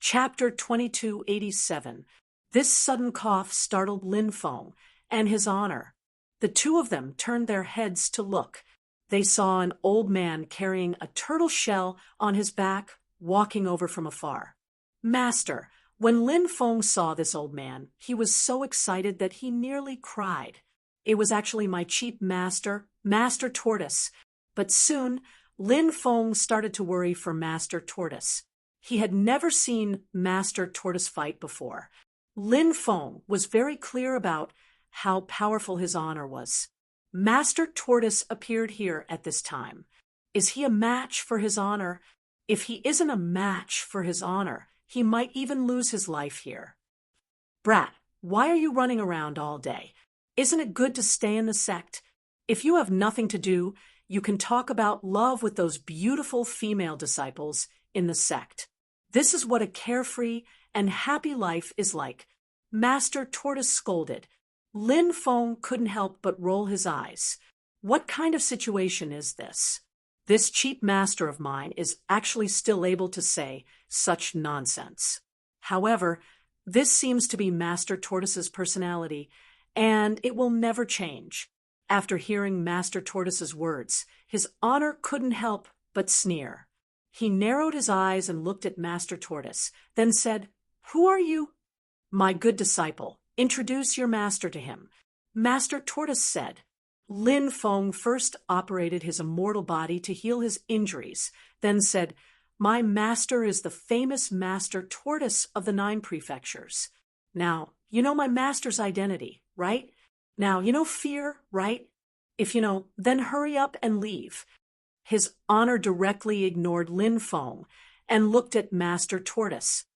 Chapter 2287. This sudden cough startled Lin Feng and his honor. The two of them turned their heads to look. They saw an old man carrying a turtle shell on his back, walking over from afar. Master, when Lin Feng saw this old man, he was so excited that he nearly cried. It was actually my cheap master, Master Tortoise. But soon, Lin Feng started to worry for Master Tortoise. He had never seen Master Tortoise fight before. Lin Feng was very clear about how powerful his honor was. Master Tortoise appeared here at this time. Is he a match for his honor? If he isn't a match for his honor, he might even lose his life here. Brat, why are you running around all day? Isn't it good to stay in the sect? If you have nothing to do, you can talk about love with those beautiful female disciples in the sect. This is what a carefree and happy life is like. Master Tortoise scolded. Lin Feng couldn't help but roll his eyes. What kind of situation is this? This cheap master of mine is actually still able to say such nonsense. However, this seems to be Master Tortoise's personality, and it will never change. After hearing Master Tortoise's words, his honor couldn't help but sneer. He narrowed his eyes and looked at Master Tortoise, then said, "Who are you?" "My good disciple. Introduce your master to him." Master Tortoise said. Lin Feng first operated his immortal body to heal his injuries, then said, "My master is the famous Master Tortoise of the 9 prefectures. Now, you know my master's identity, right? Now, you know fear, right? If you know, then hurry up and leave." His honor directly ignored Lin Feng and looked at Master Tortoise.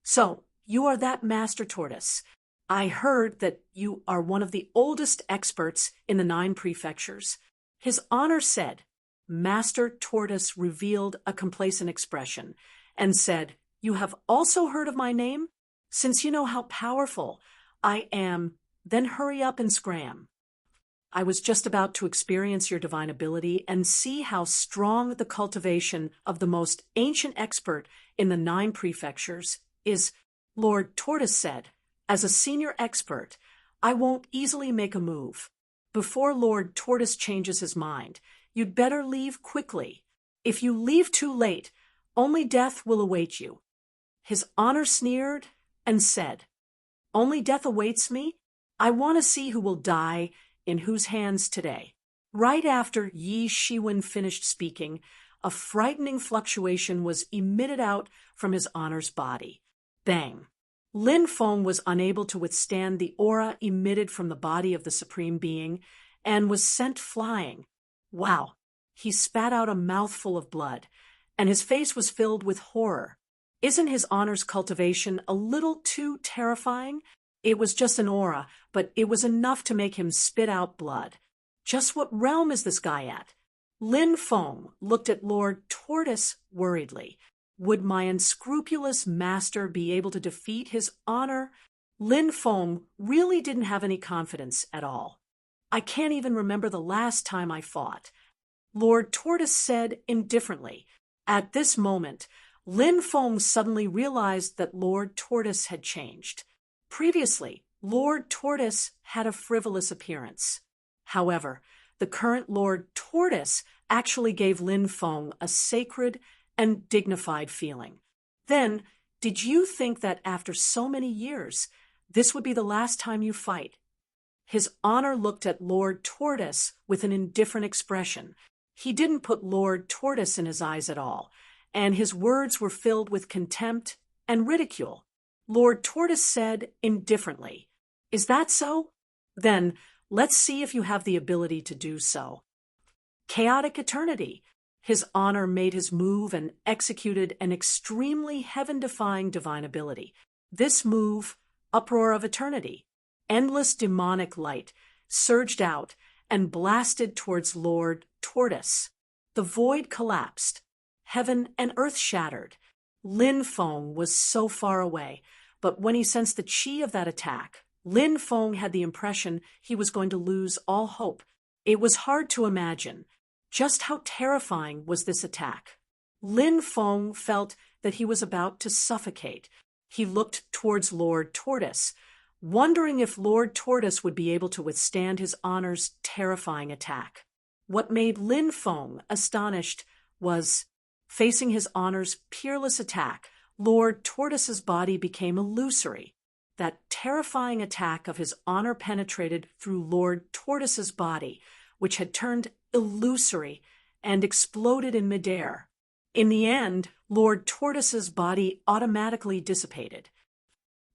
"So, you are that Master Tortoise. I heard that you are one of the oldest experts in the 9 prefectures." His honor said. Master Tortoise revealed a complacent expression and said, "You have also heard of my name? Since you know how powerful I am, then hurry up and scram." "I was just about to experience your divine ability and see how strong the cultivation of the most ancient expert in the 9 prefectures is," Lord Tortoise said. "As a senior expert, I won't easily make a move. Before Lord Tortoise changes his mind, you'd better leave quickly. If you leave too late, only death will await you." His honor sneered and said, "Only death awaits me? I want to see who will die in whose hands today." Right after Yi Shiwen finished speaking, a frightening fluctuation was emitted out from his honor's body. Bang! Lin Feng was unable to withstand the aura emitted from the body of the Supreme Being and was sent flying. Wow! He spat out a mouthful of blood, and his face was filled with horror. Isn't his honor's cultivation a little too terrifying? It was just an aura, but it was enough to make him spit out blood. Just what realm is this guy at? Lin Feng looked at Lord Tortoise worriedly. Would my unscrupulous master be able to defeat his honor? Lin Feng really didn't have any confidence at all. "I can't even remember the last time I fought," Lord Tortoise said indifferently. At this moment, Lin Feng suddenly realized that Lord Tortoise had changed. Previously, Lord Tortoise had a frivolous appearance. However, the current Lord Tortoise actually gave Lin Feng a sacred and dignified feeling. Then, did you think that after so many years, this would be the last time you fight? His honor looked at Lord Tortoise with an indifferent expression. He didn't put Lord Tortoise in his eyes at all, and his words were filled with contempt and ridicule. Lord Tortoise said indifferently, "Is that so? Then let's see if you have the ability to do so." Chaotic eternity. His honor made his move and executed an extremely heaven-defying divine ability. This move, Uproar of Eternity. Endless demonic light surged out and blasted towards Lord Tortoise. The void collapsed. Heaven and earth shattered. Lin Feng was so far away, but when he sensed the chi of that attack, Lin Feng had the impression he was going to lose all hope. It was hard to imagine. Just how terrifying was this attack? Lin Feng felt that he was about to suffocate. He looked towards Lord Tortoise, wondering if Lord Tortoise would be able to withstand his honor's terrifying attack. What made Lin Feng astonished was, facing his honor's peerless attack, Lord Tortoise's body became illusory. That terrifying attack of his honor penetrated through Lord Tortoise's body, which had turned illusory and exploded in midair. In the end, Lord Tortoise's body automatically dissipated.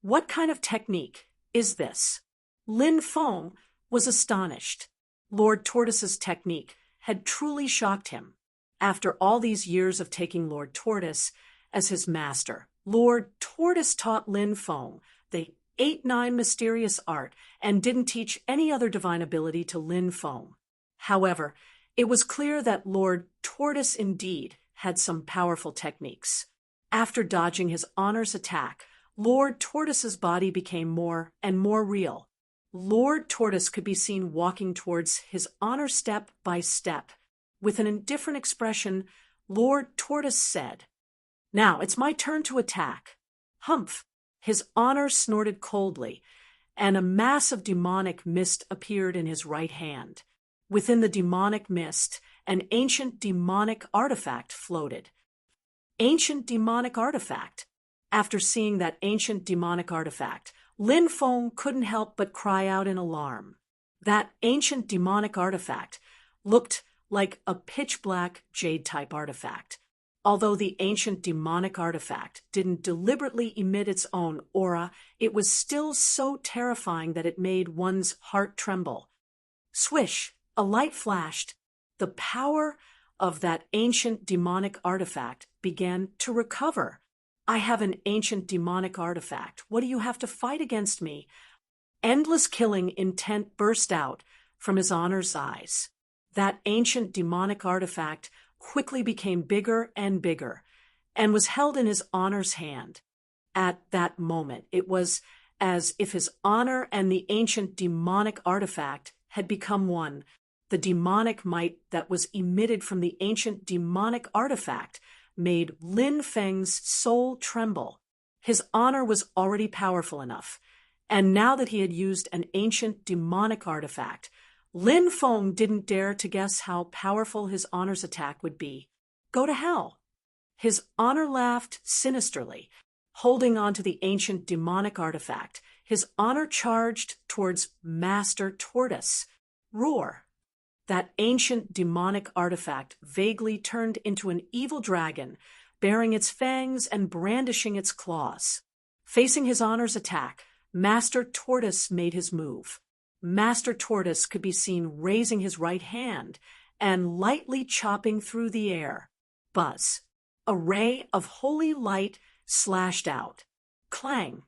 What kind of technique is this? Lin Feng was astonished. Lord Tortoise's technique had truly shocked him. After all these years of taking Lord Tortoise as his master, Lord Tortoise taught Lin Feng the 8-9 mysterious art and didn't teach any other divine ability to Lin Feng. However, it was clear that Lord Tortoise indeed had some powerful techniques. After dodging his honor's attack, Lord Tortoise's body became more and more real. Lord Tortoise could be seen walking towards his honor step by step. With an indifferent expression, Lord Tortoise said, "Now it's my turn to attack." Humph! His honor snorted coldly, and a mass of demonic mist appeared in his right hand. Within the demonic mist, an ancient demonic artifact floated. Ancient demonic artifact. After seeing that ancient demonic artifact, Lin Feng couldn't help but cry out in alarm. That ancient demonic artifact looked like a pitch-black jade-type artifact. Although the ancient demonic artifact didn't deliberately emit its own aura, it was still so terrifying that it made one's heart tremble. Swish! A light flashed. The power of that ancient demonic artifact began to recover. "I have an ancient demonic artifact. What do you have to fight against me?" Endless killing intent burst out from his honor's eyes. That ancient demonic artifact quickly became bigger and bigger, and was held in his honor's hand. At that moment, it was as if his honor and the ancient demonic artifact had become one. The demonic might that was emitted from the ancient demonic artifact made Lin Feng's soul tremble. His honor was already powerful enough, and now that he had used an ancient demonic artifact, Lin Feng didn't dare to guess how powerful his honor's attack would be. Go to hell! His honor laughed sinisterly. Holding on to the ancient demonic artifact, his honor charged towards Master Tortoise. Roar! That ancient demonic artifact vaguely turned into an evil dragon, baring its fangs and brandishing its claws. Facing his honor's attack, Master Tortoise made his move. Master Tortoise could be seen raising his right hand and lightly chopping through the air. Buzz! A ray of holy light slashed out. Clang!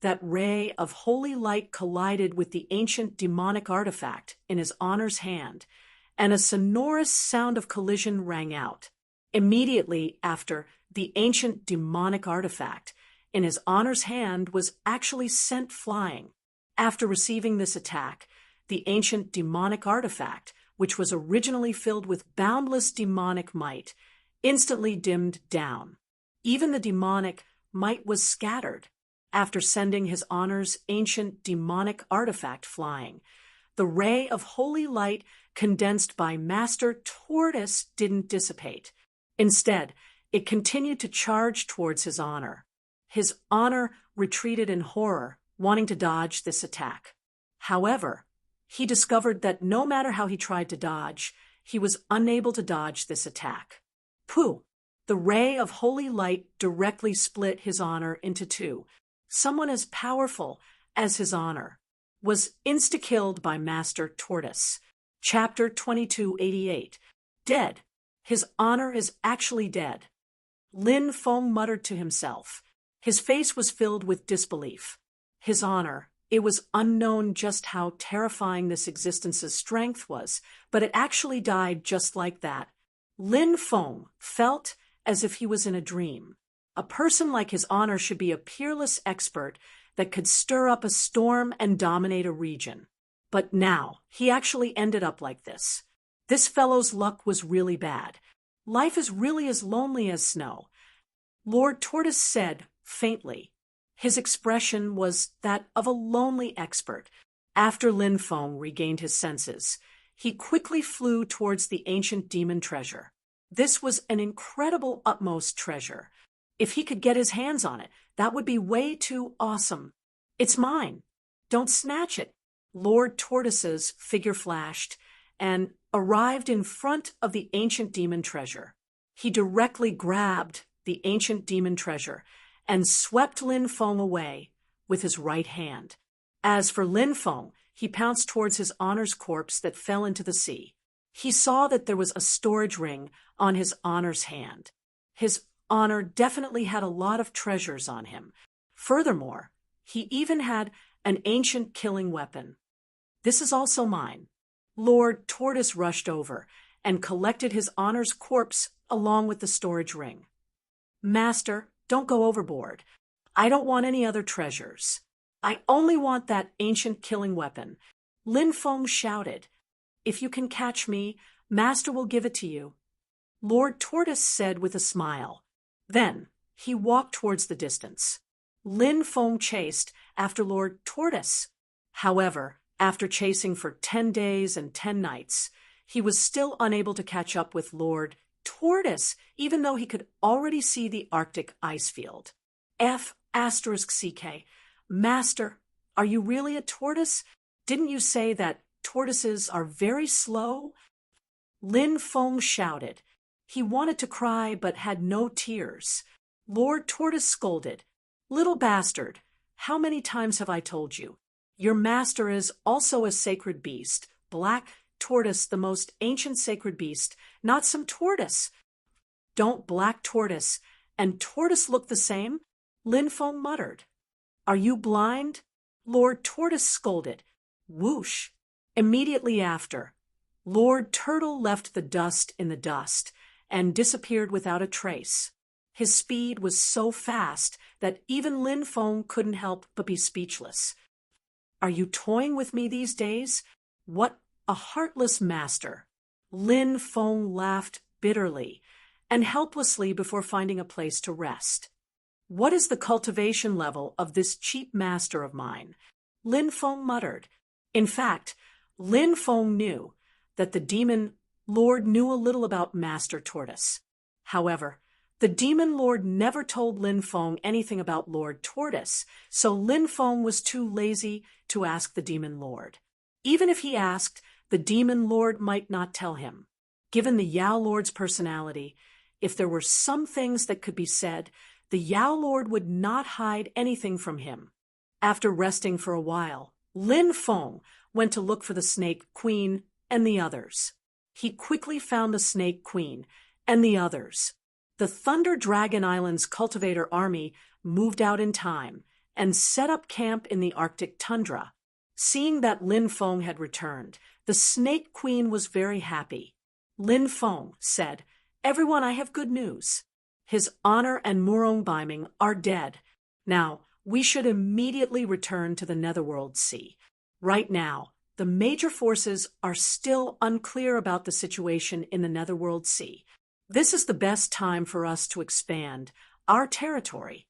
That ray of holy light collided with the ancient demonic artifact in his honor's hand, and a sonorous sound of collision rang out. Immediately after, the ancient demonic artifact in his honor's hand was actually sent flying. After receiving this attack, the ancient demonic artifact, which was originally filled with boundless demonic might, instantly dimmed down. Even the demonic might was scattered. After sending his honor's ancient demonic artifact flying, the ray of holy light condensed by Master Tortoise didn't dissipate. Instead, it continued to charge towards his honor. His honor retreated in horror, wanting to dodge this attack. However, he discovered that no matter how he tried to dodge, he was unable to dodge this attack. Pooh! The ray of holy light directly split his honor into two. Someone as powerful as his honor was insta-killed by Master Tortoise. Chapter 2288. Dead. His honor is actually dead. Lin Feng muttered to himself. His face was filled with disbelief. His honor. It was unknown just how terrifying this existence's strength was, but it actually died just like that. Lin Feng felt as if he was in a dream. A person like his honor should be a peerless expert that could stir up a storm and dominate a region. But now, he actually ended up like this. This fellow's luck was really bad. Life is really as lonely as snow. Lord Tortoise said, faintly. His expression was that of a lonely expert. After Lin Feng regained his senses, he quickly flew towards the ancient demon treasure. This was an incredible utmost treasure. If he could get his hands on it, that would be way too awesome. It's mine. Don't snatch it. Lord Tortoise's figure flashed and arrived in front of the ancient demon treasure. He directly grabbed the ancient demon treasure and swept Lin Feng away with his right hand. As for Lin Feng, he pounced towards his honor's corpse that fell into the sea. He saw that there was a storage ring on his honor's hand. His honor definitely had a lot of treasures on him. Furthermore, he even had an ancient killing weapon. This is also mine. Lord Tortoise rushed over and collected his honor's corpse along with the storage ring. Master, don't go overboard. I don't want any other treasures. I only want that ancient killing weapon. Lin Feng shouted. If you can catch me, Master will give it to you. Lord Tortoise said with a smile. Then he walked towards the distance. Lin Feng chased after Lord Tortoise. However, after chasing for 10 days and 10 nights, he was still unable to catch up with Lord Tortoise, even though he could already see the Arctic ice field. F***CK. Master, are you really a tortoise? Didn't you say that tortoises are very slow? Lin Feng shouted. He wanted to cry but had no tears. Lord Tortoise scolded. Little bastard, how many times have I told you? Your master is also a sacred beast, Black Tortoise, the most ancient sacred beast, not some tortoise. Don't Black Tortoise and Tortoise look the same? Lin Feng muttered. Are you blind? Lord Tortoise scolded. Whoosh! Immediately after, Lord Turtle left the dust in the dust and disappeared without a trace. His speed was so fast that even Lin Feng couldn't help but be speechless. Are you toying with me these days? What a heartless master! Lin Feng laughed bitterly and helplessly before finding a place to rest. What is the cultivation level of this cheap master of mine? Lin Feng muttered. In fact, Lin Feng knew that the demon lord knew a little about Master Tortoise. However, the demon lord never told Lin Feng anything about Lord Tortoise, so Lin Feng was too lazy to ask the demon lord. Even if he asked, the demon lord might not tell him. Given the Yao Lord's personality, if there were some things that could be said, the Yao Lord would not hide anything from him. After resting for a while, Lin Feng went to look for the Snake Queen and the others. He quickly found the Snake Queen and the others. The Thunder Dragon Island's cultivator army moved out in time and set up camp in the Arctic tundra. Seeing that Lin Feng had returned, the Snake Queen was very happy. Lin Feng said, Everyone, I have good news. His honor and Murong Biming are dead. Now, we should immediately return to the Netherworld Sea. Right now, the major forces are still unclear about the situation in the Netherworld Sea. This is the best time for us to expand our territory.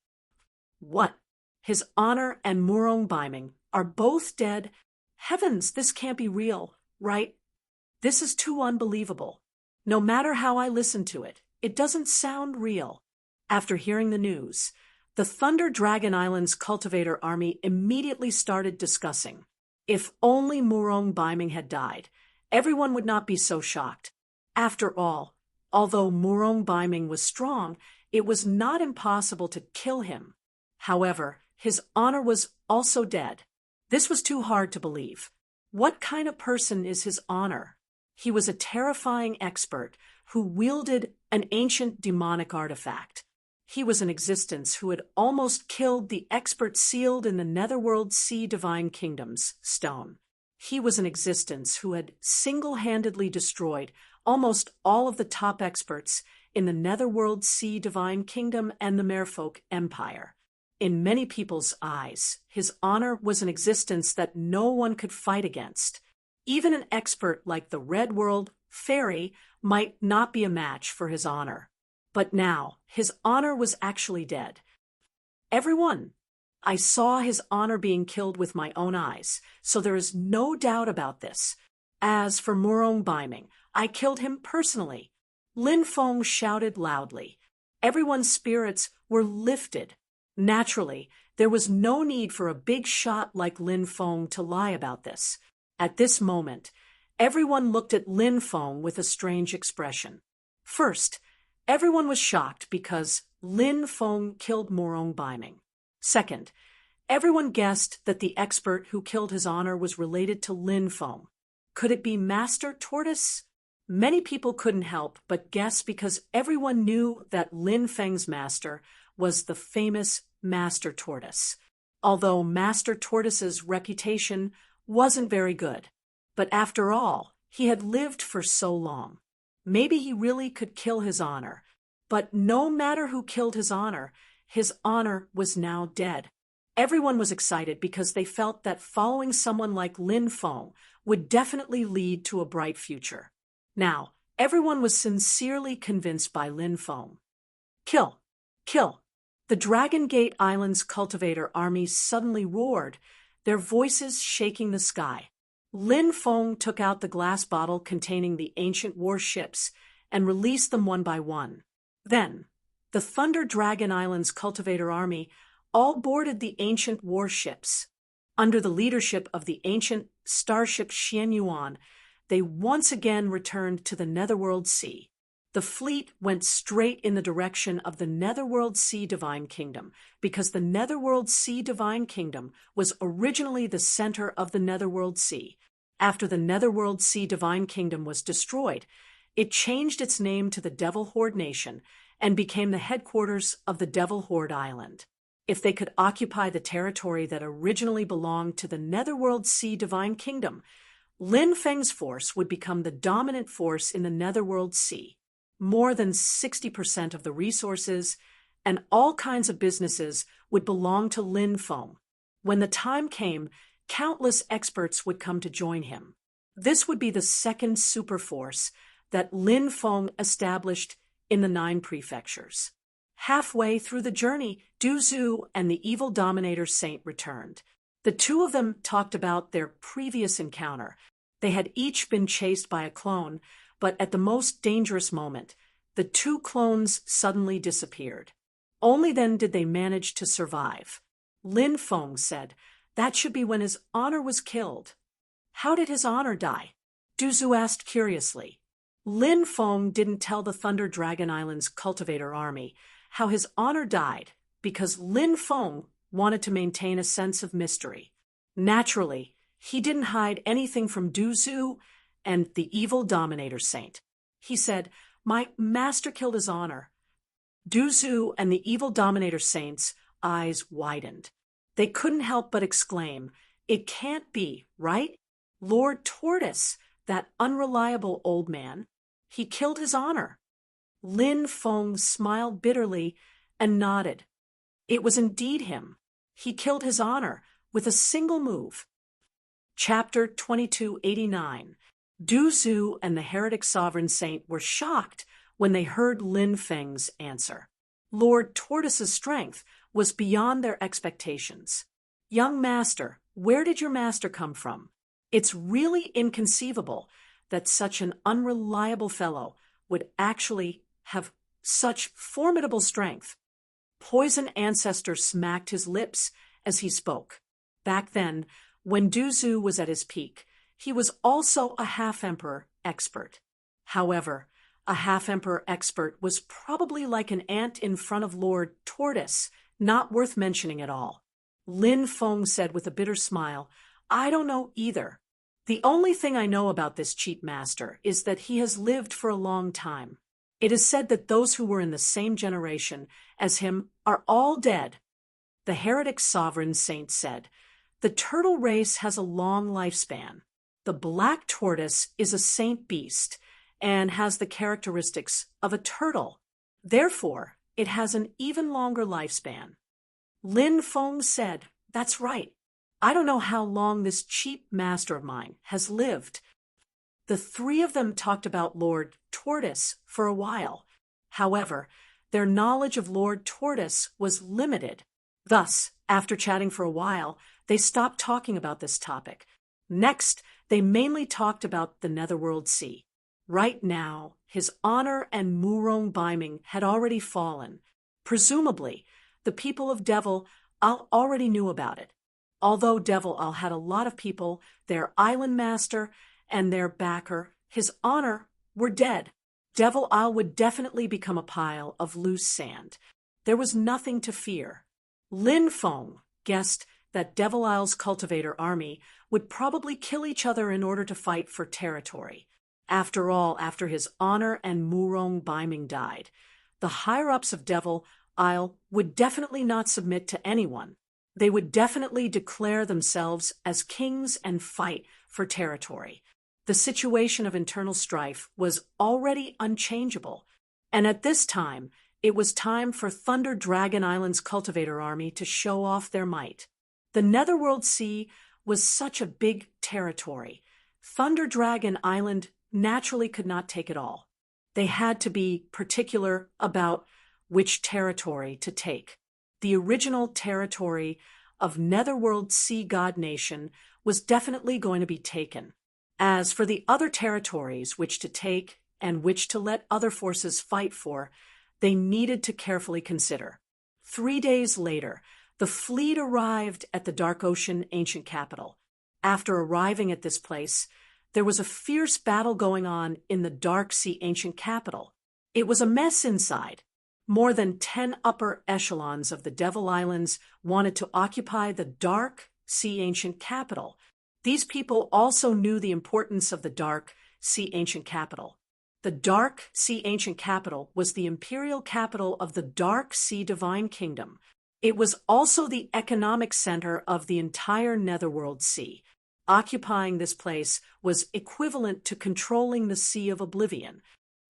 What? His honor and Murong Biming are both dead? Heavens, this can't be real, right? This is too unbelievable. No matter how I listen to it, it doesn't sound real. After hearing the news, the Thunder Dragon Island's cultivator army immediately started discussing. If only Murong Biming had died, everyone would not be so shocked. After all, although Murong Biming was strong, it was not impossible to kill him. However, his honor was also dead. This was too hard to believe. What kind of person is his honor? He was a terrifying expert who wielded an ancient demonic artifact. He was an existence who had almost killed the expert sealed in the Netherworld Sea Divine Kingdom's stone. He was an existence who had single-handedly destroyed almost all of the top experts in the Netherworld Sea Divine Kingdom and the Merfolk Empire. In many people's eyes, his honor was an existence that no one could fight against. Even an expert like the Red World Fairy might not be a match for his honor. But now, his honor was actually dead. Everyone, I saw his honor being killed with my own eyes, so there is no doubt about this. As for Murong Baiming, I killed him personally. Lin Feng shouted loudly. Everyone's spirits were lifted. Naturally, there was no need for a big shot like Lin Feng to lie about this. At this moment, everyone looked at Lin Feng with a strange expression. First, everyone was shocked because Lin Feng killed Murong Baiming. Second, everyone guessed that the expert who killed his honor was related to Lin Feng. Could it be Master Tortoise? Many people couldn't help but guess because everyone knew that Lin Feng's master was the famous Master Tortoise. Although Master Tortoise's reputation wasn't very good. But after all, he had lived for so long. Maybe he really could kill his honor. But no matter who killed his honor was now dead. Everyone was excited because they felt that following someone like Lin Feng would definitely lead to a bright future. Now, everyone was sincerely convinced by Lin Feng. Kill! Kill! The Dragon Gate Island's cultivator army suddenly roared, their voices shaking the sky. Lin Feng took out the glass bottle containing the ancient warships and released them one by one. Then, the Thunder Dragon Island's cultivator army all boarded the ancient warships. Under the leadership of the ancient starship Xianyuan, they once again returned to the Netherworld Sea. The fleet went straight in the direction of the Netherworld Sea Divine Kingdom, because the Netherworld Sea Divine Kingdom was originally the center of the Netherworld Sea. After the Netherworld Sea Divine Kingdom was destroyed, it changed its name to the Devil Horde Nation and became the headquarters of the Devil Horde Island. If they could occupy the territory that originally belonged to the Netherworld Sea Divine Kingdom, Lin Feng's force would become the dominant force in the Netherworld Sea. More than 60% of the resources and all kinds of businesses would belong to Lin Feng. When the time came, countless experts would come to join him. This would be the second superforce that Lin Feng established in the 9 prefectures. Halfway through the journey, Du Zhu and the evil Dominator Saint returned. The two of them talked about their previous encounter. They had each been chased by a clone, but at the most dangerous moment, the 2 clones suddenly disappeared. Only then did they manage to survive. Lin Feng said, "That should be when his honor was killed." "How did his honor die?" Du Zhu asked curiously. Lin Feng didn't tell the Thunder Dragon Island's cultivator army how his honor died because Lin Feng wanted to maintain a sense of mystery. Naturally, he didn't hide anything from Du Zhu and the evil Dominator Saint. He said, "My master killed his honor." Du Zhu and the evil Dominator Saint's eyes widened. They couldn't help but exclaim, "It can't be, right? Lord Tortoise, that unreliable old man, he killed his honor." Lin Feng smiled bitterly and nodded. It was indeed him. He killed his honor with a single move. Chapter 2289. Du Zhu and the Heretic Sovereign Saint were shocked when they heard Lin Feng's answer. Lord Tortoise's strength was beyond their expectations. "Young master, where did your master come from? It's really inconceivable that such an unreliable fellow would actually have such formidable strength." Poison Ancestor smacked his lips as he spoke. Back then, when Du Zhu was at his peak, he was also a half-emperor expert. However, a half-emperor expert was probably like an ant in front of Lord Tortoise, not worth mentioning at all. Lin Feng said with a bitter smile, "I don't know either. The only thing I know about this cheap master is that he has lived for a long time. It is said that those who were in the same generation as him are all dead." The Heretic Sovereign Saint said, "The turtle race has a long lifespan. The black tortoise is a saint beast and has the characteristics of a turtle. Therefore, it has an even longer lifespan." Lin Feng said, "That's right. I don't know how long this cheap master of mine has lived." The three of them talked about Lord Tortoise for a while. However, their knowledge of Lord Tortoise was limited. Thus, after chatting for a while, they stopped talking about this topic. Next, they mainly talked about the Netherworld Sea. Right now, his honor and Murong Biming had already fallen. Presumably, the people of Devil Al already knew about it. Although Devil Al had a lot of people, their island master and their backer, his honor, were dead. Devil Al would definitely become a pile of loose sand. There was nothing to fear. Lin Feng guessed that Devil Isle's cultivator army would probably kill each other in order to fight for territory. After all, after his honor and Murong Biming died, the higher-ups of Devil Isle would definitely not submit to anyone. They would definitely declare themselves as kings and fight for territory. The situation of internal strife was already unchangeable, and at this time, it was time for Thunder Dragon Island's cultivator army to show off their might. The Netherworld Sea was such a big territory. Thunder Dragon Island naturally could not take it all. They had to be particular about which territory to take. The original territory of Netherworld Sea God Nation was definitely going to be taken. As for the other territories which to take and which to let other forces fight for, they needed to carefully consider. 3 days later, the fleet arrived at the Dark Ocean ancient capital. After arriving at this place, there was a fierce battle going on in the Dark Sea ancient capital. It was a mess inside. More than 10 upper echelons of the Devil Islands wanted to occupy the Dark Sea ancient capital. These people also knew the importance of the Dark Sea ancient capital. The Dark Sea ancient capital was the imperial capital of the Dark Sea Divine Kingdom. It was also the economic center of the entire Netherworld Sea. Occupying this place was equivalent to controlling the Sea of Oblivion.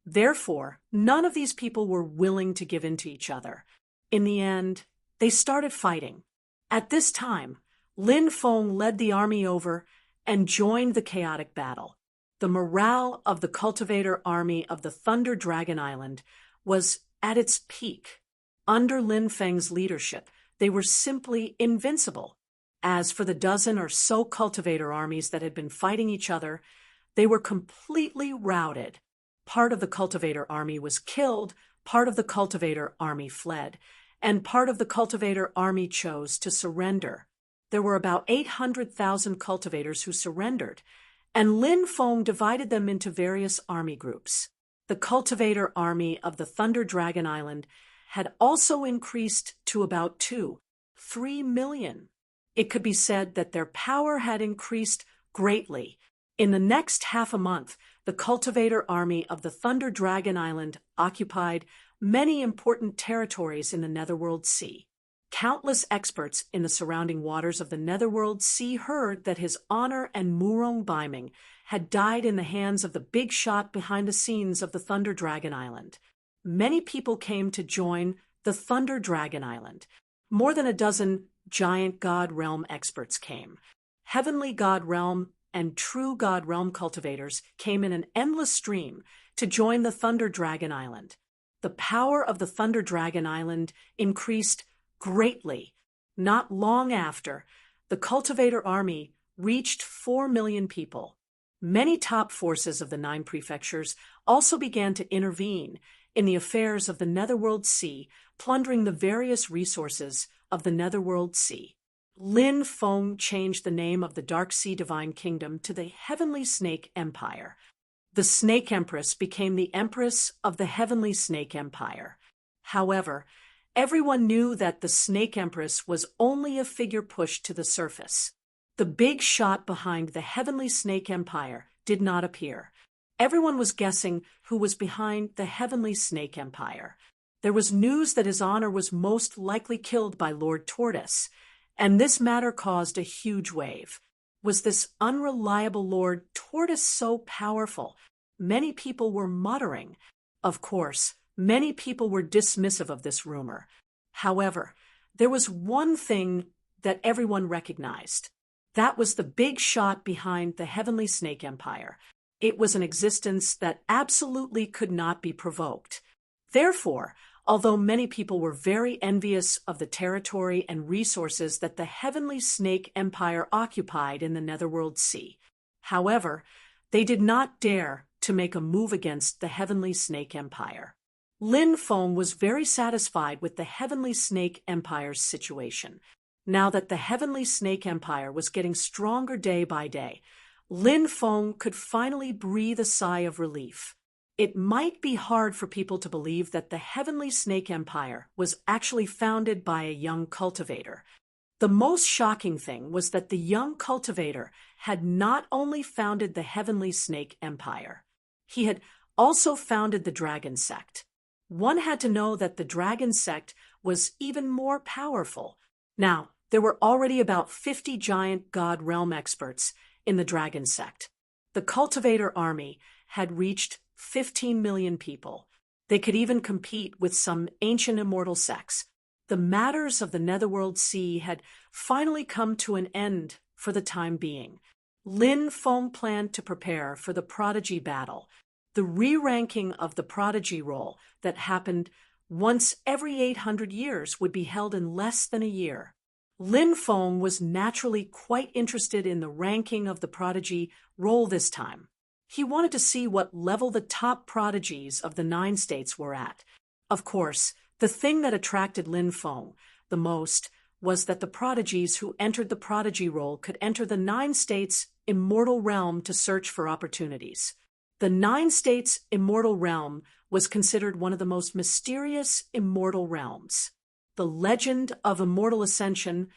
Therefore, none of these people were willing to give in to each other. In the end, they started fighting. At this time, Lin Feng led the army over and joined the chaotic battle. The morale of the cultivator army of the Thunder Dragon Island was at its peak. Under Lin Feng's leadership, they were simply invincible. As for the dozen or so cultivator armies that had been fighting each other, they were completely routed. Part of the cultivator army was killed, part of the cultivator army fled, and part of the cultivator army chose to surrender. There were about 800,000 cultivators who surrendered, and Lin Feng divided them into various army groups. The cultivator army of the Thunder Dragon Island had also increased to about 3 million. It could be said that their power had increased greatly. In the next half a month, the cultivator army of the Thunder Dragon Island occupied many important territories in the Netherworld Sea. Countless experts in the surrounding waters of the Netherworld Sea heard that his honor and Murong Biming had died in the hands of the big shot behind the scenes of the Thunder Dragon Island. Many people came to join the Thunder Dragon Island. More than a dozen giant God Realm experts came. Heavenly God Realm and true God Realm cultivators came in an endless stream to join the Thunder Dragon Island. The power of the Thunder Dragon Island increased greatly. Not long after, the cultivator army reached 4 million people. Many top forces of the 9 prefectures also began to intervene in the affairs of the Netherworld Sea, plundering the various resources of the Netherworld Sea. Lin Feng changed the name of the Dark Sea Divine Kingdom to the Heavenly Snake Empire. The Snake Empress became the Empress of the Heavenly Snake Empire. However, everyone knew that the Snake Empress was only a figure pushed to the surface. The big shot behind the Heavenly Snake Empire did not appear. Everyone was guessing who was behind the Heavenly Snake Empire. There was news that his honor was most likely killed by Lord Tortoise, and this matter caused a huge wave. Was this unreliable Lord Tortoise so powerful? Many people were muttering. Of course, many people were dismissive of this rumor. However, there was one thing that everyone recognized. That was the big shot behind the Heavenly Snake Empire. It was an existence that absolutely could not be provoked. Therefore, although many people were very envious of the territory and resources that the Heavenly Snake Empire occupied in the Netherworld Sea, however, they did not dare to make a move against the Heavenly Snake Empire. Lin Feng was very satisfied with the Heavenly Snake Empire's situation. Now that the Heavenly Snake Empire was getting stronger day by day, Lin Feng could finally breathe a sigh of relief. It might be hard for people to believe that the Heavenly Snake Empire was actually founded by a young cultivator. The most shocking thing was that the young cultivator had not only founded the Heavenly Snake Empire, he had also founded the Dragon Sect. One had to know that the Dragon Sect was even more powerful. Now, there were already about 50 giant God realm experts in the Dragon Sect. The cultivator army had reached 15 million people. They could even compete with some ancient immortal sects. The matters of the Netherworld Sea had finally come to an end for the time being. Lin Feng planned to prepare for the Prodigy battle, the re-ranking of the Prodigy role that happened once every 800 years would be held in less than a year. Lin Feng was naturally quite interested in the ranking of the Prodigy role this time. He wanted to see what level the top prodigies of the 9 states were at. Of course, the thing that attracted Lin Feng the most was that the prodigies who entered the Prodigy role could enter the 9 states' immortal realm to search for opportunities. The 9 states' immortal realm was considered one of the most mysterious immortal realms. The legend of immortal ascension,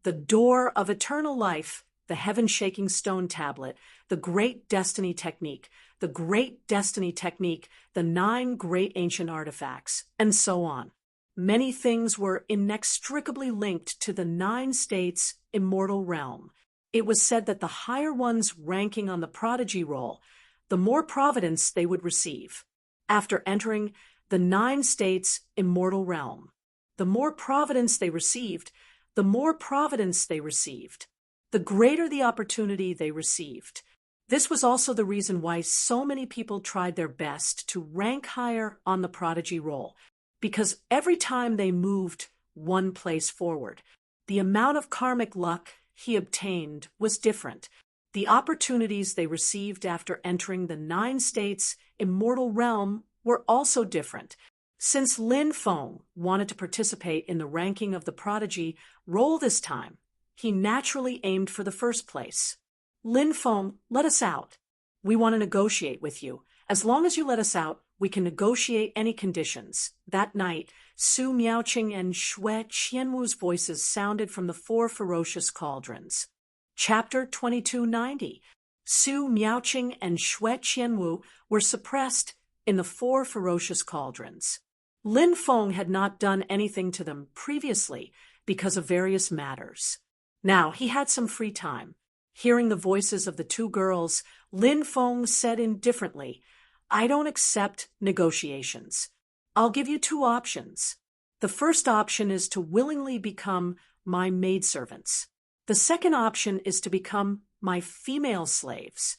the door of eternal life, the heaven-shaking stone tablet, the great destiny technique, the great destiny technique, the 9 great ancient artifacts, and so on. Many things were inextricably linked to the 9 states' immortal realm. It was said that the higher ones ranking on the Prodigy roll, the more providence they would receive. After entering the 9 states' immortal realm, the more providence they received, the more providence they received, the greater the opportunity they received. This was also the reason why so many people tried their best to rank higher on the Prodigy roll, because every time they moved one place forward, the amount of karmic luck he obtained was different. The opportunities they received after entering the 9 states' immortal realm were also different. Since Lin Feng wanted to participate in the ranking of the Prodigy role this time, he naturally aimed for the first place. Lin Feng, let us out. We want to negotiate with you. As long as you let us out, we can negotiate any conditions. That night, Su Miaoqing and Xue Qianwu's voices sounded from the 4 ferocious cauldrons. Chapter 2290. Su Miaoqing and Xue Qianwu were suppressed in the 4 ferocious cauldrons. Lin Feng had not done anything to them previously because of various matters. Now he had some free time. Hearing the voices of the 2 girls, Lin Feng said indifferently, "I don't accept negotiations. I'll give you 2 options. The first option is to willingly become my maidservants. The second option is to become my female slaves."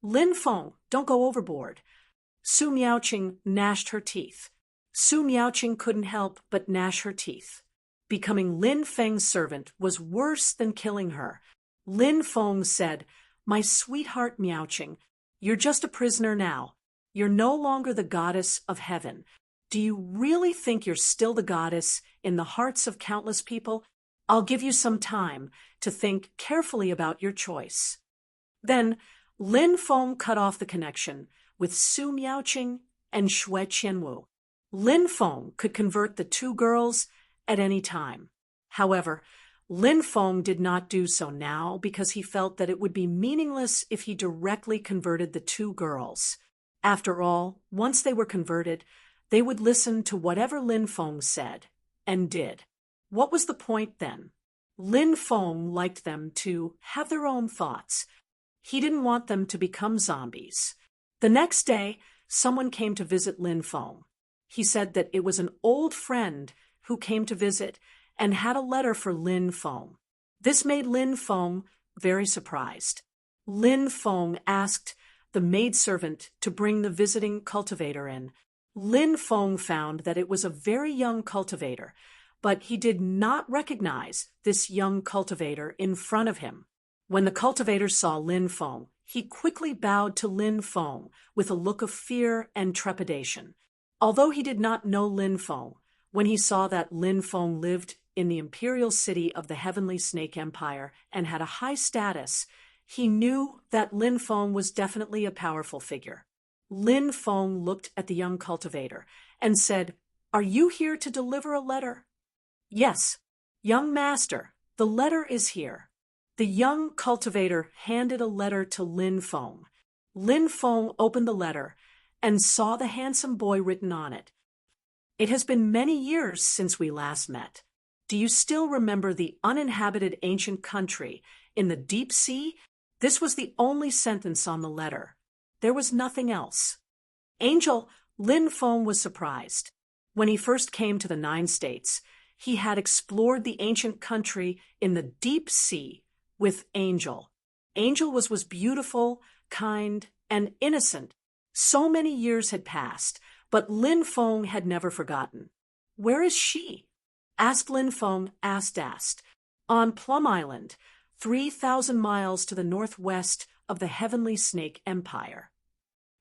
Lin Feng, don't go overboard. Su Miaoqing gnashed her teeth. Su Miaoqing couldn't help but gnash her teeth. Becoming Lin Feng's servant was worse than killing her. Lin Feng said, "My sweetheart Miaoqing, you're just a prisoner now. You're no longer the goddess of heaven. Do you really think you're still the goddess in the hearts of countless people? I'll give you some time to think carefully about your choice." Then Lin Feng cut off the connection with Su Miaoqing and Xue Qianwu. Lin Feng could convert the 2 girls at any time. However, Lin Feng did not do so now because he felt that it would be meaningless if he directly converted the 2 girls. After all, once they were converted, they would listen to whatever Lin Feng said, and did. What was the point then? Lin Feng liked them to have their own thoughts. He didn't want them to become zombies. The next day, someone came to visit Lin Feng. He said that it was an old friend who came to visit and had a letter for Lin Feng. This made Lin Feng very surprised. Lin Feng asked the maidservant to bring the visiting cultivator in. Lin Feng found that it was a very young cultivator, but he did not recognize this young cultivator in front of him. When the cultivator saw Lin Feng, he quickly bowed to Lin Feng with a look of fear and trepidation. Although he did not know Lin Feng, when he saw that Lin Feng lived in the imperial city of the Heavenly Snake Empire and had a high status, he knew that Lin Feng was definitely a powerful figure. Lin Feng looked at the young cultivator and said, "Are you here to deliver a letter?" "Yes, young master, the letter is here." The young cultivator handed a letter to Lin Feng. Lin Feng opened the letter and saw the handsome boy written on it. "It has been many years since we last met. Do you still remember the uninhabited ancient country in the deep sea?" This was the only sentence on the letter. There was nothing else. Angel, Lin Feng was surprised. When he first came to the 9 states, he had explored the ancient country in the deep sea with Angel. Angel was beautiful, kind, and innocent. So many years had passed, but Lin Feng had never forgotten. "Where is she?" asked Lin Feng, asked. "On Plum Island, 3,000 miles to the northwest of the Heavenly Snake Empire,"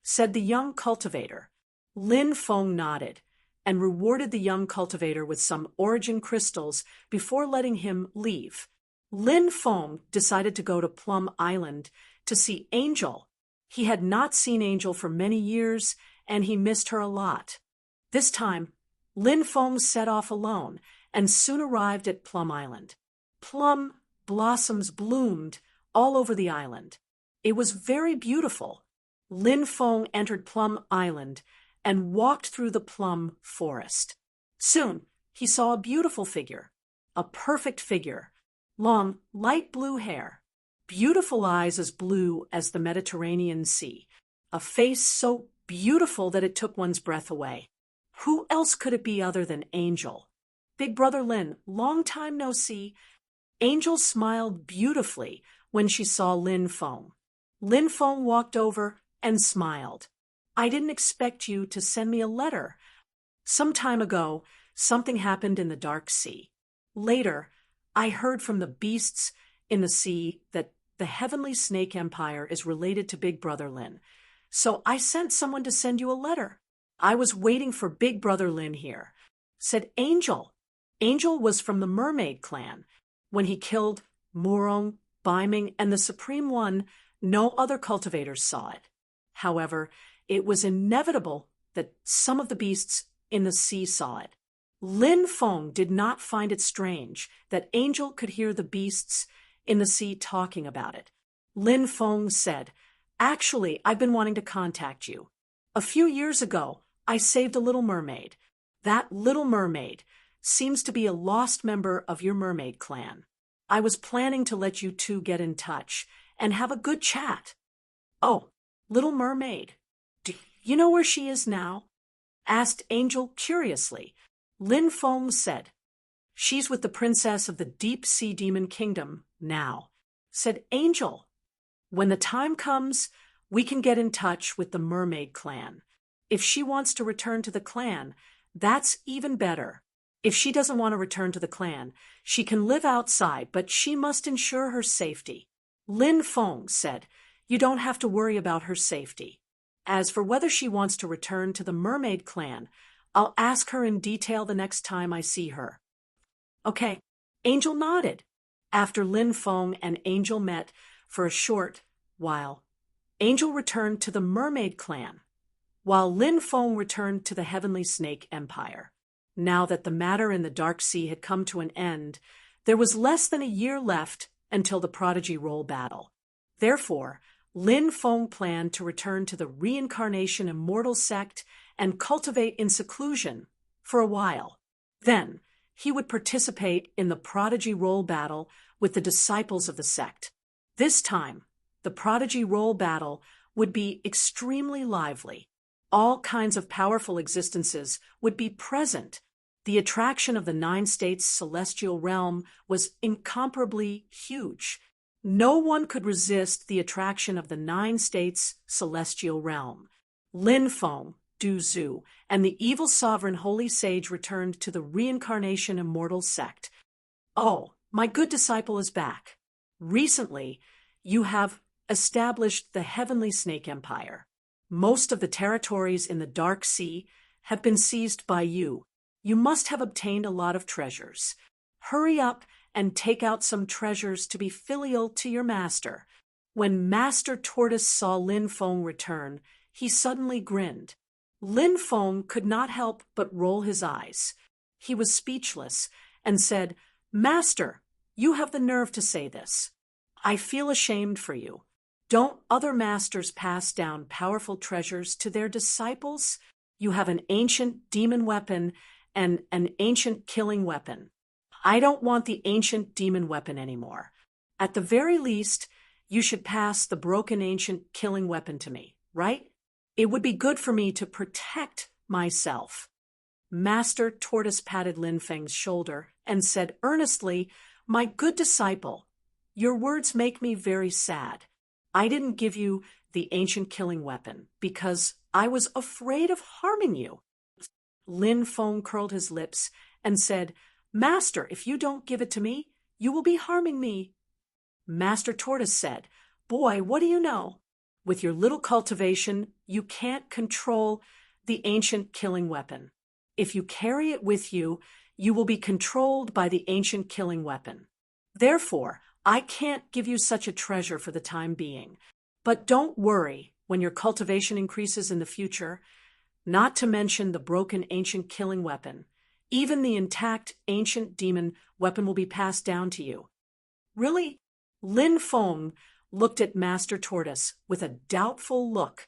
said the young cultivator. Lin Feng nodded and rewarded the young cultivator with some origin crystals before letting him leave. Lin Feng decided to go to Plum Island to see Angel. He had not seen Angel for many years, and he missed her a lot. This time, Lin Feng set off alone and soon arrived at Plum Island. Plum blossoms bloomed all over the island. It was very beautiful. Lin Feng entered Plum Island and walked through the plum forest. Soon, he saw a beautiful figure, a perfect figure, long, light blue hair, beautiful eyes as blue as the Mediterranean Sea, a face so beautiful that it took one's breath away. Who else could it be other than Angel? "Big Brother Lin, long time no see." Angel smiled beautifully when she saw Lin Feng. Lin Feng walked over and smiled. "I didn't expect you to send me a letter. Some time ago, something happened in the dark sea. Later, I heard from the beasts in the sea that the Heavenly Snake Empire is related to Big Brother Lin. So I sent someone to send you a letter. I was waiting for Big Brother Lin here," said Angel. Angel was from the Mermaid clan. When he killed Murong, Baiming, and the Supreme One, no other cultivators saw it. However, it was inevitable that some of the beasts in the sea saw it. Lin Feng did not find it strange that Angel could hear the beasts in the sea talking about it. Lin Feng said, "Actually, I've been wanting to contact you. A few years ago, I saved a little mermaid. That little mermaid seems to be a lost member of your mermaid clan. I was planning to let you two get in touch and have a good chat." "Oh, little mermaid. Do you know where she is now?" asked Angel curiously. Lin Feng said, "She's with the princess of the Deep Sea Demon Kingdom now," said Angel. "When the time comes, we can get in touch with the mermaid clan. If she wants to return to the clan, that's even better. If she doesn't want to return to the clan, she can live outside, but she must ensure her safety." Lin Feng said, "You don't have to worry about her safety. As for whether she wants to return to the mermaid clan, I'll ask her in detail the next time I see her." "Okay." Angel nodded. After Lin Feng and Angel met for a short while, Angel returned to the mermaid clan, while Lin Feng returned to the Heavenly Snake Empire. Now that the matter in the Dark Sea had come to an end, there was less than a year left until the Prodigy Roll battle. Therefore, Lin Feng planned to return to the Reincarnation Immortal sect and cultivate in seclusion for a while. Then, he would participate in the Prodigy Roll battle with the disciples of the sect. This time, the Prodigy Roll battle would be extremely lively. All kinds of powerful existences would be present. The attraction of the 9 states celestial realm was incomparably huge. No one could resist the attraction of the 9 states celestial realm. Lin Feng, Du Zhu, and the evil sovereign holy sage returned to the reincarnation immortal sect. Oh, my good disciple is back. Recently, you have established the heavenly snake empire. Most of the territories in the Dark Sea have been seized by you. You must have obtained a lot of treasures. Hurry up and take out some treasures to be filial to your master. When Master Tortoise saw Lin Feng return, he suddenly grinned. Lin Feng could not help but roll his eyes. He was speechless and said, "Master, you have the nerve to say this. I feel ashamed for you. Don't other masters pass down powerful treasures to their disciples? You have an ancient demon weapon and an ancient killing weapon. I don't want the ancient demon weapon anymore. At the very least, you should pass the broken ancient killing weapon to me, right? It would be good for me to protect myself." Master Tortoise patted Lin Feng's shoulder and said earnestly, "My good disciple, your words make me very sad. I didn't give you the ancient killing weapon because I was afraid of harming you." Lin Feng curled his lips and said, "Master, if you don't give it to me, you will be harming me." Master Tortoise said, "Boy, what do you know? With your little cultivation, you can't control the ancient killing weapon. If you carry it with you, you will be controlled by the ancient killing weapon. Therefore, I can't give you such a treasure for the time being. But don't worry when your cultivation increases in the future, not to mention the broken ancient killing weapon. Even the intact ancient demon weapon will be passed down to you." "Really?" Lin Feng looked at Master Tortoise with a doubtful look.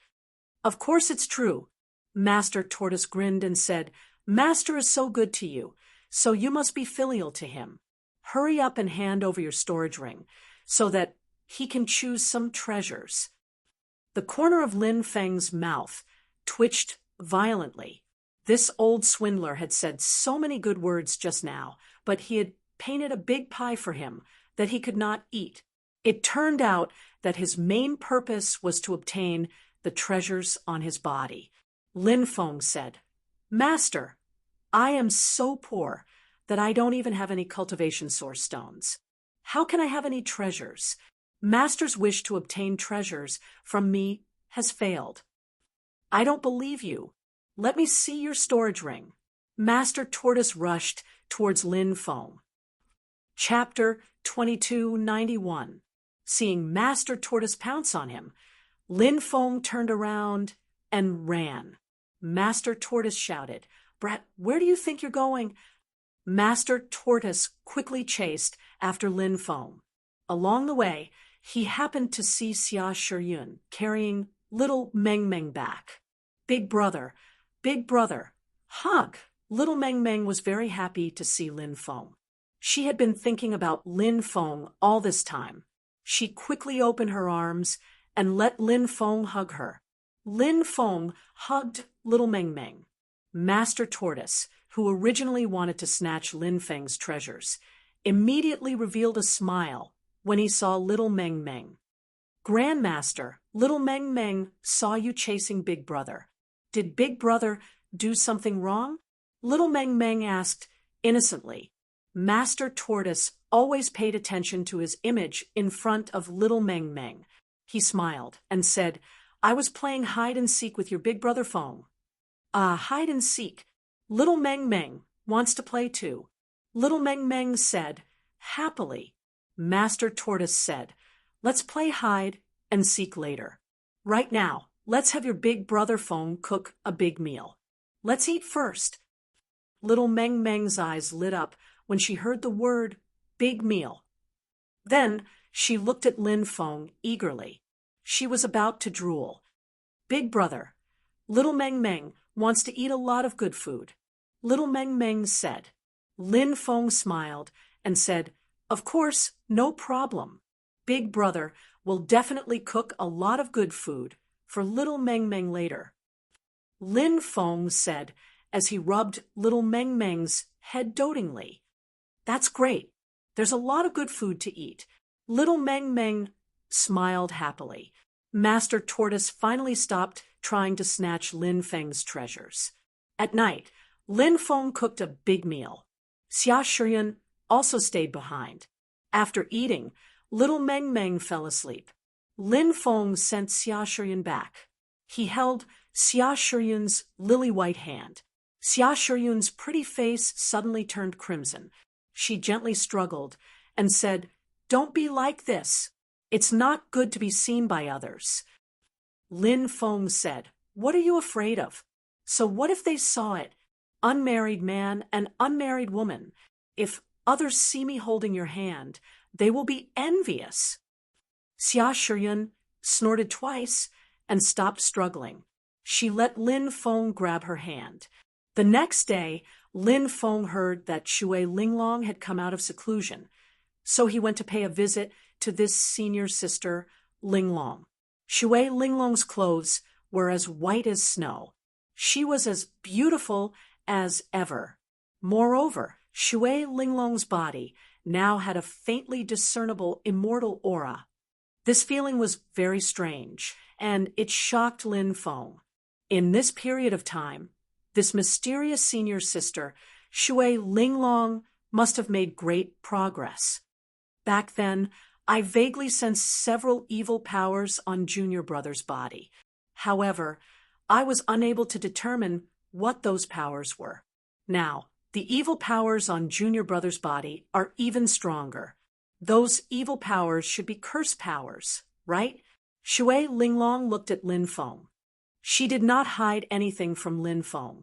"Of course it's true." Master Tortoise grinned and said, "Master is so good to you, so you must be filial to him. Hurry up and hand over your storage ring so that he can choose some treasures." The corner of Lin Feng's mouth twitched violently. This old swindler had said so many good words just now, but he had painted a big pie for him that he could not eat. It turned out that his main purpose was to obtain the treasures on his body. Lin Feng said, "Master, I am so poor that I don't even have any cultivation source stones. How can I have any treasures? Master's wish to obtain treasures from me has failed." "I don't believe you. Let me see your storage ring." Master Tortoise rushed towards Lin Feng. Chapter 2291. Seeing Master Tortoise pounce on him, Lin Feng turned around and ran. Master Tortoise shouted, "Brat, where do you think you're going?" Master Tortoise quickly chased after Lin Feng. Along the way, he happened to see Xia Shiyun carrying little Meng Meng back. Big brother, hug!" Little Meng Meng was very happy to see Lin Feng. She had been thinking about Lin Feng all this time. She quickly opened her arms and let Lin Feng hug her. Lin Feng hugged little Meng Meng. Master Tortoise, who originally wanted to snatch Lin Feng's treasures, immediately revealed a smile when he saw little Meng Meng. "Grandmaster, little Meng Meng saw you chasing Big Brother. Did Big Brother do something wrong?" Little Meng Meng asked innocently. Master Tortoise always paid attention to his image in front of little Meng Meng. He smiled and said, "I was playing hide and seek with your Big Brother Feng." "Ah, hide and seek. Little Meng Meng wants to play too." Little Meng Meng said, happily. Master Tortoise said, "Let's play hide and seek later. Right now, let's have your Big Brother Feng cook a big meal. Let's eat first." Little Meng Meng's eyes lit up when she heard the word big meal. Then she looked at Lin Feng eagerly. She was about to drool. "Big Brother, little Meng Meng wants to eat a lot of good food." Little Meng Meng said. Lin Feng smiled and said, "Of course, no problem. Big Brother will definitely cook a lot of good food for little Meng Meng later." Lin Feng said as he rubbed little Meng Meng's head dotingly, "That's great. There's a lot of good food to eat. Little Meng Meng smiled happily. Master Tortoise finally stopped trying to snatch Lin Feng's treasures. At night, Lin Feng cooked a big meal. Xia Shiyun also stayed behind. After eating, little Meng Meng fell asleep. Lin Feng sent Xia Shiyun back. He held Xia Shiyun's lily-white hand. Xia Shiyun's pretty face suddenly turned crimson. She gently struggled and said, "Don't be like this. It's not good to be seen by others." Lin Feng said, "What are you afraid of? So what if they saw it? Unmarried man and unmarried woman. If others see me holding your hand, they will be envious." Xia Shiyun snorted twice and stopped struggling. She let Lin Feng grab her hand. The next day, Lin Feng heard that Shui Linglong had come out of seclusion, so he went to pay a visit to this senior sister, Linglong. Shui Linglong's clothes were as white as snow. She was as beautiful as ever. Moreover, Shui Linglong's body now had a faintly discernible immortal aura. This feeling was very strange, and it shocked Lin Feng. In this period of time, this mysterious senior sister, Shui Linglong, must have made great progress. Back then, I vaguely sensed several evil powers on Junior Brother's body. However, I was unable to determine what those powers were. Now, the evil powers on Junior Brother's body are even stronger. Those evil powers should be curse powers, right? Shui Linglong looked at Lin Feng. She did not hide anything from Lin Feng.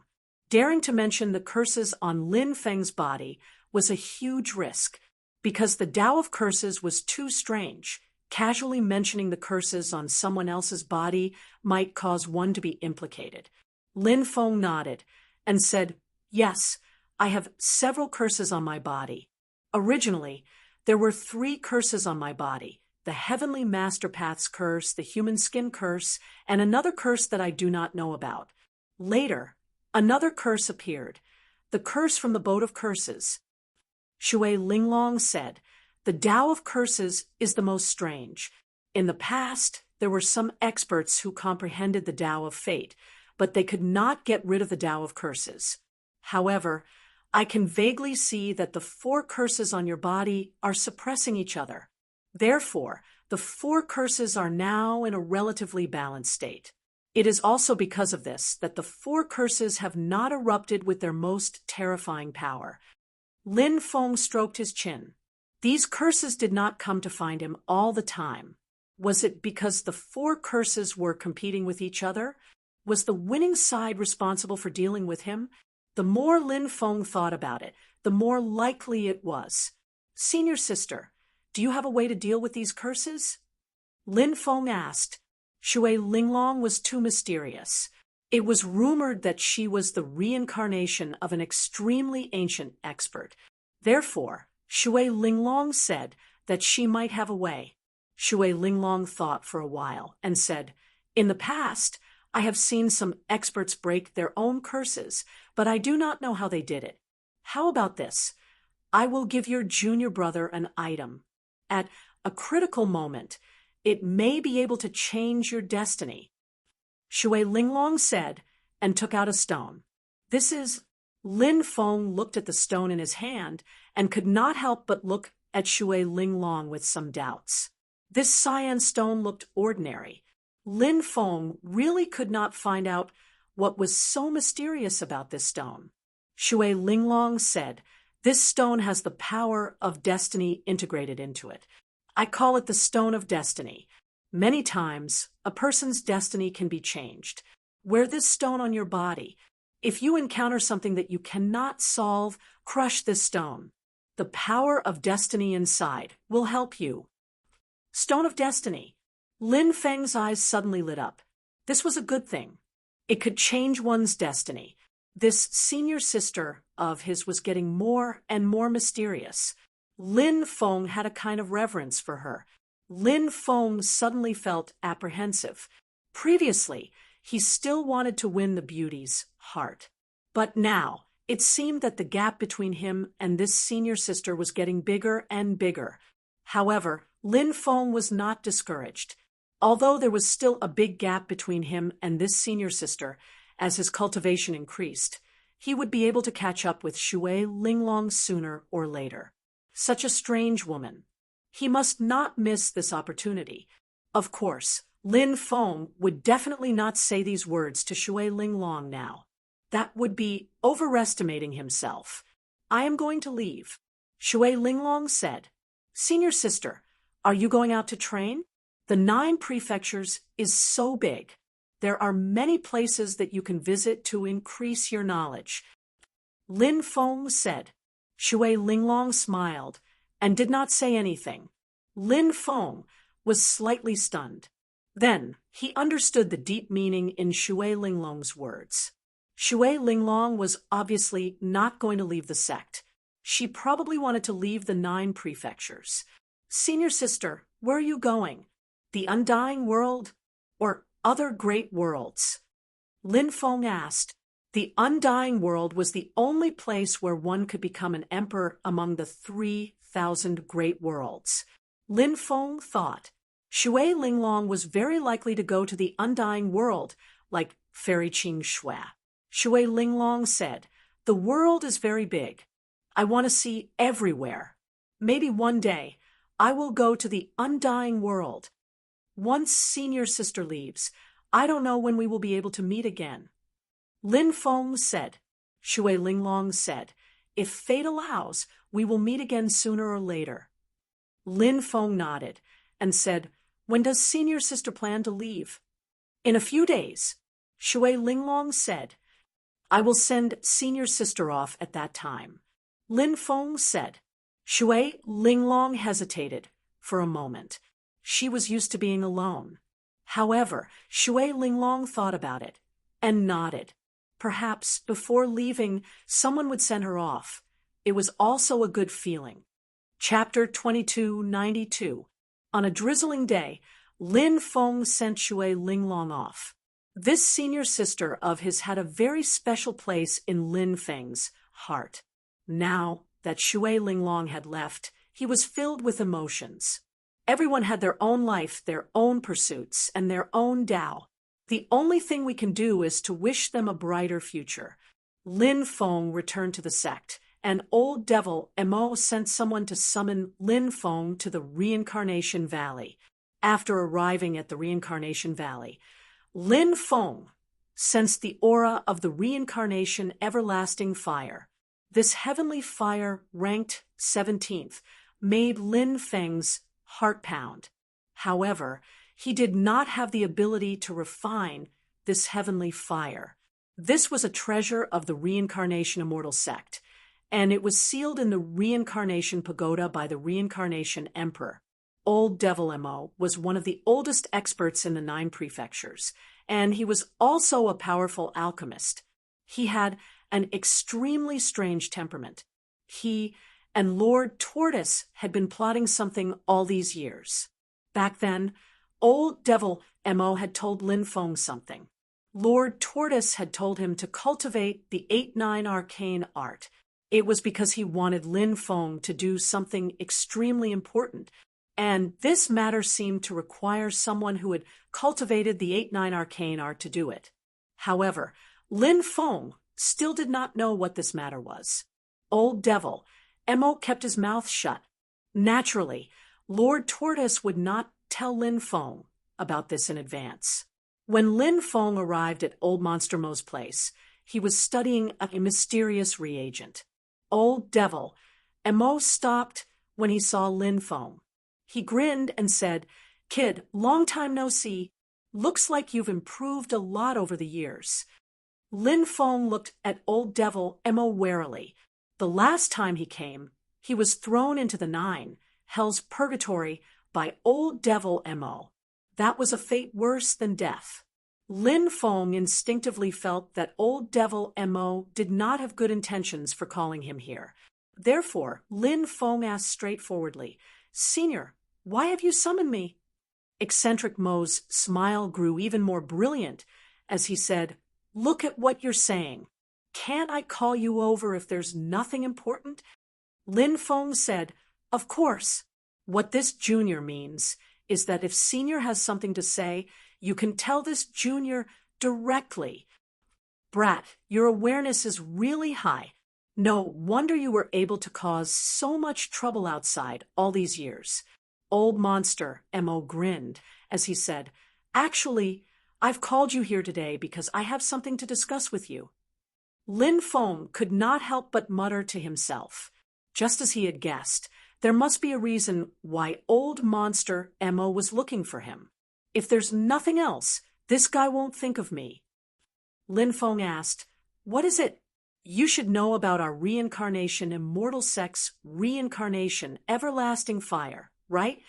Daring to mention the curses on Lin Feng's body was a huge risk, because the Tao of curses was too strange. Casually mentioning the curses on someone else's body might cause one to be implicated. Lin Feng nodded and said, "Yes, I have several curses on my body. Originally, there were 3 curses on my body: the Heavenly Master Path's curse, the Human Skin curse, and another curse that I do not know about. Later, another curse appeared, the curse from the Boat of Curses." Shui Linglong said, "The Tao of curses is the most strange. In the past, there were some experts who comprehended the Tao of fate, but they could not get rid of the Tao of curses. However, I can vaguely see that the 4 curses on your body are suppressing each other. Therefore, the 4 curses are now in a relatively balanced state. It is also because of this that the 4 curses have not erupted with their most terrifying power." Lin Feng stroked his chin. These curses did not come to find him all the time. Was it because the 4 curses were competing with each other? Was the winning side responsible for dealing with him? The more Lin Feng thought about it, the more likely it was. "Senior sister, do you have a way to deal with these curses?" Lin Feng asked. Shui Linglong was too mysterious. It was rumored that she was the reincarnation of an extremely ancient expert. Therefore, Shui Linglong said that she might have a way. Shui Linglong thought for a while and said, "In the past, I have seen some experts break their own curses, but I do not know how they did it. How about this? I will give your junior brother an item. At a critical moment, it may be able to change your destiny." Shui Linglong said, and took out a stone. "This is—" Lin Feng looked at the stone in his hand and could not help but look at Shui Linglong with some doubts. This cyan stone looked ordinary. Lin Feng really could not find out what was so mysterious about this stone. Shui Linglong said, "This stone has the power of destiny integrated into it. I call it the Stone of Destiny. Many times, a person's destiny can be changed. Wear this stone on your body. If you encounter something that you cannot solve, crush this stone. The power of destiny inside will help you." Stone of Destiny. Lin Feng's eyes suddenly lit up. This was a good thing. It could change one's destiny. This senior sister of his was getting more and more mysterious. Lin Feng had a kind of reverence for her. Lin Feng suddenly felt apprehensive. Previously, he still wanted to win the beauty's heart. But now, it seemed that the gap between him and this senior sister was getting bigger and bigger. However, Lin Feng was not discouraged. Although there was still a big gap between him and this senior sister, as his cultivation increased, he would be able to catch up with Shui Linglong sooner or later. Such a strange woman. He must not miss this opportunity. Of course, Lin Feng would definitely not say these words to Shui Linglong now. That would be overestimating himself. I am going to leave, Shui Linglong said. Senior sister, are you going out to train? The 9 prefectures is so big. There are many places that you can visit to increase your knowledge. Lin Feng said. Shui Linglong smiled and did not say anything. Lin Feng was slightly stunned. Then he understood the deep meaning in Shui Linglong's words. Shui Linglong was obviously not going to leave the sect. She probably wanted to leave the 9 prefectures. Senior sister, where are you going? The undying world or other great worlds? Lin Feng asked. The undying world was the only place where one could become an emperor among the 3,000 great worlds. Lin Feng thought. Shui Linglong was very likely to go to the undying world, like Fairy Qing Shua. Shui Linglong said, the world is very big. I want to see everywhere. Maybe one day I will go to the undying world. Once senior sister leaves, I don't know when we will be able to meet again. Lin Feng said. Shui Linglong said, if fate allows, we will meet again sooner or later. Lin Feng nodded and said, when does senior sister plan to leave? In a few days, Shui Linglong said. I will send senior sister off at that time. Lin Feng said. Shui Linglong hesitated for a moment. She was used to being alone. However, Shui Linglong thought about it and nodded. Perhaps before leaving, someone would send her off. It was also a good feeling. Chapter 2292. On a drizzling day, Lin Feng sent Shui Linglong off. This senior sister of his had a very special place in Lin Feng's heart. Now that Shui Linglong had left, he was filled with emotions. Everyone had their own life, their own pursuits, and their own Tao. The only thing we can do is to wish them a brighter future. Lin Feng returned to the sect, and old devil Mo sent someone to summon Lin Feng to the Reincarnation Valley. After arriving at the Reincarnation Valley, Lin Feng sensed the aura of the Reincarnation Everlasting Fire. This heavenly fire, ranked 17th, made Lin Feng's heart pound. However, he did not have the ability to refine this heavenly fire. This was a treasure of the Reincarnation Immortal Sect, and it was sealed in the Reincarnation Pagoda by the Reincarnation Emperor. Old Devil Mo was one of the oldest experts in the 9 prefectures, and he was also a powerful alchemist. He had an extremely strange temperament. He and Lord Tortoise had been plotting something all these years. Back then, Old Devil Mo had told Lin Feng something. Lord Tortoise had told him to cultivate the 8-9 arcane art. It was because he wanted Lin Feng to do something extremely important, and this matter seemed to require someone who had cultivated the 8-9 arcane art to do it. However, Lin Feng still did not know what this matter was. Old Devil Mo kept his mouth shut. Naturally, Lord Tortoise would not tell Lin Feng about this in advance. When Lin Feng arrived at Old Monster Mo's place, he was studying a mysterious reagent. Old Devil Mo stopped when he saw Lin Feng. He grinned and said, "Kid, long time no see. Looks like you've improved a lot over the years." Lin Feng looked at Old Devil Mo warily. The last time he came, he was thrown into the 9, Hell's Purgatory, by Old Devil Mo. That was a fate worse than death. Lin Feng instinctively felt that Old Devil Mo did not have good intentions for calling him here. Therefore, Lin Feng asked straightforwardly, "Senior, why have you summoned me?" Eccentric Mo's smile grew even more brilliant as he said, "Look at what you're saying. Can't I call you over if there's nothing important?" Lin Feng said, "Of course. What this junior means is that if senior has something to say, you can tell this junior directly. Brat, your awareness is really high. No wonder you were able to cause so much trouble outside all these years. Old Monster Mo grinned as he said, Actually, I've called you here today because I have something to discuss with you. Lin Feng could not help but mutter to himself. Just as he had guessed, there must be a reason why Old Monster Mo was looking for him. If there's nothing else, this guy won't think of me. Lin Feng asked, What is it? You should know about our reincarnation, immortal sex, reincarnation, everlasting fire, right?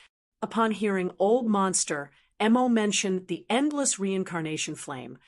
Upon hearing Old Monster Mo mention the endless reincarnation flame,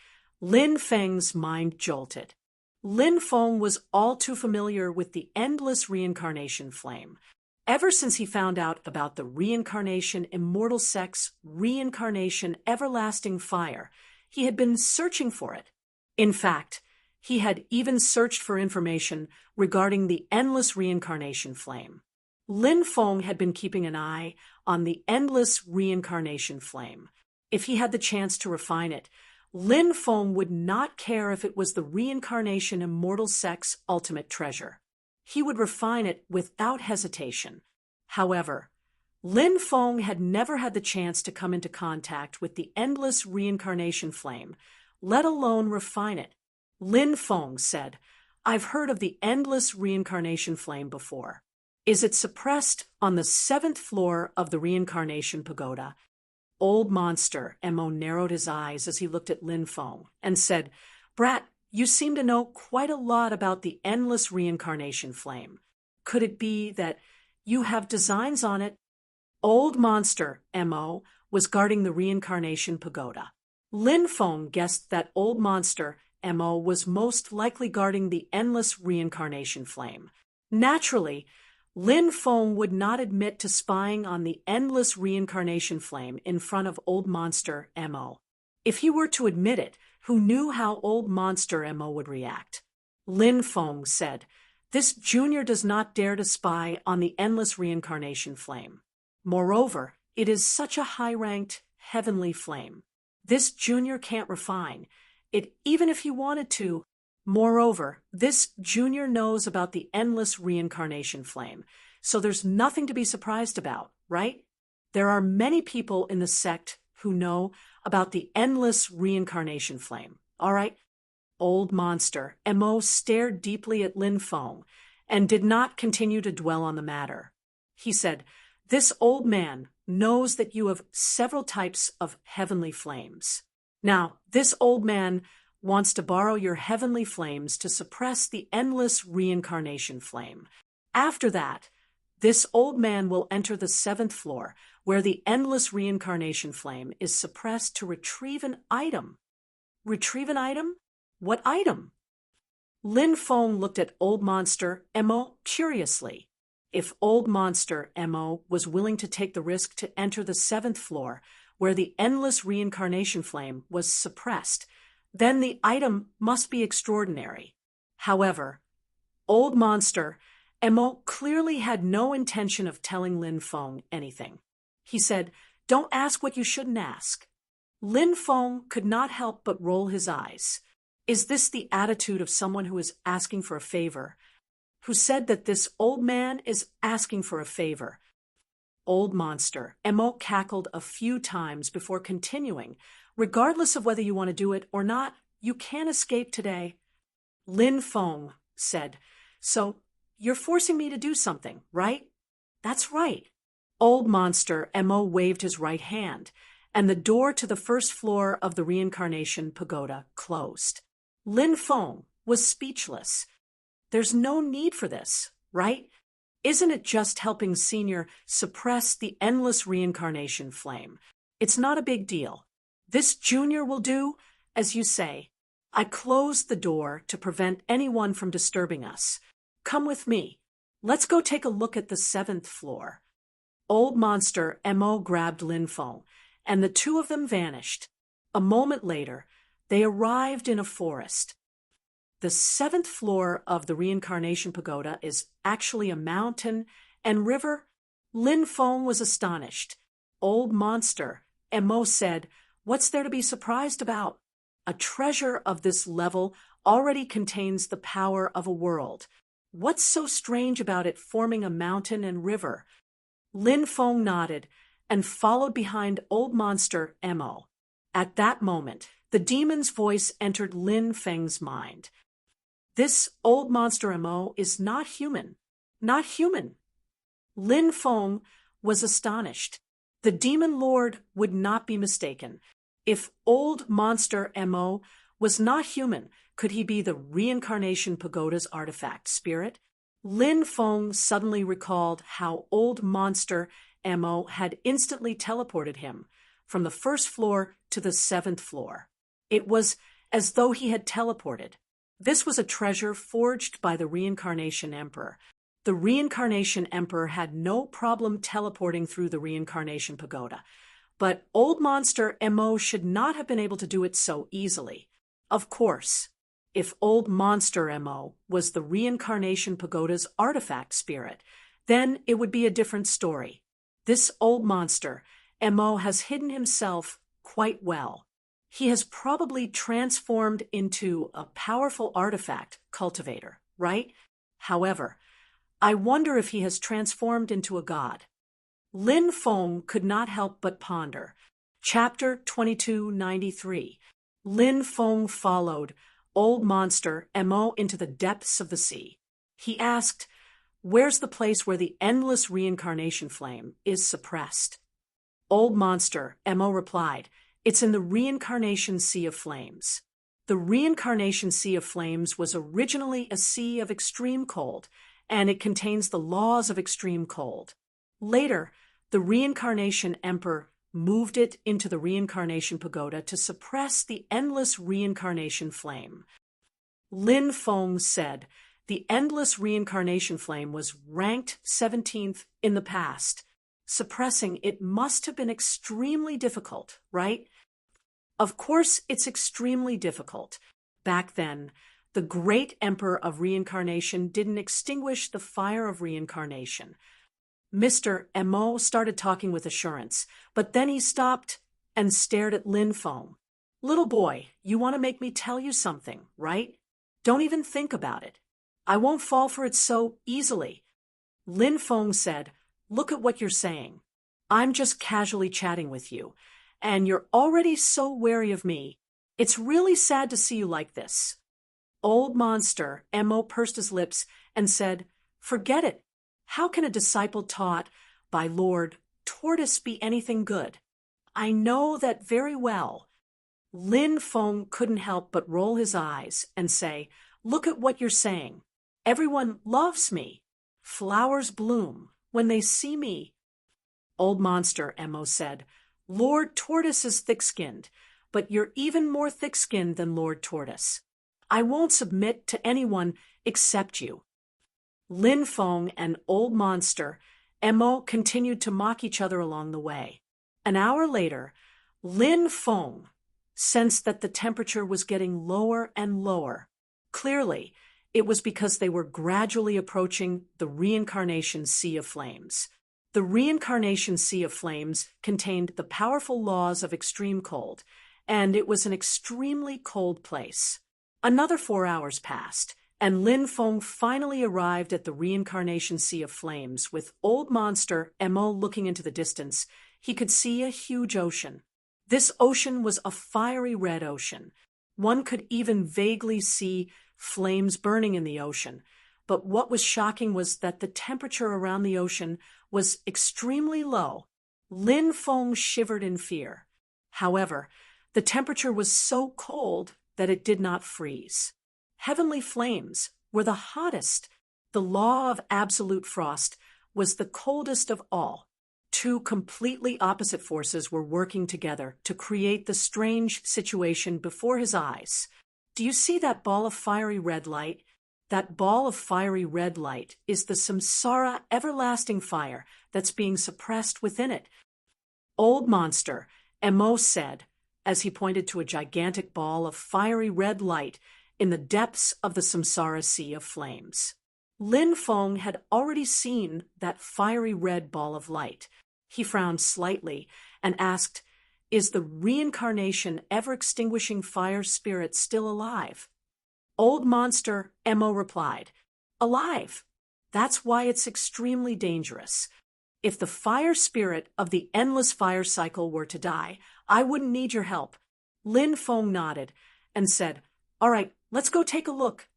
Lin Feng's mind jolted. Lin Feng was all too familiar with the endless reincarnation flame. Ever since he found out about the reincarnation, immortal sex, reincarnation, everlasting fire, he had been searching for it. In fact, he had even searched for information regarding the endless reincarnation flame. Lin Feng had been keeping an eye on the endless reincarnation flame. If he had the chance to refine it, Lin Feng would not care if it was the reincarnation immortal sex ultimate treasure. He would refine it without hesitation. However, Lin Feng had never had the chance to come into contact with the endless reincarnation flame, let alone refine it. Lin Feng said, I've heard of the endless reincarnation flame before. Is it suppressed on the 7th floor of the reincarnation pagoda? Old Monster Mo narrowed his eyes as he looked at Lin Feng and said, Brat, you seem to know quite a lot about the endless reincarnation flame. Could it be that you have designs on it? Old Monster Mo was guarding the reincarnation pagoda. Lin Feng guessed that Old Monster Mo was most likely guarding the endless reincarnation flame. Naturally, Lin Feng would not admit to spying on the endless reincarnation flame in front of Old Monster Mo. If he were to admit it, who knew how Old Monster Mo would react? Lin Feng said, This junior does not dare to spy on the endless reincarnation flame. Moreover, it is such a high-ranked, heavenly flame. This junior can't refine it even if he wanted to. Moreover, this junior knows about the endless reincarnation flame, so there's nothing to be surprised about, right? There are many people in the sect who know about the endless reincarnation flame, all right? Old Monster Mo stared deeply at Lin Feng and did not continue to dwell on the matter. He said, This old man knows that you have several types of heavenly flames. Now, this old man wants to borrow your heavenly flames to suppress the endless reincarnation flame. After that, this old man will enter the 7th floor, where the endless reincarnation flame is suppressed to retrieve an item. Retrieve an item? What item? Lin Feng looked at Old Monster Mo curiously. If Old Monster Mo was willing to take the risk to enter the 7th floor, where the endless reincarnation flame was suppressed, then the item must be extraordinary. However, Old Monster Mo clearly had no intention of telling Lin Feng anything. He said, Don't ask what you shouldn't ask. Lin Feng could not help but roll his eyes. Is this the attitude of someone who is asking for a favor? Who said that this old man is asking for a favor? Old Monster Mo cackled a few times before continuing. Regardless of whether you want to do it or not, you can't escape today. Lin Feng said, So, you're forcing me to do something, right? That's right. Old Monster Mo waved his right hand, and the door to the 1st floor of the reincarnation pagoda closed. Lin Feng was speechless. There's no need for this, right? Isn't it just helping Senior suppress the endless reincarnation flame? It's not a big deal. This junior will do, as you say. I closed the door to prevent anyone from disturbing us. Come with me. Let's go take a look at the 7th floor. Old Monster Mo grabbed Lin Feng, and the two of them vanished. A moment later, they arrived in a forest. The 7th floor of the reincarnation pagoda is actually a mountain and river Lin Feng was astonished. Old monster, Mo said, what's there to be surprised about? A treasure of this level already contains the power of a world. What's so strange about it forming a mountain and river? Lin Feng nodded and followed behind old monster Mo. At that moment, the demon's voice entered Lin Feng's mind. This old monster Mo is not human. Not human. Lin Feng was astonished. The demon lord would not be mistaken. If old monster Mo was not human, could he be the reincarnation pagoda's artifact spirit? Lin Feng suddenly recalled how old monster Mo had instantly teleported him from the first floor to the 7th floor. It was as though he had teleported. This was a treasure forged by the Reincarnation Emperor. The Reincarnation Emperor had no problem teleporting through the Reincarnation Pagoda, but old monster Mo should not have been able to do it so easily. Of course, if old monster Mo was the Reincarnation Pagoda's artifact spirit, then it would be a different story. This old monster Mo has hidden himself quite well. He has probably transformed into a powerful artifact cultivator, right? However, I wonder if he has transformed into a god. Lin Feng could not help but ponder. Chapter 2293. Lin Feng followed old monster Mo into the depths of the sea. He asked, where's the place where the endless reincarnation flame is suppressed? Old monster Mo replied, it's in the reincarnation sea of flames. The reincarnation sea of flames was originally a sea of extreme cold, and it contains the laws of extreme cold. Later, the Reincarnation Emperor moved it into the Reincarnation Pagoda to suppress the endless reincarnation flame. Lin Feng said the endless reincarnation flame was ranked 17th in the past. Suppressing it must have been extremely difficult, right? Of course, it's extremely difficult. Back then, the great Emperor of Reincarnation didn't extinguish the fire of reincarnation. Mr. Mo started talking with assurance, but then he stopped and stared at Lin Feng. Little boy, you want to make me tell you something, right? Don't even think about it. I won't fall for it so easily. Lin Feng said, look at what you're saying. I'm just casually chatting with you, and you're already so wary of me. It's really sad to see you like this. Old monster Mo pursed his lips and said, forget it. How can a disciple taught by Lord Tortoise be anything good? I know that very well. Lin Feng couldn't help but roll his eyes and say, look at what you're saying. Everyone loves me. Flowers bloom when they see me. Old monster Mo said, Lord Tortoise is thick-skinned, but you're even more thick-skinned than Lord Tortoise. I won't submit to anyone except you. Lin Feng and old monster Mo continued to mock each other along the way. An hour later, Lin Feng sensed that the temperature was getting lower and lower. Clearly, it was because they were gradually approaching the reincarnation sea of flames. The reincarnation sea of flames contained the powerful laws of extreme cold, and it was an extremely cold place. Another 4 hours passed, and Lin Feng finally arrived at the reincarnation sea of flames. With old monster Mo looking into the distance, he could see a huge ocean. This ocean was a fiery red ocean. One could even vaguely see flames burning in the ocean. But what was shocking was that the temperature around the ocean was extremely low. Lin Feng shivered in fear. However, the temperature was so cold that it did not freeze. Heavenly flames were the hottest. The law of absolute frost was the coldest of all. Two completely opposite forces were working together to create the strange situation before his eyes. Do you see that ball of fiery red light? That ball of fiery red light is the samsara everlasting fire that's being suppressed within it. Old monster, Mo said, as he pointed to a gigantic ball of fiery red light in the depths of the samsara sea of flames. Lin Feng had already seen that fiery red ball of light. He frowned slightly and asked, "Is the reincarnation ever-extinguishing fire spirit still alive?" Old Monster Mo replied, "Alive. That's why it's extremely dangerous. If the fire spirit of the endless fire cycle were to die, I wouldn't need your help." Lin Feng nodded and said, "All right, let's go take a look."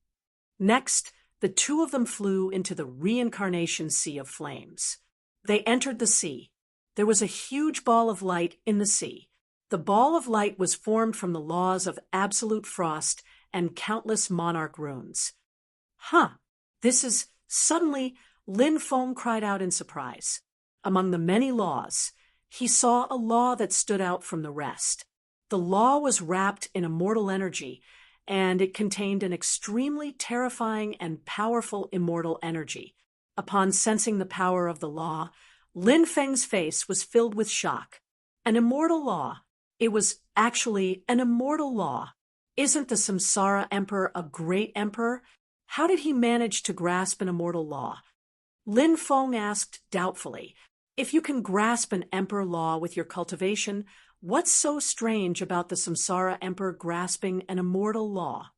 Next, the two of them flew into the reincarnation sea of flames. They entered the sea. There was a huge ball of light in the sea. The ball of light was formed from the laws of absolute frost and countless monarch runes. This is... Suddenly, Lin Feng cried out in surprise. Among the many laws, he saw a law that stood out from the rest. The law was wrapped in immortal energy, and it contained an extremely terrifying and powerful immortal energy. Upon sensing the power of the law, Lin Feng's face was filled with shock. An immortal law. It was actually an immortal law. Isn't the Samsara Emperor a great emperor? How did he manage to grasp an immortal law? Lin Feng asked doubtfully, "If you can grasp an emperor law with your cultivation, what's so strange about the Samsara Emperor grasping an immortal law?"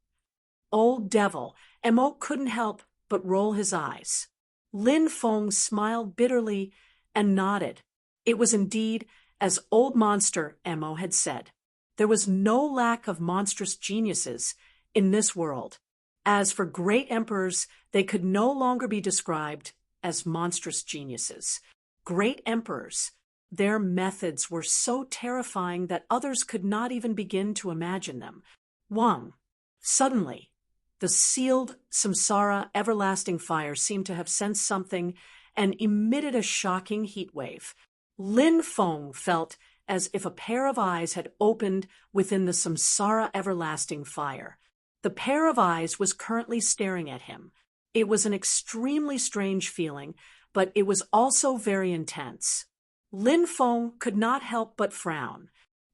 Old Devil Mo couldn't help but roll his eyes. Lin Feng smiled bitterly and nodded. It was indeed as Old Monster Mo had said. There was no lack of monstrous geniuses in this world. As for great emperors, they could no longer be described as monstrous geniuses. Great emperors, their methods were so terrifying that others could not even begin to imagine them. Suddenly, the sealed samsara everlasting fire seemed to have sensed something and emitted a shocking heat wave. Lin Feng felt as if a pair of eyes had opened within the samsara everlasting fire. The pair of eyes was currently staring at him. It was an extremely strange feeling, but it was also very intense. Lin Feng could not help but frown.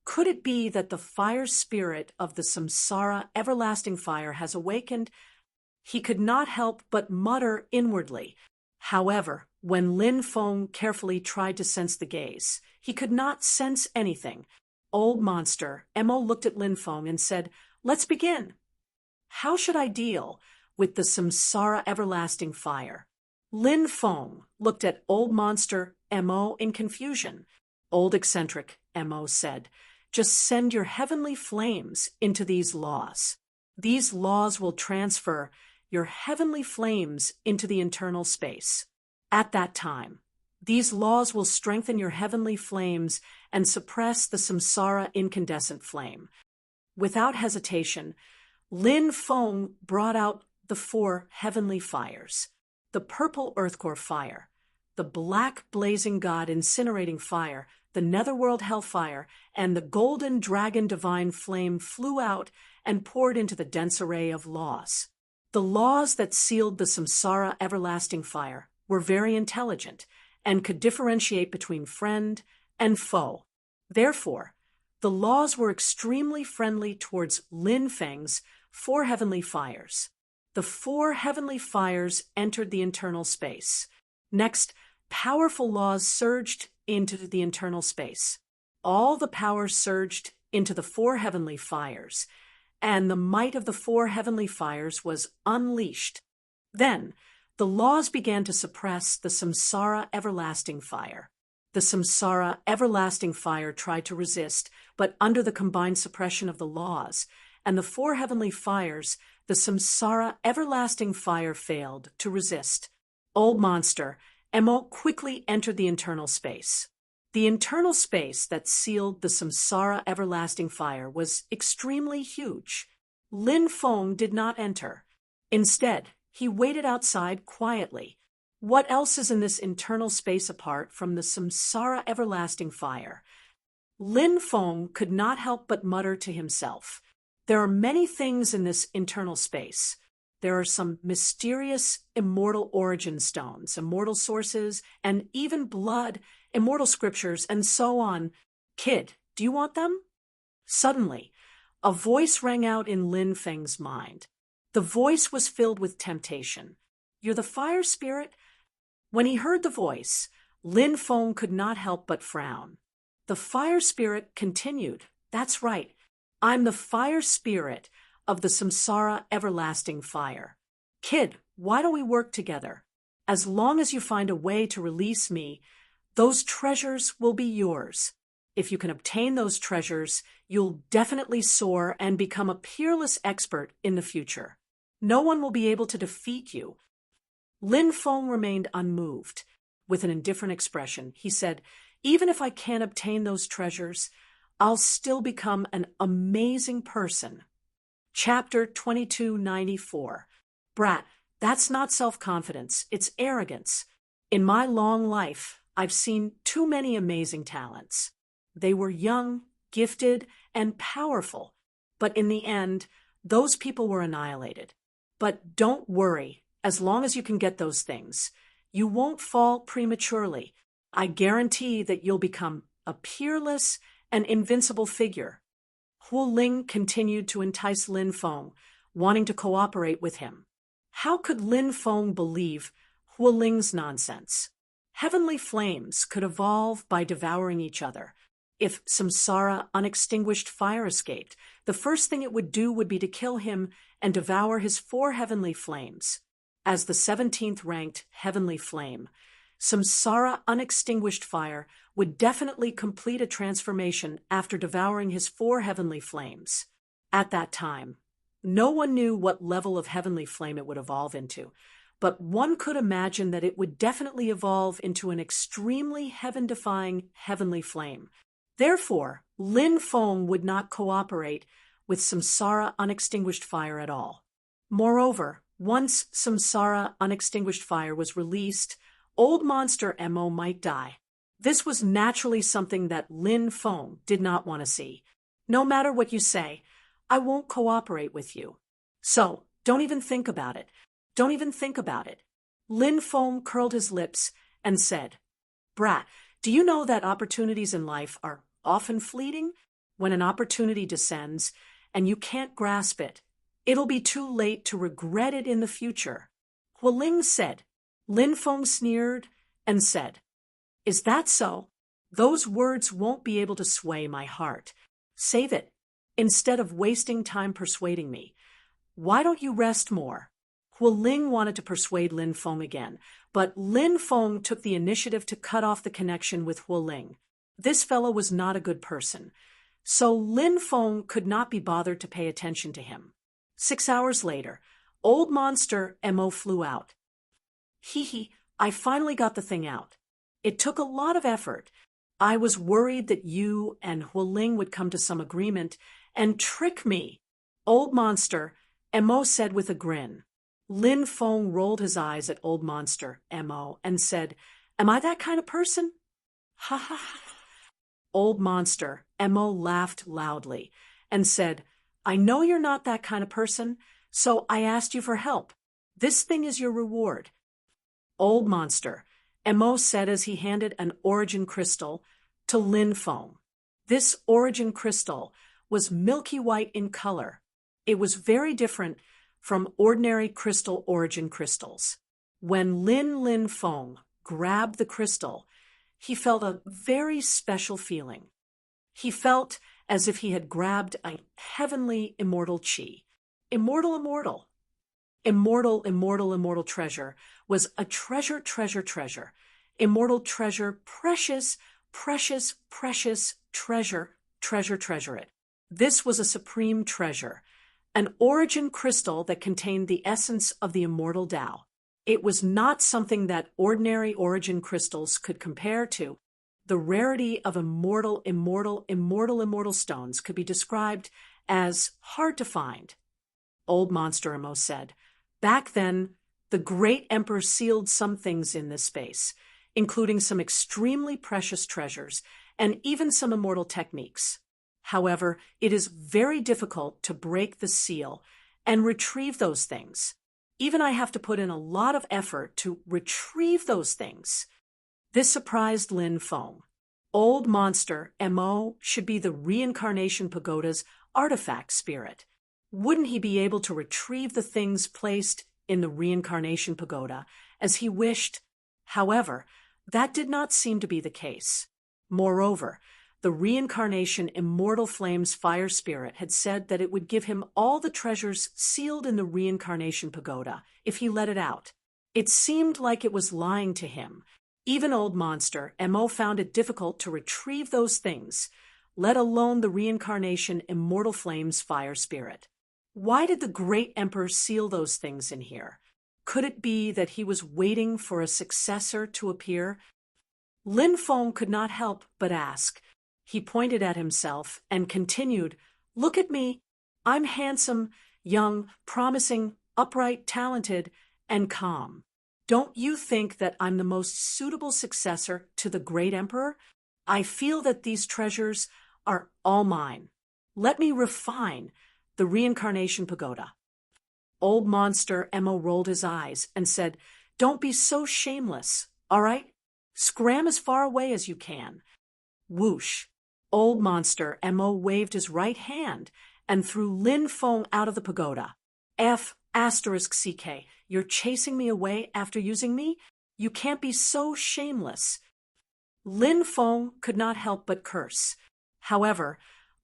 Could it be that the fire spirit of the samsara everlasting fire has awakened? He could not help but mutter inwardly. However, when Lin Feng carefully tried to sense the gaze, he could not sense anything. Old Monster Mo looked at Lin Feng and said, "Let's begin." How should I deal with the samsara everlasting fire? Lin Feng looked at Old Monster Mo in confusion. Old Eccentric Mo said, "Just send your heavenly flames into these laws. These laws will transfer your heavenly flames into the internal space. At that time, these laws will strengthen your heavenly flames and suppress the samsara incandescent flame." Without hesitation, Lin Feng brought out the 4 heavenly fires: the purple earthcore fire, the black blazing god incinerating fire, the netherworld hellfire, and the golden dragon divine flame flew out and poured into the dense array of laws. The laws that sealed the samsara everlasting fire were very intelligent and could differentiate between friend and foe. Therefore, the laws were extremely friendly towards Lin Feng's 4 heavenly fires. The 4 heavenly fires entered the internal space. Next, powerful laws surged into the internal space. All the power surged into the 4 heavenly fires, and the might of the 4 heavenly fires was unleashed. Then, the laws began to suppress the samsara everlasting fire. The samsara everlasting fire tried to resist, but under the combined suppression of the laws and the 4 heavenly fires, the samsara everlasting fire failed to resist. Old Monster Mo quickly entered the internal space. The internal space that sealed the samsara everlasting fire was extremely huge. Lin Feng did not enter. Instead, he waited outside quietly. What else is in this internal space apart from the samsara everlasting fire? Lin Feng could not help but mutter to himself, "There are many things in this internal space. There are some mysterious immortal origin stones, immortal sources, and even blood, immortal scriptures, and so on. Kid, do you want them?" Suddenly, a voice rang out in Lin Feng's mind. The voice was filled with temptation. You're the fire spirit? When he heard the voice, Lin Feng could not help but frown. The fire spirit continued, "That's right. I'm the fire spirit of the samsara everlasting fire. Kid, why don't we work together? As long as you find a way to release me, those treasures will be yours. If you can obtain those treasures, you'll definitely soar and become a peerless expert in the future. No one will be able to defeat you." Lin Feng remained unmoved. With an indifferent expression, he said, "Even if I can't obtain those treasures, I'll still become an amazing person." Chapter 2294. Brat, that's not self-confidence, it's arrogance. In my long life, I've seen too many amazing talents. They were young, gifted, and powerful, but in the end, those people were annihilated. But don't worry, as long as you can get those things, you won't fall prematurely. I guarantee that you'll become a peerless and invincible figure. Huo Ling continued to entice Lin Feng, wanting to cooperate with him. How could Lin Feng believe Huo Ling's nonsense? Heavenly flames could evolve by devouring each other. If samsara unextinguished fire escaped, the first thing it would do would be to kill him and devour his 4 heavenly flames. As the 17th ranked heavenly flame, samsara unextinguished fire would definitely complete a transformation after devouring his 4 heavenly flames. At that time, no one knew what level of heavenly flame it would evolve into, but one could imagine that it would definitely evolve into an extremely heaven-defying heavenly flame. Therefore, Lin Feng would not cooperate with samsara unextinguished fire at all. Moreover, once samsara unextinguished fire was released, old monster Mo might die. This was naturally something that Lin Feng did not want to see. "No matter what you say, I won't cooperate with you. So, don't even think about it. Don't even think about it." Lin Feng curled his lips and said, "Brat, do you know that opportunities in life are often fleeting? When an opportunity descends and you can't grasp it, it'll be too late to regret it in the future." Huo Ling said. Lin Feng sneered and said, "Is that so? Those words won't be able to sway my heart. Save it, instead of wasting time persuading me. Why don't you rest more?" Huo Ling wanted to persuade Lin Feng again, but Lin Feng took the initiative to cut off the connection with Huo Ling. This fellow was not a good person, so Lin Feng could not be bothered to pay attention to him. 6 hours later, old monster Mo flew out. "Hee, I finally got the thing out. It took a lot of effort. I was worried that you and Huo Ling would come to some agreement and trick me," old monster Mo said with a grin. Lin Feng rolled his eyes at old monster Mo and said, "Am I that kind of person?" "Ha ha ha." Old monster Mo laughed loudly and said, "I know you're not that kind of person, so I asked you for help. This thing is your reward." Old monster Mo said as he handed an origin crystal to Lin Feng. This origin crystal was milky white in color. It was very different from ordinary crystal origin crystals. When Lin Feng grabbed the crystal, he felt a very special feeling. He felt as if he had grabbed a heavenly immortal chi. Immortal treasure was a treasure. Immortal treasure, precious treasure it. This was a supreme treasure, an origin crystal that contained the essence of the immortal Tao. It was not something that ordinary origin crystals could compare to. The rarity of immortal stones could be described as hard to find. Old monster Mo said, "Back then, the great emperor sealed some things in this space, including some extremely precious treasures and even some immortal techniques. However, it is very difficult to break the seal and retrieve those things. Even I have to put in a lot of effort to retrieve those things." This surprised Lin Feng. Old monster Mo should be the reincarnation pagoda's artifact spirit. Wouldn't he be able to retrieve the things placed in the reincarnation pagoda as he wished. However, that did not seem to be the case. Moreover, the reincarnation immortal flame's fire spirit had said that it would give him all the treasures sealed in the reincarnation pagoda if he let it out. It seemed like it was lying to him. Even old monster Mo found it difficult to retrieve those things, let alone the reincarnation immortal flame's fire spirit. Why did the great emperor seal those things in here? Could it be that he was waiting for a successor to appear? Lin Feng could not help but ask. He pointed at himself and continued, "Look at me. I'm handsome, young, promising, upright, talented, and calm. Don't you think that I'm the most suitable successor to the great emperor? I feel that these treasures are all mine. Let me refine the reincarnation pagoda." Old monster Mo rolled his eyes and said, "Don't be so shameless, all right? Scram as far away as you can." Whoosh! Old monster Mo waved his right hand and threw Lin Feng out of the pagoda. F***CK, you're chasing me away after using me? You can't be so shameless. Lin Feng could not help but curse. However,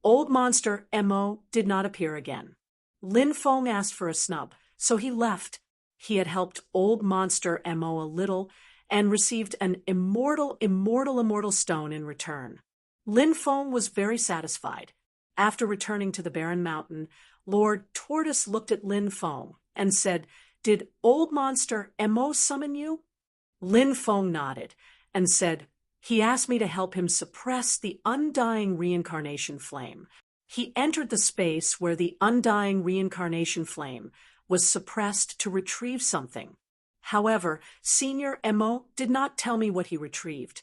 old monster Mo did not appear again. Lin Feng asked for a snub, so he left. He had helped old monster Mo a little and received an immortal stone in return. Lin Feng was very satisfied. After returning to the barren mountain, Lord Tortoise looked at Lin Feng and said, "Did old monster Mo summon you?" Lin Feng nodded and said, "He asked me to help him suppress the undying reincarnation flame." He entered the space where the undying reincarnation flame was suppressed to retrieve something. However, Senior Mo did not tell me what he retrieved.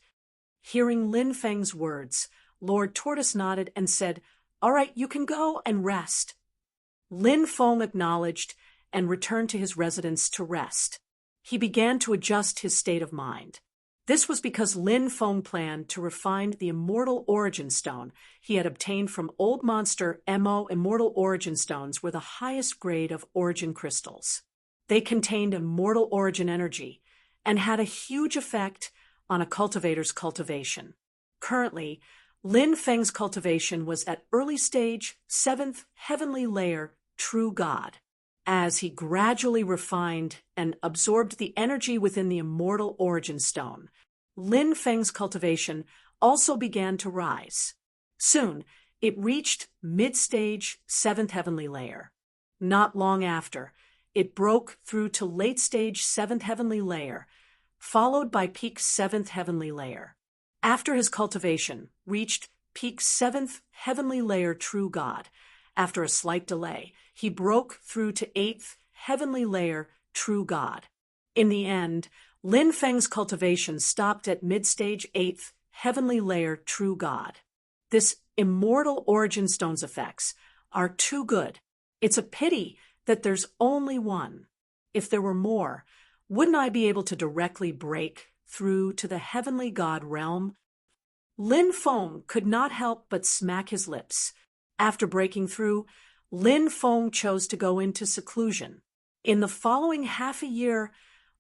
Hearing Lin Feng's words, Lord Tortoise nodded and said, "All right, you can go and rest." Lin Feng acknowledged and returned to his residence to rest. He began to adjust his state of mind. This was because Lin Feng planned to refine the immortal origin stone he had obtained from old monster Mo. Immortal origin stones were the highest grade of origin crystals. They contained immortal origin energy and had a huge effect on a cultivator's cultivation. Currently, Lin Feng's cultivation was at early stage, 7th heavenly layer, true God. As he gradually refined and absorbed the energy within the immortal origin stone, Lin Feng's cultivation also began to rise. Soon, it reached mid-stage, 7th heavenly layer. Not long after, it broke through to late-stage 7th heavenly layer, followed by peak 7th heavenly layer. After his cultivation reached peak 7th heavenly layer true God, after a slight delay, he broke through to 8th heavenly layer true God. In the end, Lin Feng's cultivation stopped at mid-stage 8th heavenly layer true God. This immortal origin stone's effects are too good. It's a pity that there's only one. If there were more, wouldn't I be able to directly break through to the heavenly God realm? Lin Feng could not help but smack his lips. After breaking through, Lin Feng chose to go into seclusion. In the following half a year,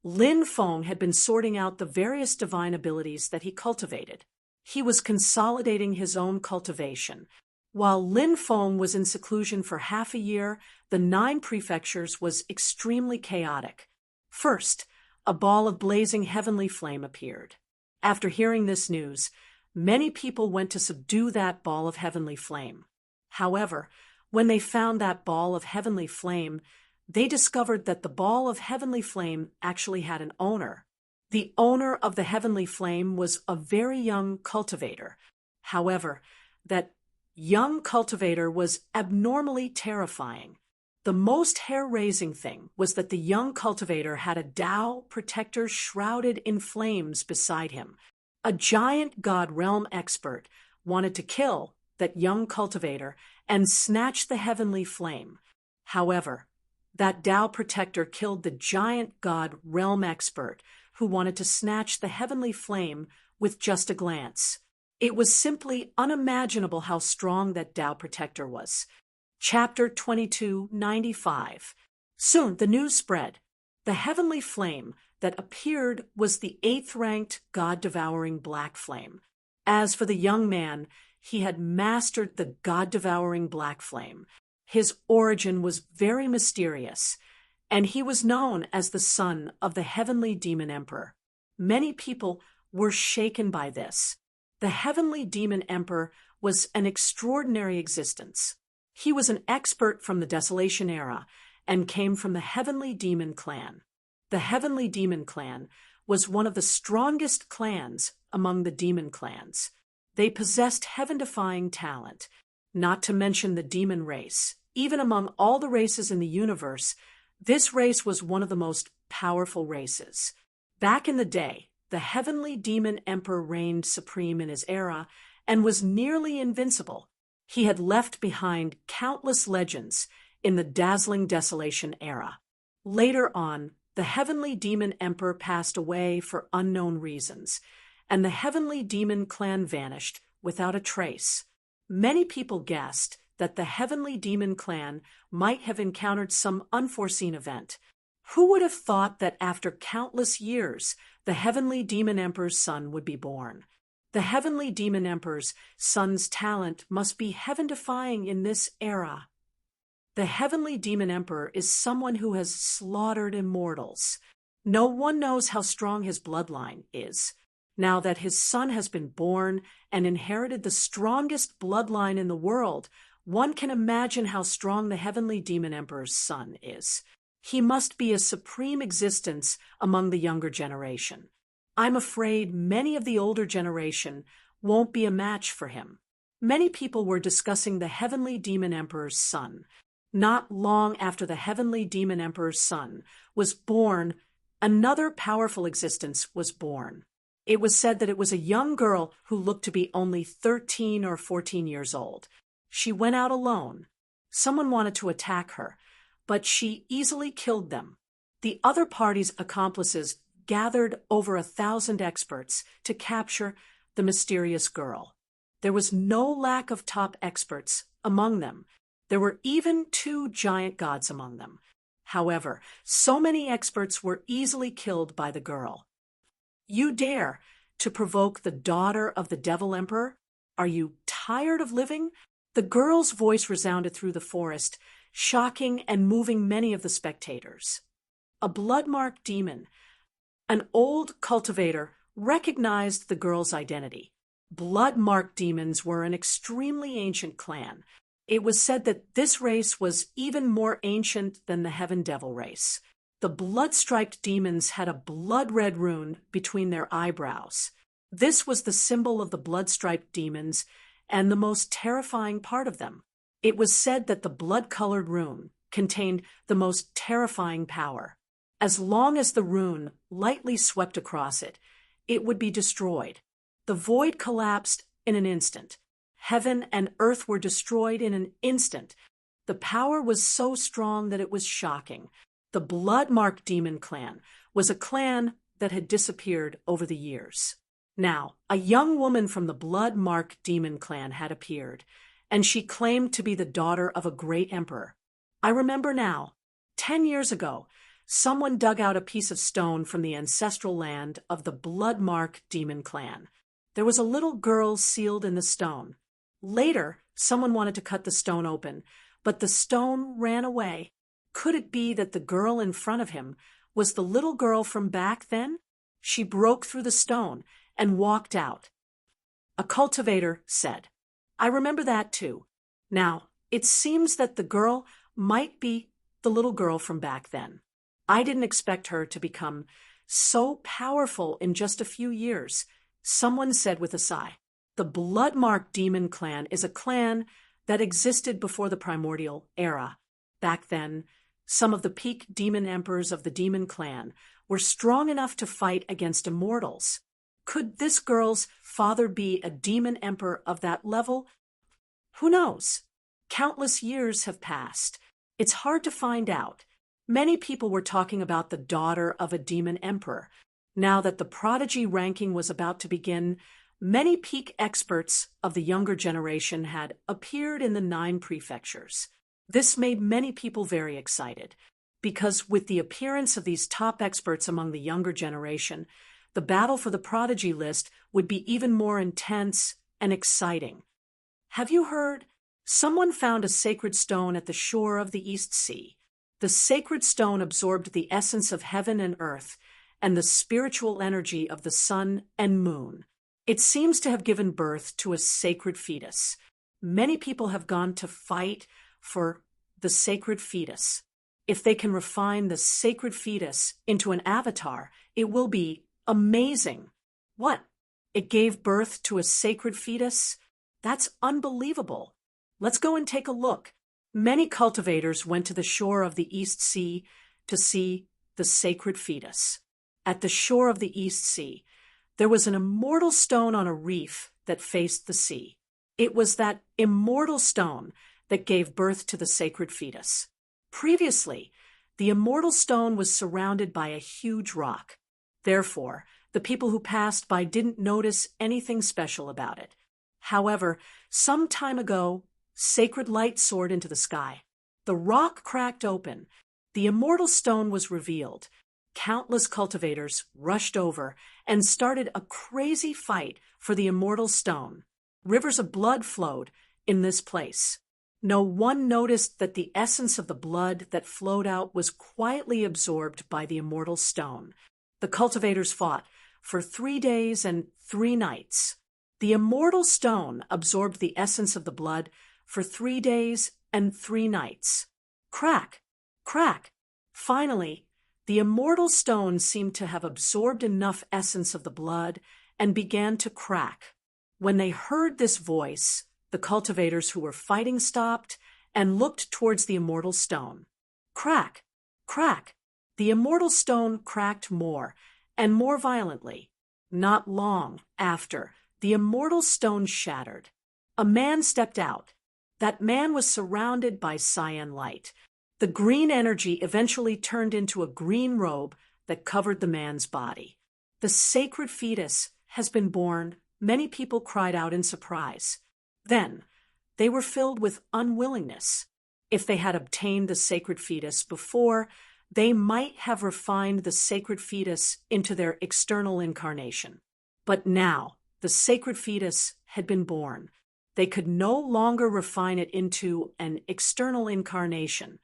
Lin Feng had been sorting out the various divine abilities that he cultivated. He was consolidating his own cultivation. While Lin Feng was in seclusion for half a year, the 9 prefectures was extremely chaotic. First, a ball of blazing heavenly flame appeared. After hearing this news, many people went to subdue that ball of heavenly flame. However, when they found that ball of heavenly flame, they discovered that the ball of heavenly flame actually had an owner. The owner of the heavenly flame was a very young cultivator. However, that young cultivator was abnormally terrifying. The most hair-raising thing was that the young cultivator had a Tao protector shrouded in flames beside him. A giant God realm expert wanted to kill that young cultivator and snatch the heavenly flame. However, that Tao protector killed the giant God realm expert who wanted to snatch the heavenly flame with just a glance. It was simply unimaginable how strong that Tao protector was. Chapter 2295. Soon the news spread. The heavenly flame that appeared was the eighth-ranked God-devouring black flame. As for the young man, he had mastered the God-devouring black flame. His origin was very mysterious, and he was known as the son of the heavenly demon emperor. Many people were shaken by this. The heavenly demon emperor was an extraordinary existence. He was an expert from the Desolation era and came from the heavenly demon clan. The heavenly demon clan was one of the strongest clans among the demon clans. They possessed heaven-defying talent, not to mention the demon race. Even among all the races in the universe, this race was one of the most powerful races. Back in the day, the heavenly demon emperor reigned supreme in his era and was nearly invincible. He had left behind countless legends in the dazzling Desolation era. Later on, the heavenly demon emperor passed away for unknown reasons, and the heavenly demon clan vanished without a trace. Many people guessed that the heavenly demon clan might have encountered some unforeseen event. Who would have thought that after countless years, the heavenly demon emperor's son would be born? The heavenly demon emperor's son's talent must be heaven-defying in this era. The heavenly demon emperor is someone who has slaughtered immortals. No one knows how strong his bloodline is. Now that his son has been born and inherited the strongest bloodline in the world, one can imagine how strong the heavenly demon emperor's son is. He must be a supreme existence among the younger generation. I'm afraid many of the older generation won't be a match for him. Many people were discussing the heavenly demon emperor's son. Not long after the heavenly demon emperor's son was born, another powerful existence was born. It was said that it was a young girl who looked to be only 13 or 14 years old. She went out alone. Someone wanted to attack her, but she easily killed them. The other party's accomplices gathered over 1,000 experts to capture the mysterious girl. There was no lack of top experts among them. There were even 2 giant gods among them. However, so many experts were easily killed by the girl. You dare to provoke the daughter of the Devil Emperor? Are you tired of living? The girl's voice resounded through the forest, shocking and moving many of the spectators. A blood-marked demon, an old cultivator, recognized the girl's identity. Blood-marked demons were an extremely ancient clan. It was said that this race was even more ancient than the Heaven Devil race. The blood-striped demons had a blood-red rune between their eyebrows. This was the symbol of the blood-striped demons and the most terrifying part of them. It was said that the blood-colored rune contained the most terrifying power. As long as the rune lightly swept across it, it would be destroyed. The void collapsed in an instant. Heaven and earth were destroyed in an instant. The power was so strong that it was shocking. The blood-marked demon clan was a clan that had disappeared over the years. Now, a young woman from the blood-marked demon clan had appeared, and she claimed to be the daughter of a great emperor. I remember now, 10 years ago, someone dug out a piece of stone from the ancestral land of the blood-marked demon clan. There was a little girl sealed in the stone. Later, someone wanted to cut the stone open, but the stone ran away. Could it be that the girl in front of him was the little girl from back then? She broke through the stone and walked out. A cultivator said, "I remember that too. Now, it seems that the girl might be the little girl from back then. I didn't expect her to become so powerful in just a few years," someone said with a sigh. The blood-marked demon clan is a clan that existed before the primordial era. Back then, some of the peak demon emperors of the demon clan were strong enough to fight against immortals. Could this girl's father be a demon emperor of that level? Who knows? Countless years have passed. It's hard to find out. Many people were talking about the daughter of a demon emperor. Now that the prodigy ranking was about to begin, many peak experts of the younger generation had appeared in the 9 prefectures. This made many people very excited. because with the appearance of these top experts among the younger generation, the battle for the prodigy list would be even more intense and exciting. Have you heard? Someone found a sacred stone at the shore of the East Sea. The sacred stone absorbed the essence of heaven and earth and the spiritual energy of the sun and moon. It seems to have given birth to a sacred fetus. Many people have gone to fight for the sacred fetus. If they can refine the sacred fetus into an avatar, it will be amazing. What? It gave birth to a sacred fetus? That's unbelievable. Let's go and take a look. Many cultivators went to the shore of the East Sea to see the sacred fetus. At the shore of the East Sea, there was an immortal stone on a reef that faced the sea. It was that immortal stone that gave birth to the sacred fetus. Previously, the immortal stone was surrounded by a huge rock. Therefore, the people who passed by didn't notice anything special about it. However, some time ago, sacred light soared into the sky. The rock cracked open. The immortal stone was revealed. Countless cultivators rushed over and started a crazy fight for the immortal stone. Rivers of blood flowed in this place. No one noticed that the essence of the blood that flowed out was quietly absorbed by the immortal stone. The cultivators fought for 3 days and 3 nights. The immortal stone absorbed the essence of the blood for 3 days and 3 nights. Crack, crack. Finally, the immortal stone seemed to have absorbed enough essence of the blood and began to crack. When they heard this voice, the cultivators who were fighting stopped and looked towards the immortal stone. Crack, crack. The immortal stone cracked more and more violently. Not long after, the immortal stone shattered. A man stepped out. That man was surrounded by cyan light. The green energy eventually turned into a green robe that covered the man's body. The sacred fetus has been born. Many people cried out in surprise. Then, they were filled with unwillingness. If they had obtained the sacred fetus before, they might have refined the sacred fetus into their external incarnation. But now, the sacred fetus had been born. They could no longer refine it into an external incarnation.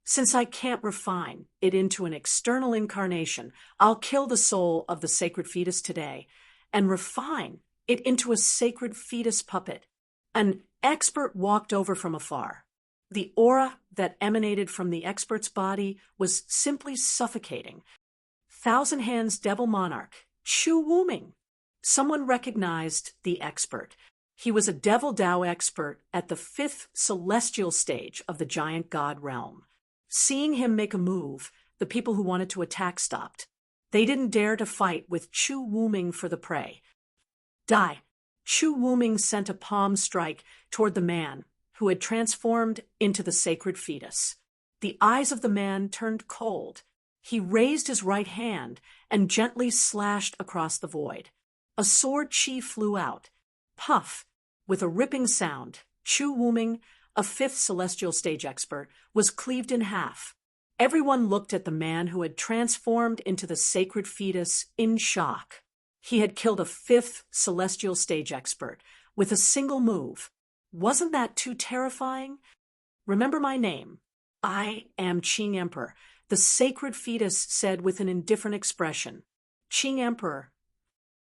Since I can't refine it into an external incarnation, I'll kill the soul of the sacred fetus today and refine it into a sacred fetus puppet. An expert walked over from afar. The aura that emanated from the expert's body was simply suffocating. Thousand Hands Devil Monarch, Chu Wuming. Someone recognized the expert. He was a Devil Dao expert at the 5th celestial stage of the giant god realm. Seeing him make a move, the people who wanted to attack stopped. They didn't dare to fight with Chu Wuming for the prey. Die! Chu Wuming sent a palm strike toward the man who had transformed into the sacred fetus. The eyes of the man turned cold. He raised his right hand and gently slashed across the void. A sword chi flew out. Puff! With a ripping sound, Chu Wuming, a 5th celestial stage expert, was cleaved in half. Everyone looked at the man who had transformed into the sacred fetus in shock. He had killed a 5th celestial stage expert with a single move. Wasn't that too terrifying? Remember my name. I am Qing Emperor, the sacred fetus said with an indifferent expression. Qing Emperor.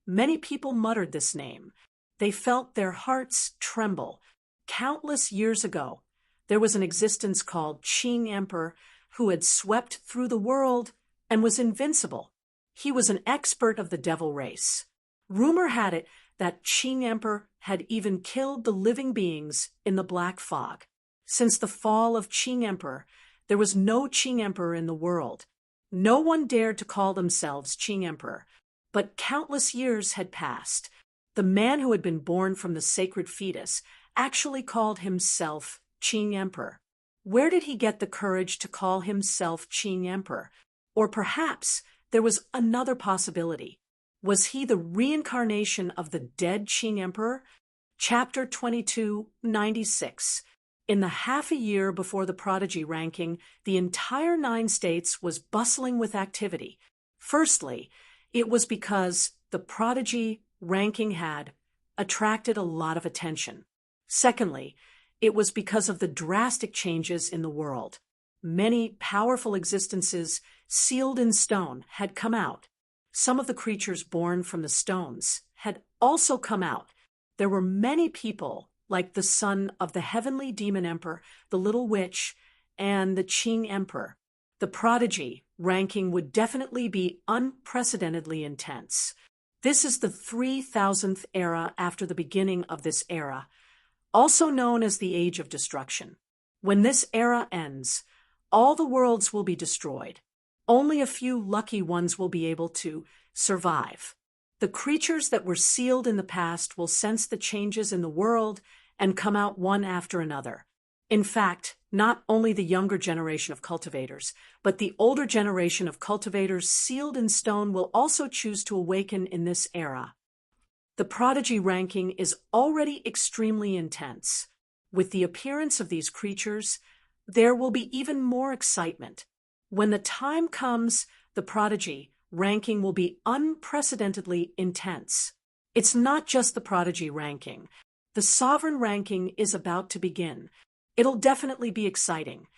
Many people muttered this name. They felt their hearts tremble. Countless years ago, there was an existence called Qing Emperor who had swept through the world and was invincible. He was an expert of the devil race. Rumor had it that Qing Emperor had even killed the living beings in the black fog. Since the fall of Qing Emperor, there was no Qing Emperor in the world. No one dared to call themselves Qing Emperor, but countless years had passed. The man who had been born from the sacred fetus actually called himself Qing Emperor. Where did he get the courage to call himself Qing Emperor? Or perhaps there was another possibility. Was he the reincarnation of the dead Qing Emperor? Chapter 2296. In the half a year before the Prodigy ranking, the entire 9 states was bustling with activity. Firstly, it was because the Prodigy ranking had attracted a lot of attention. Secondly, it was because of the drastic changes in the world. Many powerful existences sealed in stone had come out. Some of the creatures born from the stones had also come out. There were many people, like the son of the heavenly demon emperor, the little witch, and the Qing emperor. The Prodigy ranking would definitely be unprecedentedly intense. This is the 3000th era after the beginning of this era, also known as the Age of Destruction. When this era ends, all the worlds will be destroyed. Only a few lucky ones will be able to survive. The creatures that were sealed in the past will sense the changes in the world and come out one after another. In fact, not only the younger generation of cultivators, but the older generation of cultivators sealed in stone will also choose to awaken in this era. The Prodigy ranking is already extremely intense. With the appearance of these creatures, there will be even more excitement. When the time comes, the Prodigy ranking will be unprecedentedly intense. It's not just the Prodigy ranking. The Sovereign ranking is about to begin. It'll definitely be exciting.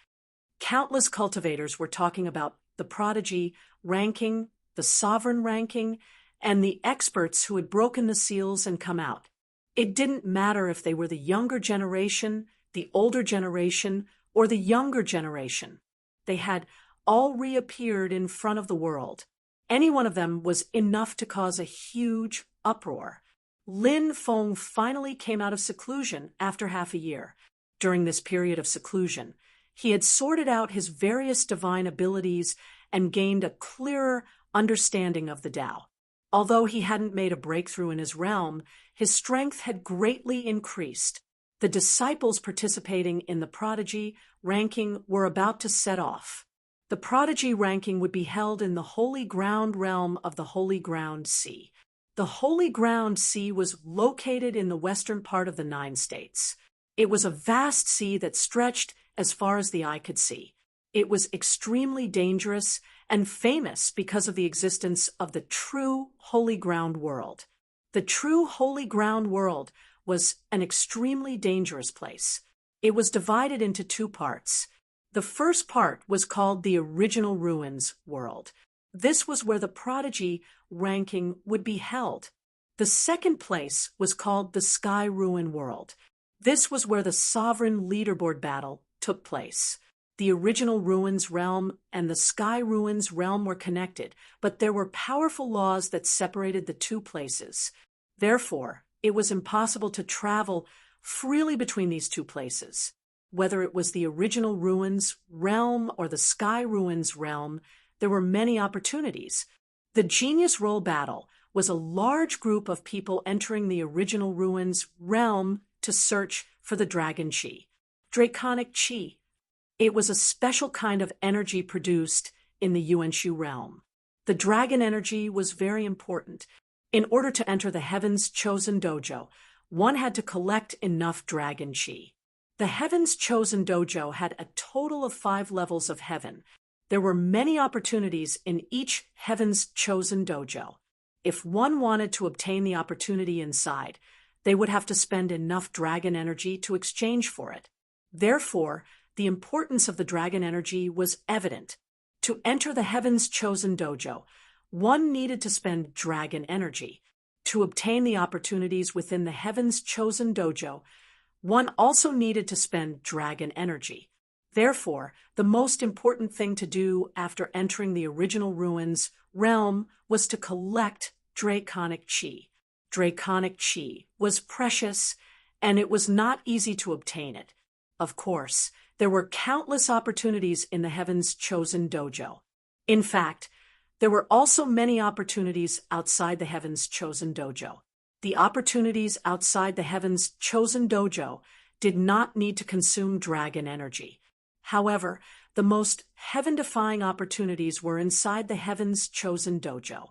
Countless cultivators were talking about the Prodigy ranking, the Sovereign ranking, and the experts who had broken the seals and come out. It didn't matter if they were the younger generation, the older generation, or the younger generation. They had all reappeared in front of the world. Any one of them was enough to cause a huge uproar. Lin Feng finally came out of seclusion after half a year. During this period of seclusion, he had sorted out his various divine abilities and gained a clearer understanding of the Tao. Although he hadn't made a breakthrough in his realm, his strength had greatly increased. The disciples participating in the Prodigy ranking were about to set off. The Prodigy ranking would be held in the Holy Ground realm of the Holy Ground Sea. The Holy Ground Sea was located in the western part of the 9 states. It was a vast sea that stretched as far as the eye could see. It was extremely dangerous and famous because of the existence of the true Holy Ground world. The true Holy Ground world was an extremely dangerous place. It was divided into 2 parts. The first part was called the Original Ruins world. This was where the Prodigy ranking would be held. The second place was called the Sky Ruin world. This was where the Sovereign leaderboard battle took place. The Original Ruins realm and the Sky Ruins realm were connected, but there were powerful laws that separated the 2 places. Therefore, it was impossible to travel freely between these 2 places. Whether it was the Original Ruins realm or the Sky Ruins realm, there were many opportunities. The Genius Roll battle was a large group of people entering the Original Ruins realm to search for the Dragon Chi. Draconic Chi. It was a special kind of energy produced in the Yuanshu realm. The dragon energy was very important. In order to enter the Heaven's Chosen Dojo, one had to collect enough Dragon Chi. The Heaven's Chosen Dojo had a total of 5 levels of heaven. There were many opportunities in each Heaven's Chosen Dojo. If one wanted to obtain the opportunity inside, they would have to spend enough dragon energy to exchange for it. Therefore, the importance of the dragon energy was evident. To enter the Heaven's Chosen Dojo, one needed to spend dragon energy. To obtain the opportunities within the Heaven's Chosen Dojo, one also needed to spend dragon energy. Therefore, the most important thing to do after entering the Original Ruins realm was to collect Draconic Chi. Draconic Chi was precious, and it was not easy to obtain it. Of course, there were countless opportunities in the Heaven's Chosen Dojo. In fact, there were also many opportunities outside the Heaven's Chosen Dojo. The opportunities outside the Heaven's Chosen Dojo did not need to consume dragon energy. However, the most heaven-defying opportunities were inside the Heaven's Chosen Dojo.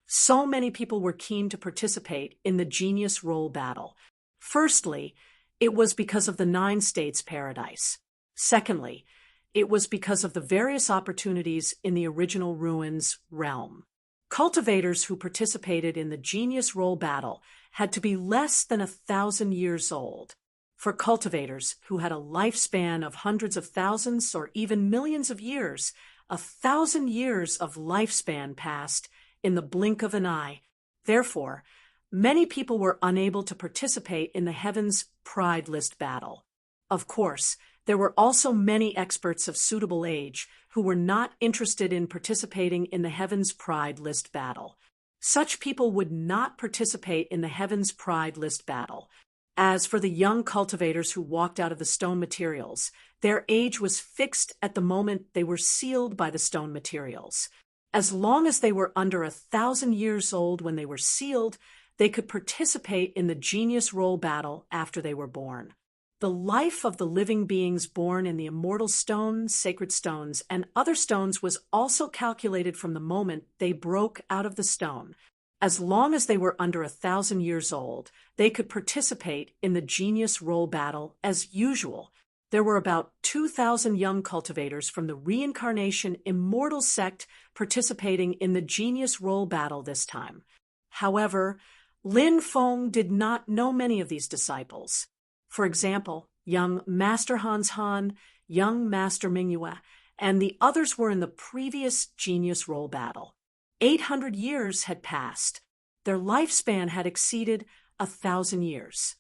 So many people were keen to participate in the Genius Roll battle. Firstly, It was because of the 9 states paradise. Secondly, it was because of the various opportunities in the original ruins realm. Cultivators who participated in the genius roll battle had to be less than 1,000 years old. For cultivators who had a lifespan of hundreds of thousands or even millions of years, 1,000 years of lifespan passed in the blink of an eye. Therefore, many people were unable to participate in the Heaven's Pride List battle. Of course, there were also many experts of suitable age who were not interested in participating in the Heaven's Pride List battle. Such people would not participate in the Heaven's Pride List battle. As for the young cultivators who walked out of the stone materials, their age was fixed at the moment they were sealed by the stone materials. As long as they were under 1,000 years old when they were sealed, they could participate in the genius roll battle after they were born. The life of the living beings born in the immortal stones, sacred stones, and other stones was also calculated from the moment they broke out of the stone. As long as they were under 1,000 years old, they could participate in the genius roll battle as usual. There were about 2,000 young cultivators from the reincarnation immortal sect participating in the genius roll battle this time. However, Lin Feng did not know many of these disciples. For example, young Master Hans Han, young Master Mingyue, and the others were in the previous genius roll battle. 800 years had passed. Their lifespan had exceeded 1,000 years.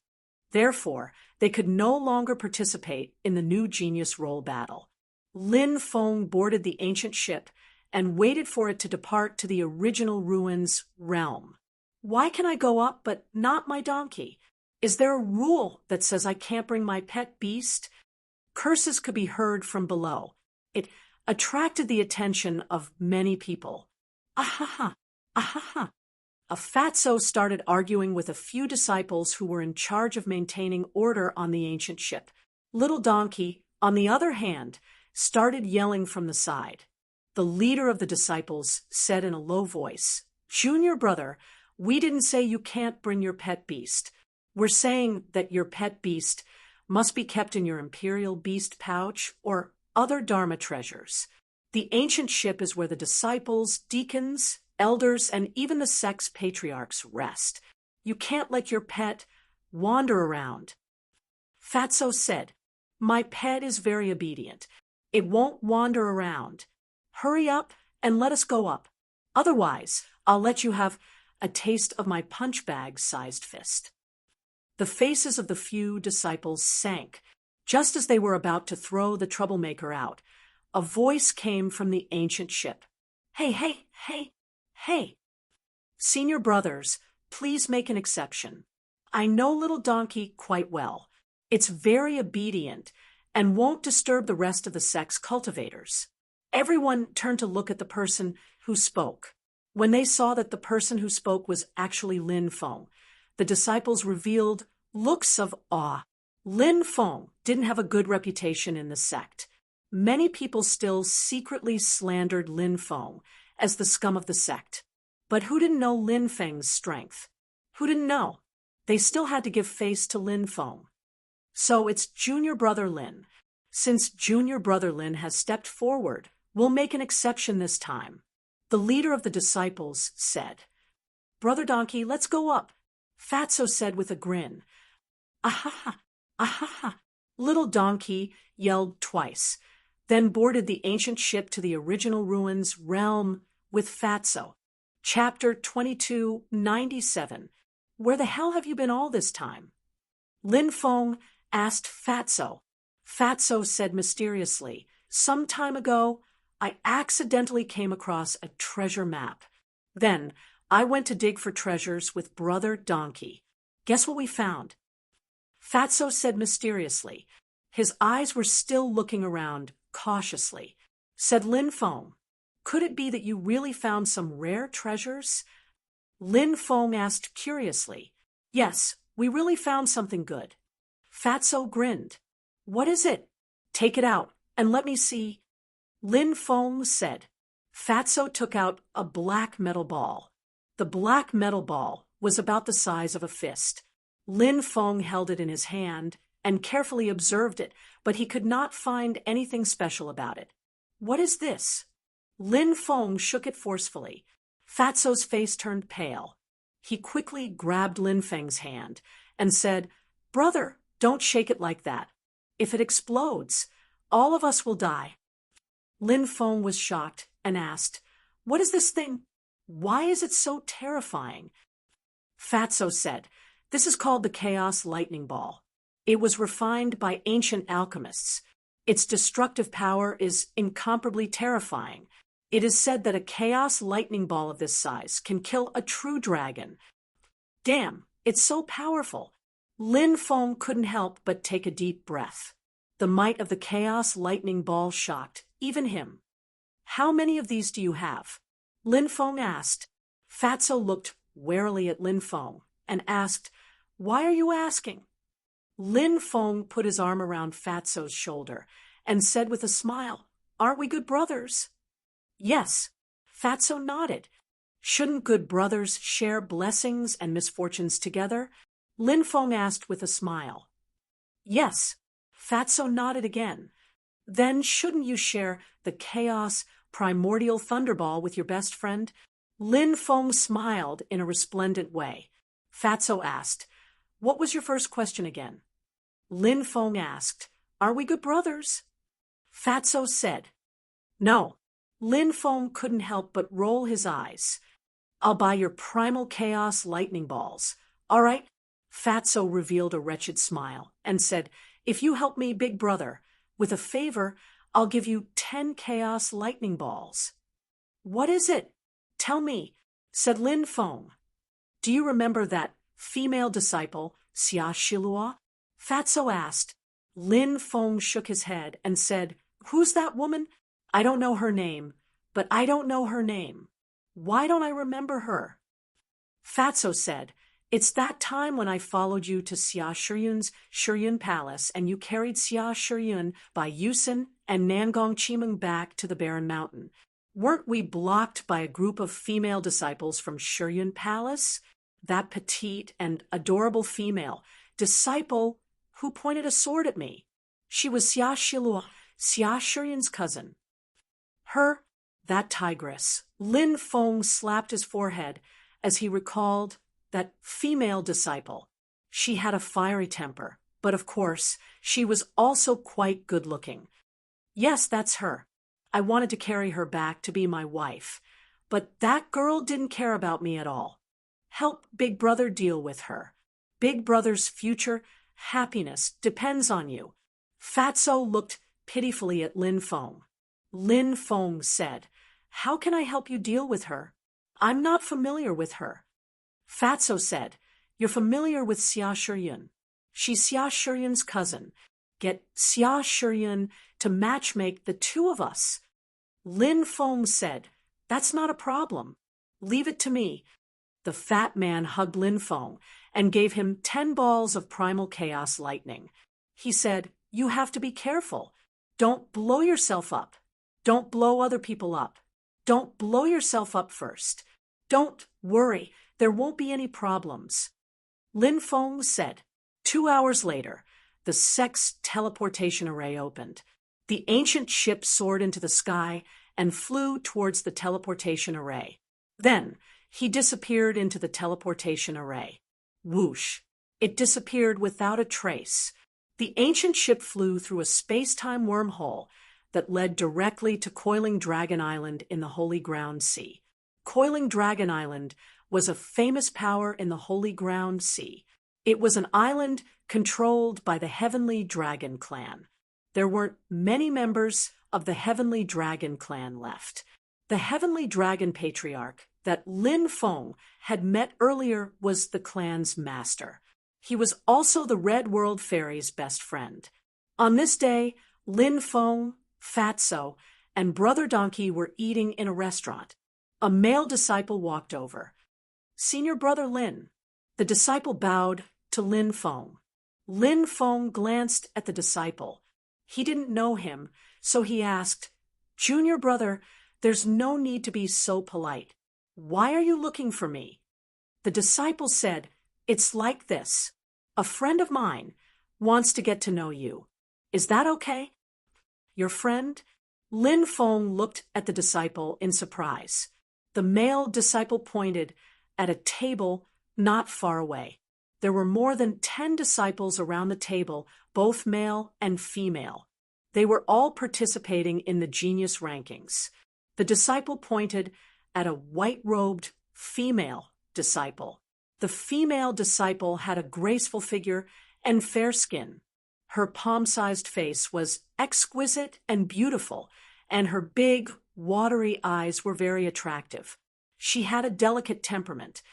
Therefore, they could no longer participate in the new genius roll battle. Lin Feng boarded the ancient ship and waited for it to depart to the original ruins realm. Why can I go up but not my donkey? Is there a rule that says I can't bring my pet beast? Curses could be heard from below. It attracted the attention of many people. Ahaha, ahaha. A fatso started arguing with a few disciples who were in charge of maintaining order on the ancient ship. Little Donkey, on the other hand, started yelling from the side. The leader of the disciples said in a low voice, "Junior brother, we didn't say you can't bring your pet beast. We're saying that your pet beast must be kept in your imperial beast pouch or other Dharma treasures. The ancient ship is where the disciples, deacons, elders, and even the sect's patriarchs rest. You can't let your pet wander around." Fatso said, "My pet is very obedient. It won't wander around. Hurry up and let us go up. Otherwise, I'll let you have a taste of my punch bag-sized fist." The faces of the few disciples sank. Just as they were about to throw the troublemaker out, a voice came from the ancient ship. "Hey, hey, hey, hey. Senior brothers, please make an exception. I know Little Donkey quite well. It's very obedient and won't disturb the rest of the sect's cultivators." Everyone turned to look at the person who spoke. When they saw that the person who spoke was actually Lin Feng, the disciples revealed looks of awe. Lin Feng didn't have a good reputation in the sect. Many people still secretly slandered Lin Feng as the scum of the sect. But who didn't know Lin Feng's strength? Who didn't know? They still had to give face to Lin Feng. So it's Junior Brother Lin. Since Junior Brother Lin has stepped forward, we'll make an exception this time. The leader of the disciples said, "Brother Donkey, let's go up." Fatso said with a grin, "Ahaha, ahaha." Little Donkey yelled twice, then boarded the ancient ship to the original ruins realm with Fatso. Chapter 2297. Where the hell have you been all this time? Lin Feng asked Fatso. Fatso said mysteriously, "Some time ago, I accidentally came across a treasure map. Then I went to dig for treasures with Brother Donkey. Guess what we found?" Fatso said mysteriously. His eyes were still looking around cautiously. Said Lin Feng, "Could it be that you really found some rare treasures?" Lin Feng asked curiously. "Yes, we really found something good." Fatso grinned. "What is it? Take it out and let me see." Lin Feng said. Fatso took out a black metal ball. The black metal ball was about the size of a fist. Lin Feng held it in his hand and carefully observed it, but he could not find anything special about it. "What is this?" Lin Feng shook it forcefully. Fatso's face turned pale. He quickly grabbed Lin Feng's hand and said, "Brother, don't shake it like that. If it explodes, all of us will die." Lin Feng was shocked and asked, "What is this thing? Why is it so terrifying?" Fatso said, "This is called the Chaos Lightning Ball. It was refined by ancient alchemists. Its destructive power is incomparably terrifying. It is said that a Chaos Lightning Ball of this size can kill a true dragon. Damn, it's so powerful." Lin Feng couldn't help but take a deep breath. The might of the Chaos Lightning Ball shocked even him. "How many of these do you have?" Lin Feng asked. Fatso looked warily at Lin Feng and asked, "Why are you asking?" Lin Feng put his arm around Fatso's shoulder and said with a smile, "Aren't we good brothers?" "Yes." Fatso nodded. "Shouldn't good brothers share blessings and misfortunes together?" Lin Feng asked with a smile. "Yes." Fatso nodded again. "Then shouldn't you share the chaos primordial thunderball with your best friend?" Lin Feng smiled in a resplendent way. Fatso asked, "What was your first question again?" Lin Feng asked, "Are we good brothers?" Fatso said, "No." Lin Feng couldn't help but roll his eyes. "I'll buy your primal chaos lightning balls. All right?" Fatso revealed a wretched smile and said, "If you help me, big brother, with a favor, I'll give you 10 chaos lightning balls." "What is it? Tell me," said Lin Feng. "Do you remember that female disciple, Xia Shilua?" Fatso asked. Lin Feng shook his head and said, "Who's that woman? I don't know her name, but I don't know her name. Why don't I remember her?" Fatso said, "It's that time when I followed you to Xia Shiyun's Shiyun Palace and you carried Xia Shiyun by Yusen and Nangong Chimeng back to the Barren Mountain. Weren't we blocked by a group of female disciples from Shiyun Palace? That petite and adorable female disciple who pointed a sword at me. She was Xia Shilua, Xia Shiyun's cousin." Her, that tigress. Lin Feng slapped his forehead as he recalled that female disciple. She had a fiery temper, but of course, she was also quite good-looking. "Yes, that's her. I wanted to carry her back to be my wife, but that girl didn't care about me at all. Help Big Brother deal with her. Big Brother's future happiness depends on you." Fatso looked pitifully at Lin Feng. Lin Feng said, "How can I help you deal with her? I'm not familiar with her." Fatso said, "You're familiar with Xia Shiyun. She's Xia Shiyun's cousin. Get Xia Shiyun to matchmake the two of us." Lin Feng said, "That's not a problem. Leave it to me." The fat man hugged Lin Feng and gave him 10 balls of primal chaos lightning. He said, "You have to be careful. Don't blow yourself up. Don't blow other people up. Don't blow yourself up first. Don't worry, there won't be any problems." Lin Feng said. 2 hours later, the sex teleportation array opened. The ancient ship soared into the sky and flew towards the teleportation array. Then, he disappeared into the teleportation array. Whoosh! It disappeared without a trace. The ancient ship flew through a space-time wormhole that led directly to Coiling Dragon Island in the Holy Ground Sea. Coiling Dragon Island was a famous power in the Holy Ground Sea. It was an island controlled by the Heavenly Dragon Clan. There weren't many members of the Heavenly Dragon Clan left. The Heavenly Dragon Patriarch that Lin Feng had met earlier was the clan's master. He was also the Red World Fairy's best friend. On this day, Lin Feng, Fatso, and Brother Donkey were eating in a restaurant. A male disciple walked over. "Senior Brother Lin." The disciple bowed to Lin Feng. Lin Feng glanced at the disciple. He didn't know him, so he asked, "Junior brother, there's no need to be so polite. Why are you looking for me?" The disciple said, "It's like this. A friend of mine, wants to get to know you. Is that okay? Your friend? Lin Feng looked at the disciple in surprise. The male disciple pointed at a table not far away. There were more than 10 disciples around the table, both male and female. They were all participating in the genius rankings. The disciple pointed at a white-robed female disciple. The female disciple had a graceful figure and fair skin. Her palm-sized face was exquisite and beautiful, and her big, watery eyes were very attractive. She had a delicate temperament.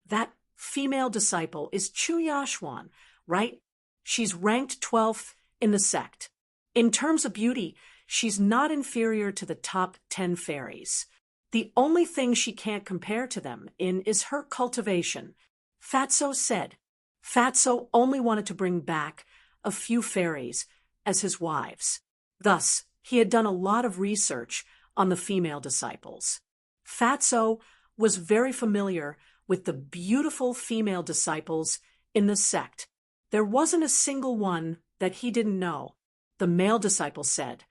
That female disciple is Chu Yashuan, right? She's ranked 12th in the sect. In terms of beauty, she's not inferior to the top 10 fairies. The only thing she can't compare to them in is her cultivation. Fatso said. Fatso only wanted to bring back a few fairies as his wives. Thus, he had done a lot of research on the female disciples. Fatso was very familiar with the beautiful female disciples in the sect. There wasn't a single one that he didn't know. The male disciple said,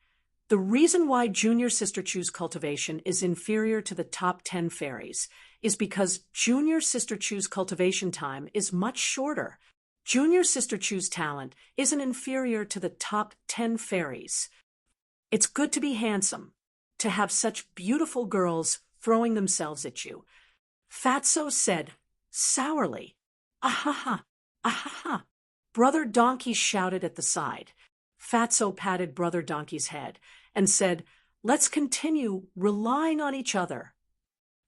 "The reason why Junior Sister Chu's cultivation is inferior to the top 10 fairies is because Junior Sister Chu's cultivation time is much shorter. Junior Sister Chu's talent isn't inferior to the top 10 fairies. It's good to be handsome, to have such beautiful girls throwing themselves at you." Fatso said, sourly, "Ahaha, ahaha." Brother Donkey shouted at the side. Fatso patted Brother Donkey's head and said, "Let's continue relying on each other."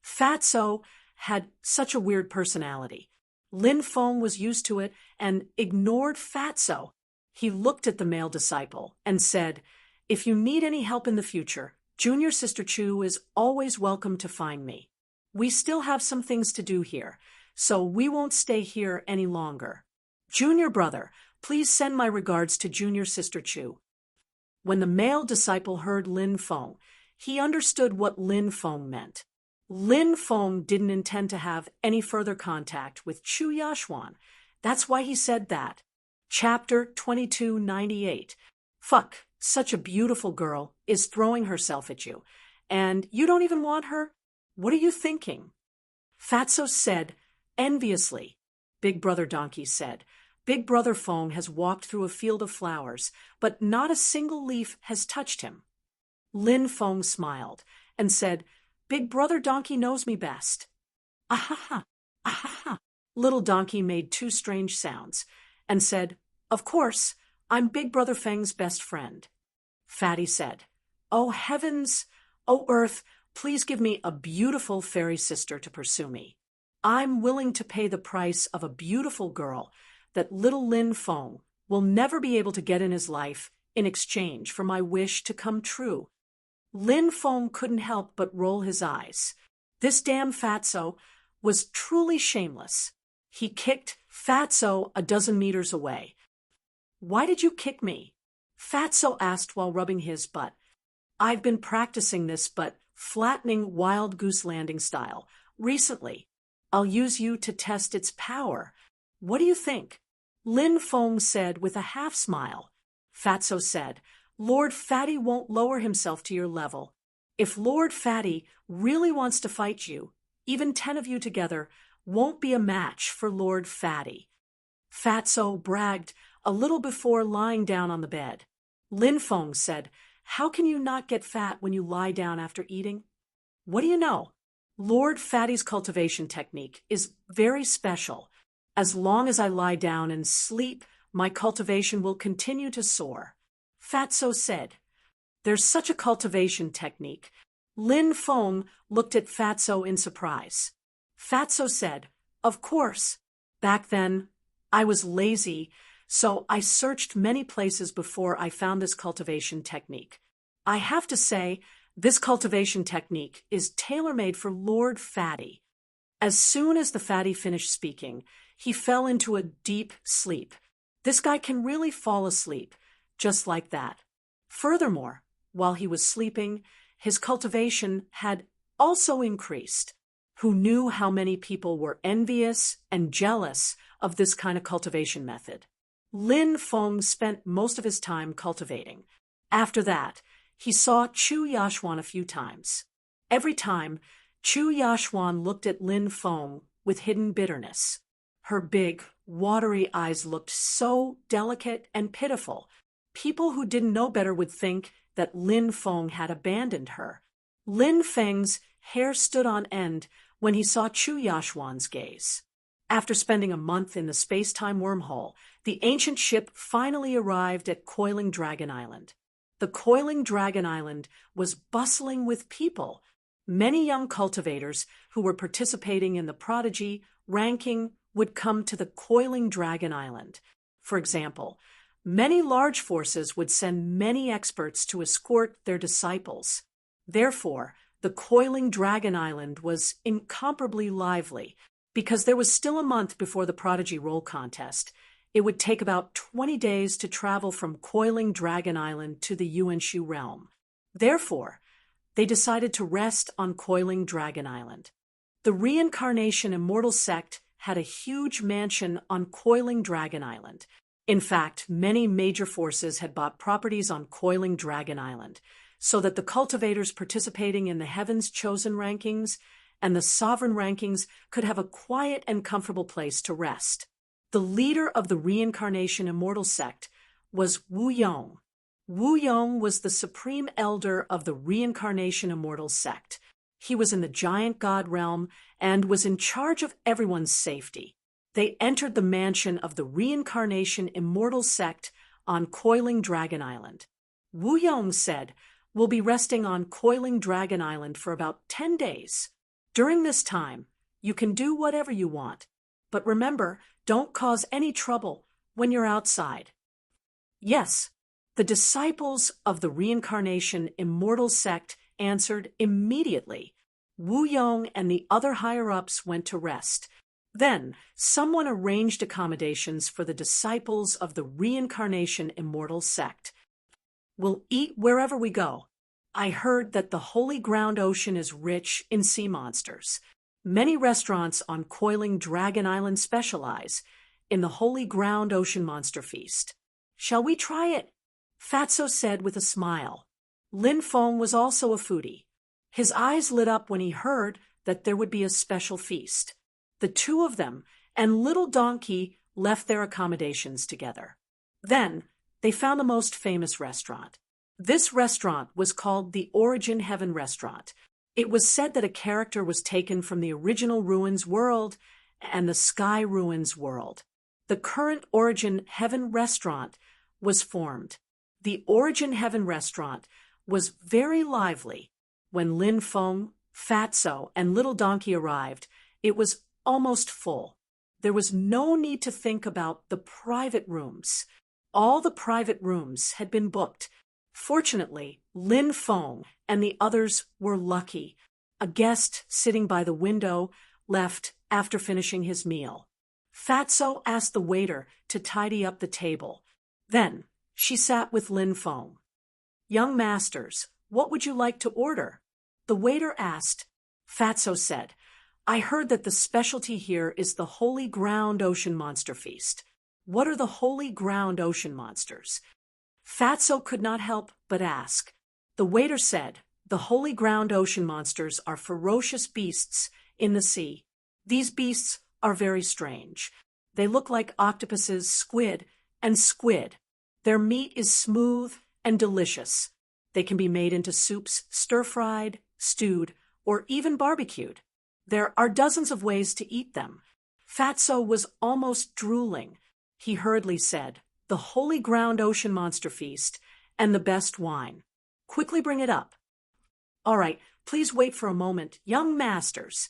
Fatso had such a weird personality. Lin Feng was used to it and ignored Fatso. He looked at the male disciple and said, "If you need any help in the future, Junior Sister Chu is always welcome to find me. We still have some things to do here, so we won't stay here any longer. Junior brother, please send my regards to Junior Sister Chu." When the male disciple heard Lin Feng, he understood what Lin Feng meant. Lin Feng didn't intend to have any further contact with Chu Yashuan. That's why he said that. Chapter 2298. Fuck, such a beautiful girl is throwing herself at you, and you don't even want her? What are you thinking? Fatso said, enviously. Big Brother Donkey said, "Big Brother Feng has walked through a field of flowers, but not a single leaf has touched him." Lin Feng smiled and said, "Big Brother Donkey knows me best." Ahaha, ahaha. Little Donkey made two strange sounds and said, "Of course, I'm Big Brother Feng's best friend." Fatty said, "Oh heavens, oh earth, please give me a beautiful fairy sister to pursue me. I'm willing to pay the price of a beautiful girl that little Lin Feng will never be able to get in his life in exchange for my wish to come true." Lin Feng couldn't help but roll his eyes. This damn Fatso was truly shameless. He kicked Fatso a dozen meters away. "Why did you kick me?" Fatso asked while rubbing his butt. "I've been practicing this flattening wild goose landing style recently. I'll use you to test its power. What do you think?" Lin Feng said with a half smile. Fatso said, "Lord Fatty won't lower himself to your level. If Lord Fatty really wants to fight you, even 10 of you together won't be a match for Lord Fatty." Fatso bragged a little before lying down on the bed. Lin Feng said, "How can you not get fat when you lie down after eating? What do you know? Lord Fatty's cultivation technique is very special. As long as I lie down and sleep, my cultivation will continue to soar." Fatso said, "There's such a cultivation technique." Lin Feng looked at Fatso in surprise. Fatso said, "Of course. Back then, I was lazy, so I searched many places before I found this cultivation technique. I have to say, this cultivation technique is tailor-made for Lord Fatty." As soon as the Fatty finished speaking, he fell into a deep sleep. This guy can really fall asleep, just like that. Furthermore, while he was sleeping, his cultivation had also increased. Who knew how many people were envious and jealous of this kind of cultivation method? Lin Feng spent most of his time cultivating. After that, he saw Chu Yashuan a few times. Every time, Chu Yashuan looked at Lin Feng with hidden bitterness. Her big, watery eyes looked so delicate and pitiful. People who didn't know better would think that Lin Feng had abandoned her. Lin Feng's hair stood on end when he saw Chu Yashuan's gaze. After spending a month in the space-time wormhole, the ancient ship finally arrived at Coiling Dragon Island. The Coiling Dragon Island was bustling with people. Many young cultivators who were participating in the Prodigy ranking would come to the Coiling Dragon Island. For example, many large forces would send many experts to escort their disciples. Therefore, the Coiling Dragon Island was incomparably lively. Because there was still a month before the Prodigy Roll Contest, it would take about 20 days to travel from Coiling Dragon Island to the Yuanshu realm. Therefore, they decided to rest on Coiling Dragon Island. The Reincarnation Immortal Sect had a huge mansion on Coiling Dragon Island. In fact, many major forces had bought properties on Coiling Dragon Island, so that the cultivators participating in the Heaven's Chosen rankings and the Sovereign rankings could have a quiet and comfortable place to rest. The leader of the Reincarnation Immortal Sect was Wu Yong. Wu Yong was the supreme elder of the Reincarnation Immortal Sect. He was in the giant god realm and was in charge of everyone's safety. They entered the mansion of the Reincarnation Immortal Sect on Coiling Dragon Island. Wu Yong said, "We'll be resting on Coiling Dragon Island for about 10 days. During this time, you can do whatever you want, but remember, don't cause any trouble when you're outside." Yes, the disciples of the Reincarnation Immortal Sect answered immediately. Wu Yong and the other higher-ups went to rest. Then, someone arranged accommodations for the disciples of the Reincarnation Immortal Sect. "We'll eat wherever we go. I heard that the Holy Ground Ocean is rich in sea monsters. Many restaurants on Coiling Dragon Island specialize in the Holy Ground Ocean Monster Feast. Shall we try it?" Fatso said with a smile. Lin Feng was also a foodie. His eyes lit up when he heard that there would be a special feast. The two of them and Little Donkey left their accommodations together. Then they found the most famous restaurant. This restaurant was called the Origin Heaven Restaurant. It was said that a character was taken from the original Ruins world and the Sky Ruins world. The current Origin Heaven Restaurant was formed. The Origin Heaven Restaurant was very lively. When Lin Feng, Fatso, and Little Donkey arrived, it was almost full. There was no need to think about the private rooms. All the private rooms had been booked. Fortunately, Lin Feng and the others were lucky. A guest sitting by the window left after finishing his meal. Fatso asked the waiter to tidy up the table. Then she sat with Lin Feng. "Young masters, what would you like to order?" The waiter asked. Fatso said, "I heard that the specialty here is the Holy Ground Ocean Monster Feast. What are the Holy Ground Ocean Monsters?" Fatso could not help but ask. The waiter said, "The Holy Ground Ocean Monsters are ferocious beasts in the sea. These beasts are very strange. They look like octopuses, squid, and squid. Their meat is smooth and delicious. They can be made into soups, stir-fried, stewed, or even barbecued. There are dozens of ways to eat them." Fatso was almost drooling. He hurriedly said, "The Holy Ground Ocean Monster Feast and the best wine. Quickly bring it up." "All right, please wait for a moment, young masters."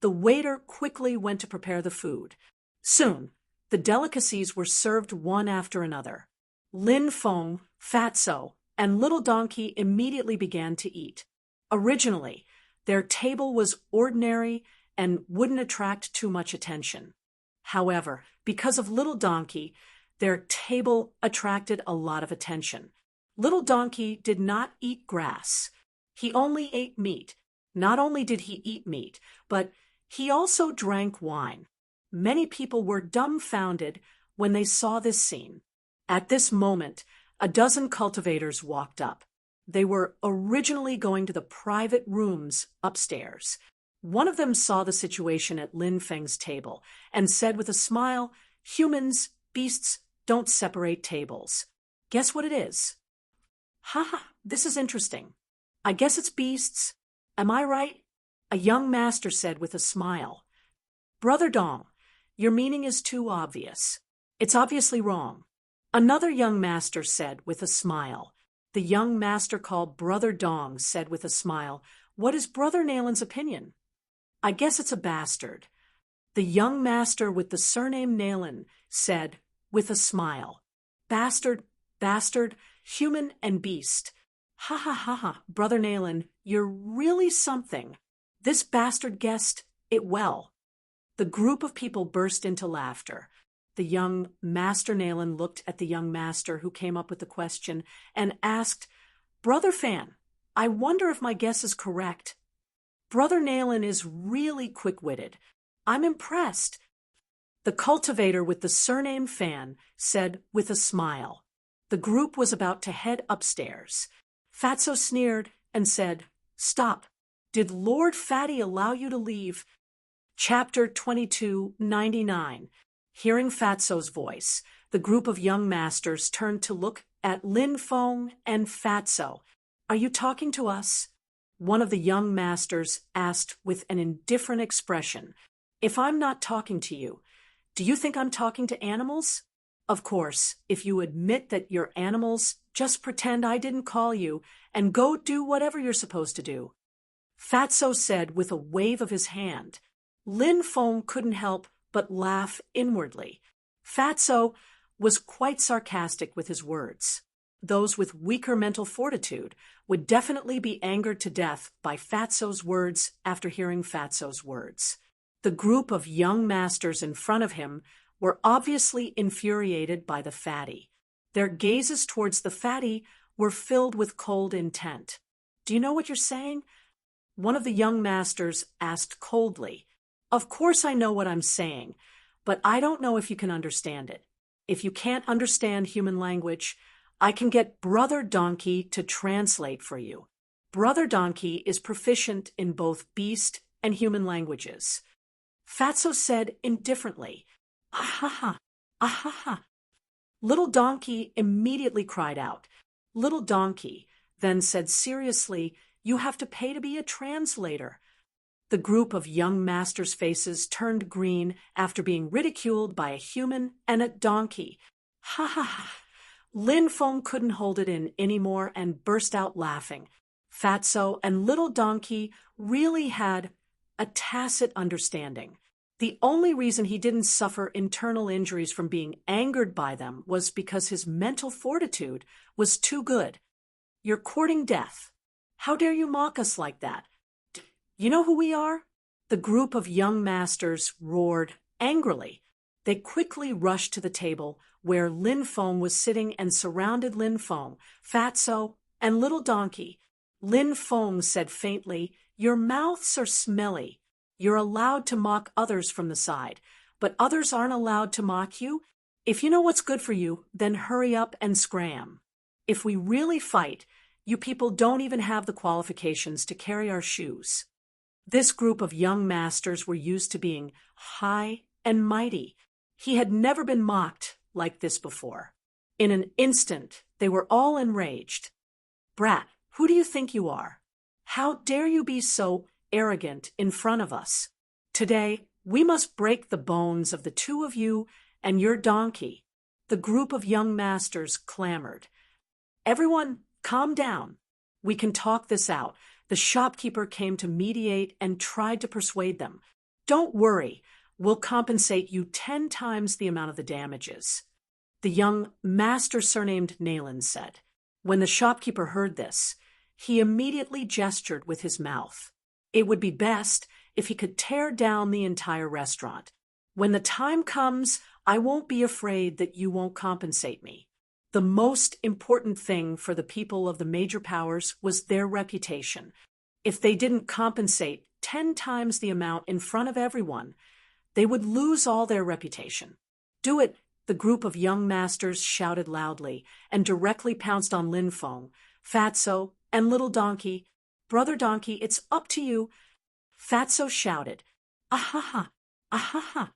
The waiter quickly went to prepare the food. Soon, the delicacies were served one after another. Lin Feng, Fatso, and Little Donkey immediately began to eat. Originally, their table was ordinary and wouldn't attract too much attention. However, because of Little Donkey, their table attracted a lot of attention. Little Donkey did not eat grass. He only ate meat. Not only did he eat meat, but he also drank wine. Many people were dumbfounded when they saw this scene. At this moment, a dozen cultivators walked up. They were originally going to the private rooms upstairs. One of them saw the situation at Lin Feng's table and said with a smile, "Humans, beasts, don't separate tables. Guess what it is?" "Ha, this is interesting. I guess it's beasts. Am I right?" a young master said with a smile. "Brother Dong, your meaning is too obvious. It's obviously wrong." Another young master said with a smile. The young master called Brother Dong said with a smile, "What is Brother Nalen's opinion?" "I guess it's a bastard." The young master with the surname Nalen said with a smile, "Bastard, bastard, human and beast. Ha ha ha ha, Brother Nalen, you're really something. This bastard guessed it well." The group of people burst into laughter. The young Master Nalen looked at the young master who came up with the question and asked, "Brother Fan, I wonder if my guess is correct. Brother Nalen is really quick-witted. I'm impressed." The cultivator with the surname Fan said with a smile. The group was about to head upstairs. Fatso sneered and said, "Stop. Did Lord Fatty allow you to leave?" Chapter 2299. Hearing Fatso's voice, the group of young masters turned to look at Lin Feng and Fatso. "Are you talking to us?" One of the young masters asked with an indifferent expression. "If I'm not talking to you, do you think I'm talking to animals? Of course, if you admit that you're animals, just pretend I didn't call you and go do whatever you're supposed to do." Fatso said with a wave of his hand. Lin Feng couldn't help but laugh inwardly. Fatso was quite sarcastic with his words. Those with weaker mental fortitude would definitely be angered to death by Fatso's words after hearing Fatso's words. The group of young masters in front of him were obviously infuriated by the fatty. Their gazes towards the fatty were filled with cold intent. "Do you know what you're saying?" One of the young masters asked coldly. "Of course I know what I'm saying, but I don't know if you can understand it. If you can't understand human language, I can get Brother Donkey to translate for you. Brother Donkey is proficient in both beast and human languages." Fatso said indifferently, "Ahaha, ahaha." Little Donkey immediately cried out. Little Donkey then said seriously, "You have to pay to be a translator." The group of young masters' faces turned green after being ridiculed by a human and a donkey. "Ha ha ha." Lin Feng couldn't hold it in anymore and burst out laughing. Fatso and Little Donkey really had a tacit understanding. The only reason he didn't suffer internal injuries from being angered by them was because his mental fortitude was too good. "You're courting death. How dare you mock us like that? You know who we are?" The group of young masters roared angrily. They quickly rushed to the table where Lin Feng was sitting and surrounded Lin Feng, Fatso, and Little Donkey. Lin Feng said faintly, "Your mouths are smelly. You're allowed to mock others from the side, but others aren't allowed to mock you. If you know what's good for you, then hurry up and scram. If we really fight, you people don't even have the qualifications to carry our shoes." This group of young masters were used to being high and mighty. He had never been mocked like this before. In an instant, they were all enraged. "Brat, who do you think you are? How dare you be so arrogant in front of us? Today, we must break the bones of the two of you and your donkey." The group of young masters clamored. "Everyone, calm down. We can talk this out." The shopkeeper came to mediate and tried to persuade them. "Don't worry, we'll compensate you 10 times the amount of the damages." The young master surnamed Nalen said. When the shopkeeper heard this, he immediately gestured with his mouth. It would be best if he could tear down the entire restaurant. "When the time comes, I won't be afraid that you won't compensate me." The most important thing for the people of the major powers was their reputation. If they didn't compensate 10 times the amount in front of everyone, they would lose all their reputation. "Do it The group of young masters shouted loudly and directly pounced on Lin Feng, Fatso, and Little Donkey. Brother Donkey, it's up to you. Fatso shouted, "Ahaha, ahaha."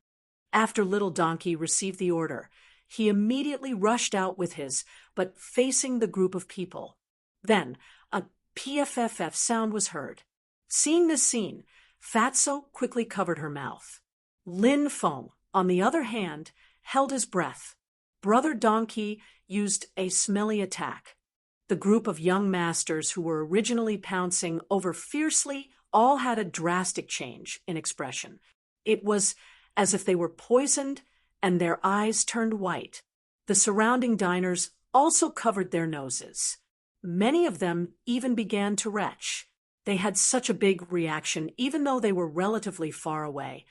After Little Donkey received the order, he immediately rushed out with his, but facing the group of people. Then, a PFFF sound was heard. Seeing this scene, Fatso quickly covered her mouth. Lin Feng, on the other hand, held his breath. Brother Donkey used a smelly attack. The group of young masters who were originally pouncing over fiercely all had a drastic change in expression. It was as if they were poisoned and their eyes turned white. The surrounding diners also covered their noses. Many of them even began to retch. They had such a big reaction even though they were relatively far away,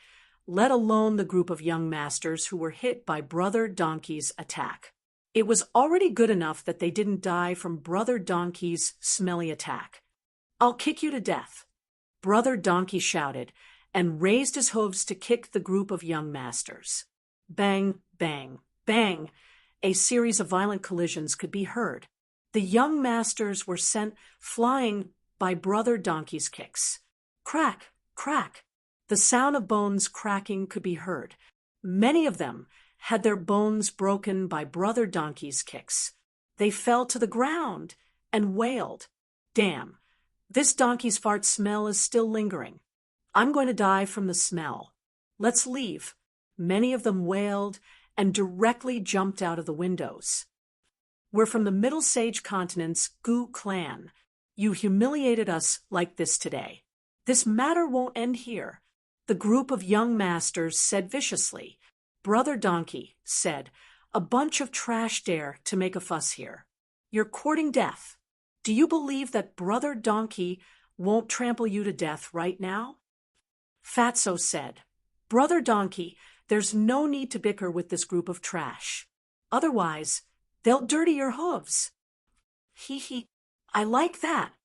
let alone the group of young masters who were hit by Brother Donkey's attack. It was already good enough that they didn't die from Brother Donkey's smelly attack. "I'll kick you to death," Brother Donkey shouted, and raised his hooves to kick the group of young masters. Bang, bang, bang! A series of violent collisions could be heard. The young masters were sent flying by Brother Donkey's kicks. Crack, crack! The sound of bones cracking could be heard. Many of them had their bones broken by Brother Donkey's kicks. They fell to the ground and wailed, "Damn, this donkey's fart smell is still lingering. I'm going to die from the smell. Let's leave." Many of them wailed and directly jumped out of the windows. "We're from the Middle Sage Continent's Gu clan. You humiliated us like this today. This matter won't end here," the group of young masters said viciously. Brother Donkey said, "A bunch of trash dare to make a fuss here. You're courting death. Do you believe that Brother Donkey won't trample you to death right now?" Fatso said, "Brother Donkey, there's no need to bicker with this group of trash. Otherwise, they'll dirty your hooves." "Hee, I like that,"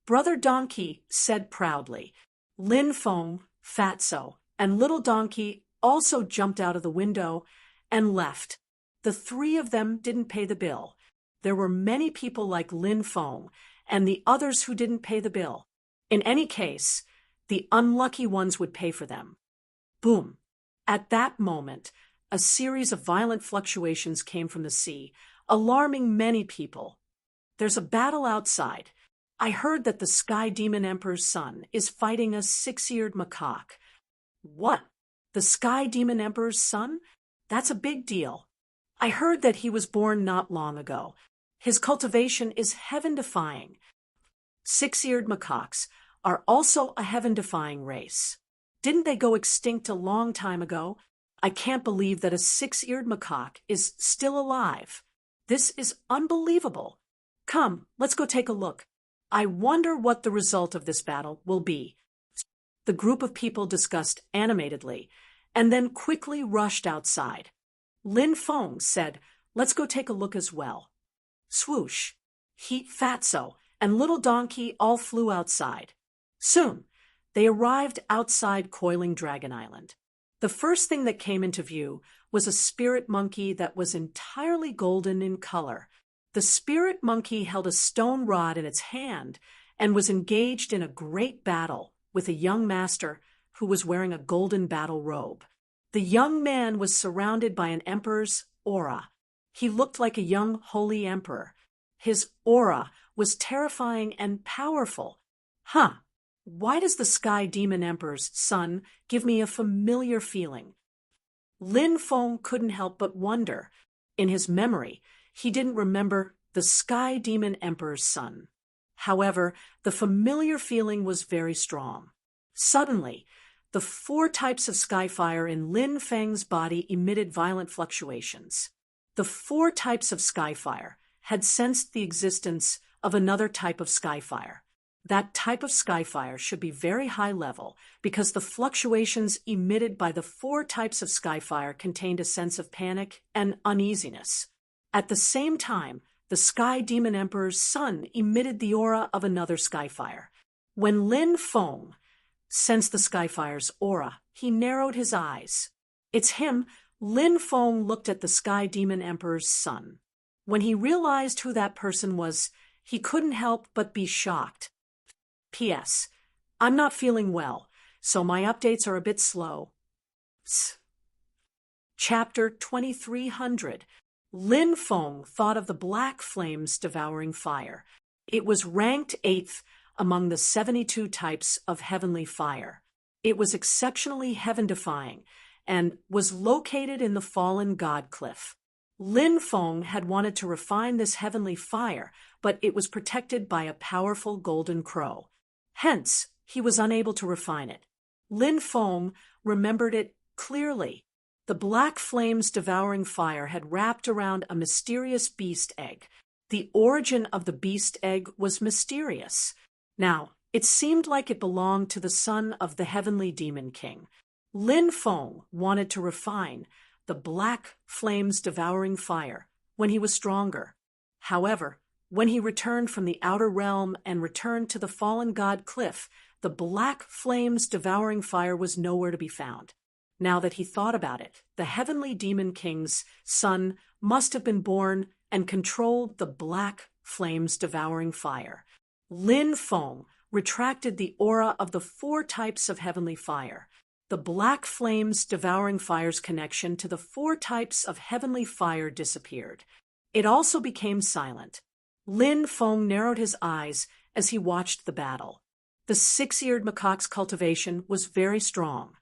Brother Donkey said proudly. Lin Feng, Fatso, and Little Donkey also jumped out of the window and left. The three of them didn't pay the bill. There were many people like Lin Feng and the others who didn't pay the bill. In any case, the unlucky ones would pay for them. Boom! At that moment, a series of violent fluctuations came from the sea, alarming many people. "There's a battle outside. I heard that the Sky Demon Emperor's son is fighting a six-eared macaque." "What? The Sky Demon Emperor's son? That's a big deal. I heard that he was born not long ago. His cultivation is heaven-defying." Six-eared macaques are also a heaven-defying race. Didn't they go extinct a long time ago? I can't believe that a six-eared macaque is still alive. This is unbelievable. Come, let's go take a look. I wonder what the result of this battle will be. The group of people discussed animatedly, and then quickly rushed outside. Lin Feng said, "Let's go take a look as well." Swoosh! Fatso and Little Donkey all flew outside. Soon, they arrived outside Coiling Dragon Island. The first thing that came into view was a spirit monkey that was entirely golden in color. The spirit monkey held a stone rod in its hand and was engaged in a great battle with a young master who was wearing a golden battle robe. The young man was surrounded by an emperor's aura. He looked like a young holy emperor. His aura was terrifying and powerful. Why does the Sky Demon Emperor's son give me a familiar feeling? Lin Feng couldn't help but wonder. In his memory, he didn't remember the Sky Demon Emperor's son. However, the familiar feeling was very strong. Suddenly, the 4 types of skyfire in Lin Feng's body emitted violent fluctuations. The 4 types of skyfire had sensed the existence of another type of skyfire. That type of skyfire should be very high level because the fluctuations emitted by the 4 types of skyfire contained a sense of panic and uneasiness. At the same time, the Sky Demon Emperor's son emitted the aura of another skyfire. When Lin Feng sensed the skyfire's aura, he narrowed his eyes. "It's him, Lin Feng looked at the Sky Demon Emperor's son. When he realized who that person was, he couldn't help but be shocked. P.S. I'm not feeling well, so my updates are a bit slow. Psst. Chapter 2300. Lin Feng thought of the black flames devouring fire. It was ranked 8th among the 72 types of heavenly fire. It was exceptionally heaven-defying and was located in the fallen god cliff. Lin Feng had wanted to refine this heavenly fire, but it was protected by a powerful golden crow. Hence, he was unable to refine it. Lin Feng remembered it clearly. The black flames devouring fire had wrapped around a mysterious beast egg. The origin of the beast egg was mysterious. Now, it seemed like it belonged to the son of the heavenly demon king. Lin Feng wanted to refine the black flames devouring fire when he was stronger. However, when he returned from the outer realm and returned to the fallen god cliff, the black flames devouring fire was nowhere to be found. Now that he thought about it, the heavenly demon king's son must have been born and controlled the black flames devouring fire. Lin Feng retracted the aura of the 4 types of heavenly fire. The black flames devouring fire's connection to the 4 types of heavenly fire disappeared. It also became silent. Lin Feng narrowed his eyes as he watched the battle. The 6-eared macaque's cultivation was very strong.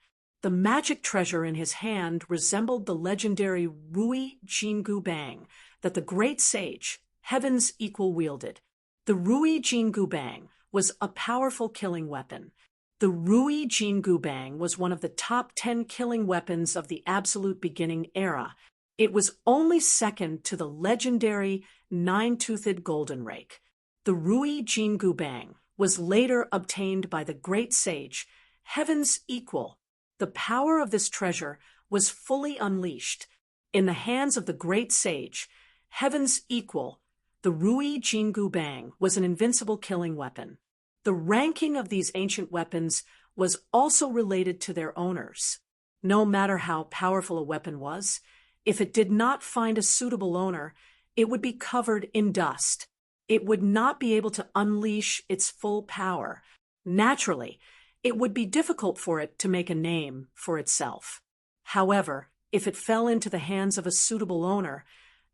The magic treasure in his hand resembled the legendary Rui Jingu Bang that the great sage, Heaven's Equal, wielded. The Rui Jingu Bang was a powerful killing weapon. The Rui Jingu Bang was one of the top 10 killing weapons of the Absolute Beginning era. It was only second to the legendary 9-toothed golden rake. The Rui Jingu Bang was later obtained by the great sage, Heaven's Equal. The power of this treasure was fully unleashed. In the hands of the great sage, Heaven's Equal, the Rui Jingu Bang was an invincible killing weapon. The ranking of these ancient weapons was also related to their owners. No matter how powerful a weapon was, if it did not find a suitable owner, it would be covered in dust. It would not be able to unleash its full power. Naturally, it would be difficult for it to make a name for itself. However, if it fell into the hands of a suitable owner,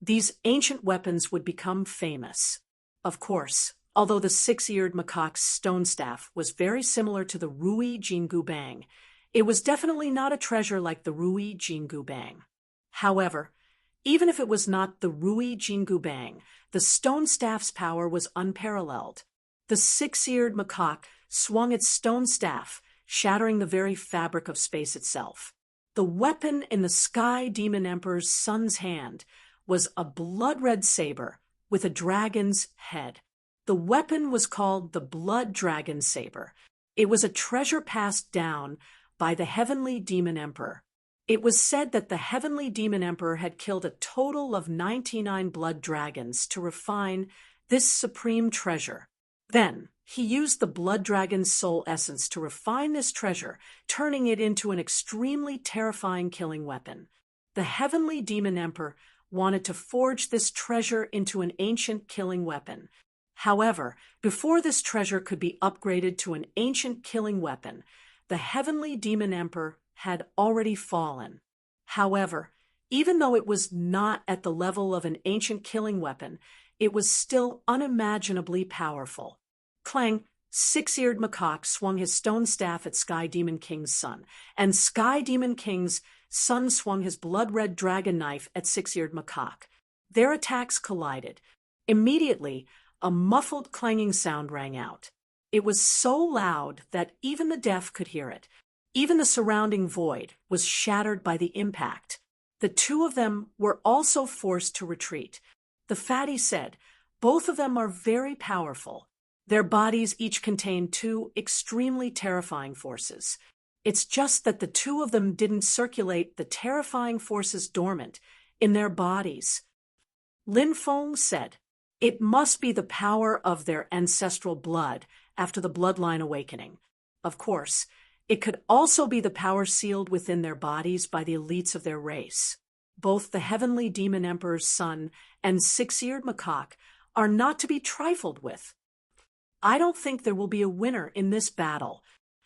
these ancient weapons would become famous. Of course, although the 6-eared macaque's stone staff was very similar to the Rui Jingu Bang, it was definitely not a treasure like the Rui Jingu Bang. However, even if it was not the Rui Jingu Bang, the stone staff's power was unparalleled. The 6-eared macaque swung its stone staff, shattering the very fabric of space itself. The weapon in the Sky Demon Emperor's son's hand was a blood-red saber with a dragon's head. The weapon was called the Blood Dragon Saber. It was a treasure passed down by the Heavenly Demon Emperor. It was said that the Heavenly Demon Emperor had killed a total of 99 blood dragons to refine this supreme treasure. Then, he used the blood dragon's soul essence to refine this treasure, turning it into an extremely terrifying killing weapon. The Heavenly Demon Emperor wanted to forge this treasure into an ancient killing weapon. However, before this treasure could be upgraded to an ancient killing weapon, the Heavenly Demon Emperor had already fallen. However, even though it was not at the level of an ancient killing weapon, it was still unimaginably powerful. Clang! 6-eared macaque swung his stone staff at Sky Demon King's son, and Sky Demon King's son swung his blood-red dragon knife at 6-eared macaque. Their attacks collided. Immediately, a muffled clanging sound rang out. It was so loud that even the deaf could hear it. Even the surrounding void was shattered by the impact. The two of them were also forced to retreat. The fatty said, "Both of them are very powerful. Their bodies each contain 2 extremely terrifying forces. It's just that the 2 of them didn't circulate the terrifying forces dormant in their bodies." Lin Feng said, "It must be the power of their ancestral blood after the bloodline awakening. Of course, It could also be the power sealed within their bodies by the elites of their race. Both the heavenly demon emperor's son and six-eared macaque are not to be trifled with. I don't think there will be a winner in this battle,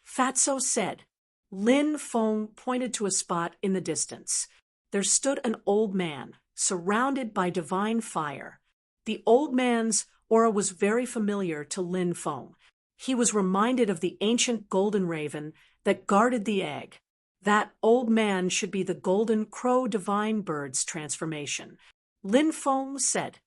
Fatso said. Lin Feng pointed to a spot in the distance. There stood an old man, surrounded by divine fire. The old man's aura was very familiar to Lin Feng. He was reminded of the ancient golden raven that guarded the egg. That old man should be the golden crow divine bird's transformation. Lin Feng said,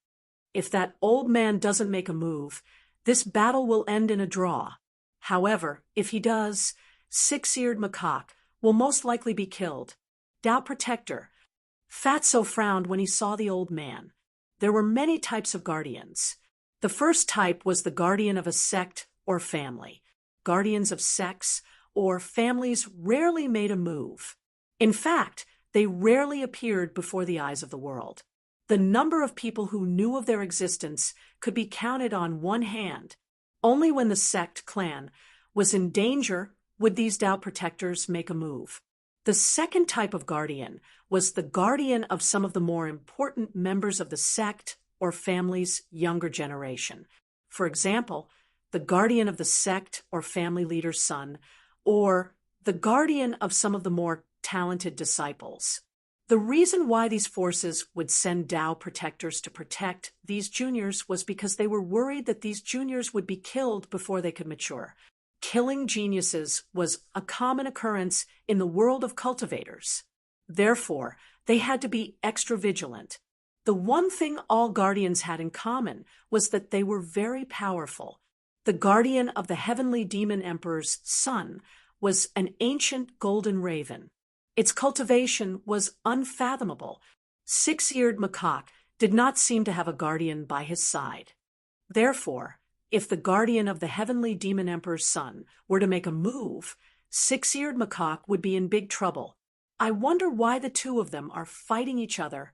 "If that old man doesn't make a move, this battle will end in a draw. However, if he does, six-eared macaque will most likely be killed." Tao Protector. Fatso frowned when he saw the old man. There were many types of guardians. The first type was the guardian of a sect or family. Guardians of sects or families rarely made a move. In fact, they rarely appeared before the eyes of the world. The number of people who knew of their existence could be counted on one hand. Only when the sect clan was in danger would these Tao protectors make a move. The second type of guardian was the guardian of some of the more important members of the sect or family's younger generation. For example, the guardian of the sect or family leader's son, or the guardian of some of the more talented disciples. The reason why these forces would send Tao protectors to protect these juniors was because they were worried that these juniors would be killed before they could mature. Killing geniuses was a common occurrence in the world of cultivators. Therefore, they had to be extra vigilant. The one thing all guardians had in common was that they were very powerful. The guardian of the heavenly demon emperor's son was an ancient golden raven. Its cultivation was unfathomable. Six-eared macaque did not seem to have a guardian by his side. Therefore, if the guardian of the heavenly demon emperor's son were to make a move, six-eared macaque would be in big trouble. I wonder why the two of them are fighting each other.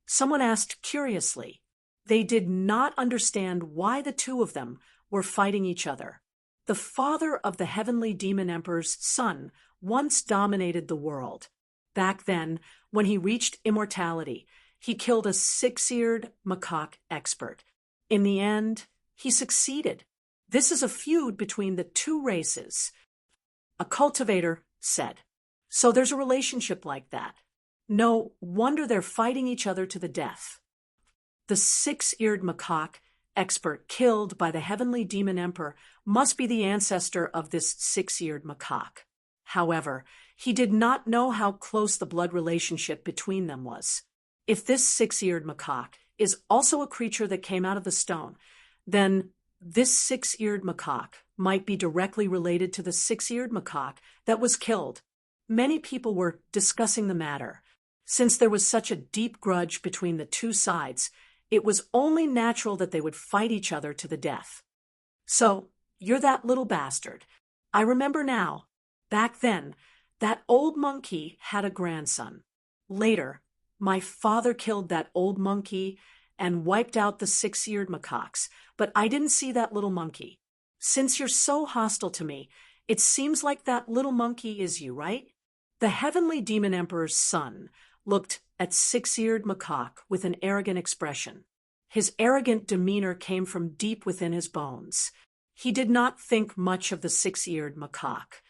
Someone asked curiously. They did not understand why the two of them were fighting each other. The father of the heavenly demon emperor's son once dominated the world. Back then, when he reached immortality, he killed a six-eared macaque expert. In the end, he succeeded. This is a feud between the two races. A cultivator said. So there's a relationship like that. No wonder they're fighting each other to the death. The six-eared macaque expert killed by the heavenly demon emperor must be the ancestor of this six-eared macaque. However, he did not know how close the blood relationship between them was. If this six-eared macaque is also a creature that came out of the stone, then this six-eared macaque might be directly related to the six-eared macaque that was killed. Many people were discussing the matter. Since there was such a deep grudge between the two sides, it was only natural that they would fight each other to the death. So, you're that little bastard. I remember now. Back then, that old monkey had a grandson. Later, my father killed that old monkey and wiped out the six-eared macaques, but I didn't see that little monkey. Since you're so hostile to me, it seems like that little monkey is you, right? The heavenly demon emperor's son looked at six-eared macaque with an arrogant expression. His arrogant demeanor came from deep within his bones. He did not think much of the six-eared macaque.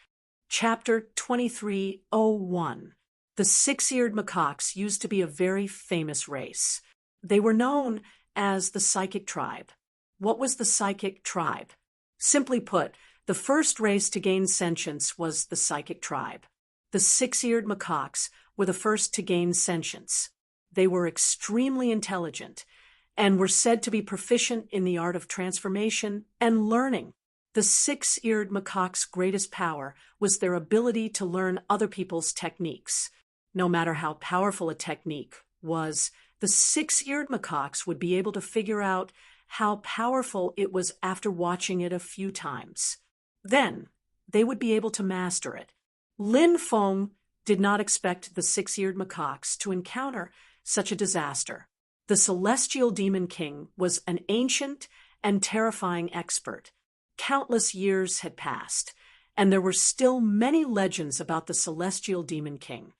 Chapter 2301. The six-eared macaques used to be a very famous race. They were known as the psychic tribe. What was the psychic tribe? Simply put, the first race to gain sentience was the psychic tribe. The six-eared macaques were the first to gain sentience. They were extremely intelligent and were said to be proficient in the art of transformation and learning. The six-eared macaque's greatest power was their ability to learn other people's techniques. No matter how powerful a technique was, the six-eared macaques would be able to figure out how powerful it was after watching it a few times. Then, they would be able to master it. Lin Feng did not expect the six-eared macaques to encounter such a disaster. The celestial demon king was an ancient and terrifying expert. Countless years had passed, and there were still many legends about the celestial demon king.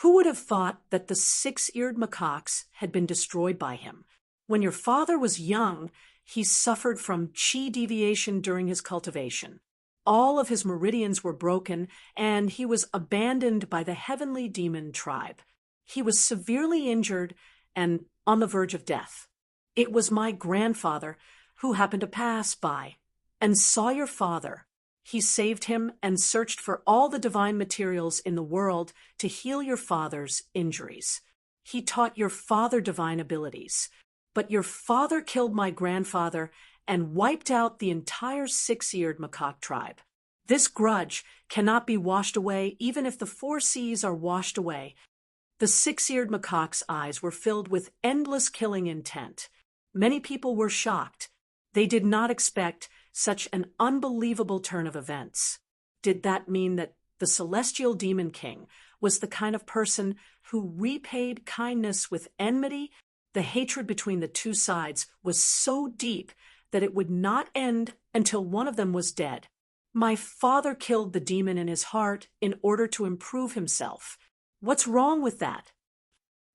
Who would have thought that the six-eared macaques had been destroyed by him? When your father was young, he suffered from chi deviation during his cultivation. All of his meridians were broken, and he was abandoned by the heavenly demon tribe. He was severely injured and on the verge of death. It was my grandfather who happened to pass by and saw your father. He saved him and searched for all the divine materials in the world to heal your father's injuries. He taught your father divine abilities. But your father killed my grandfather and wiped out the entire six-eared macaque tribe. This grudge cannot be washed away even if the four seas are washed away. The six-eared macaque's eyes were filled with endless killing intent. Many people were shocked. They did not expect such an unbelievable turn of events. Did that mean that the celestial demon king was the kind of person who repaid kindness with enmity? The hatred between the two sides was so deep that it would not end until one of them was dead. My father killed the demon in his heart in order to improve himself. What's wrong with that?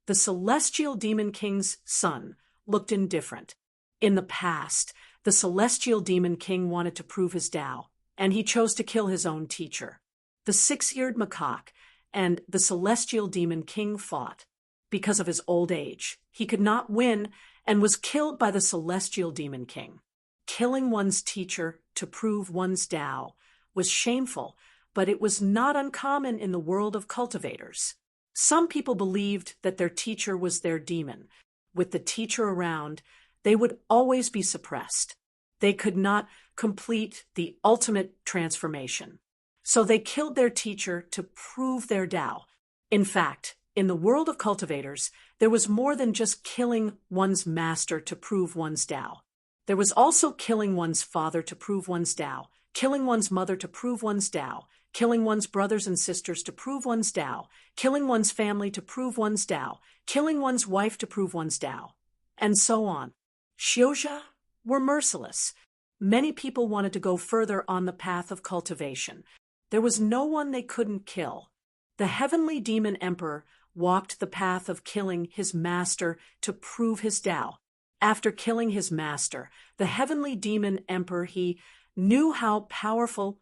The celestial demon king's son looked indifferent. In the past, the celestial demon king wanted to prove his Tao, and he chose to kill his own teacher. The six-eared macaque and the celestial demon king fought. Because of his old age, he could not win and was killed by the celestial demon king. Killing one's teacher to prove one's Tao was shameful, but it was not uncommon in the world of cultivators. Some people believed that their teacher was their demon. With the teacher around, they would always be suppressed. They could not complete the ultimate transformation. So they killed their teacher to prove their Tao. In fact, in the world of cultivators, there was more than just killing one's master to prove one's Tao. There was also killing one's father to prove one's Tao, killing one's mother to prove one's Tao, killing one's brothers and sisters to prove one's Tao, killing one's family to prove one's Tao, killing one's wife to prove one's Tao, and so on. Xiuzha were merciless. Many people wanted to go further on the path of cultivation. There was no one they couldn't kill. The heavenly demon emperor walked the path of killing his master to prove his Tao. After killing his master, the heavenly demon emperor, he knew how powerful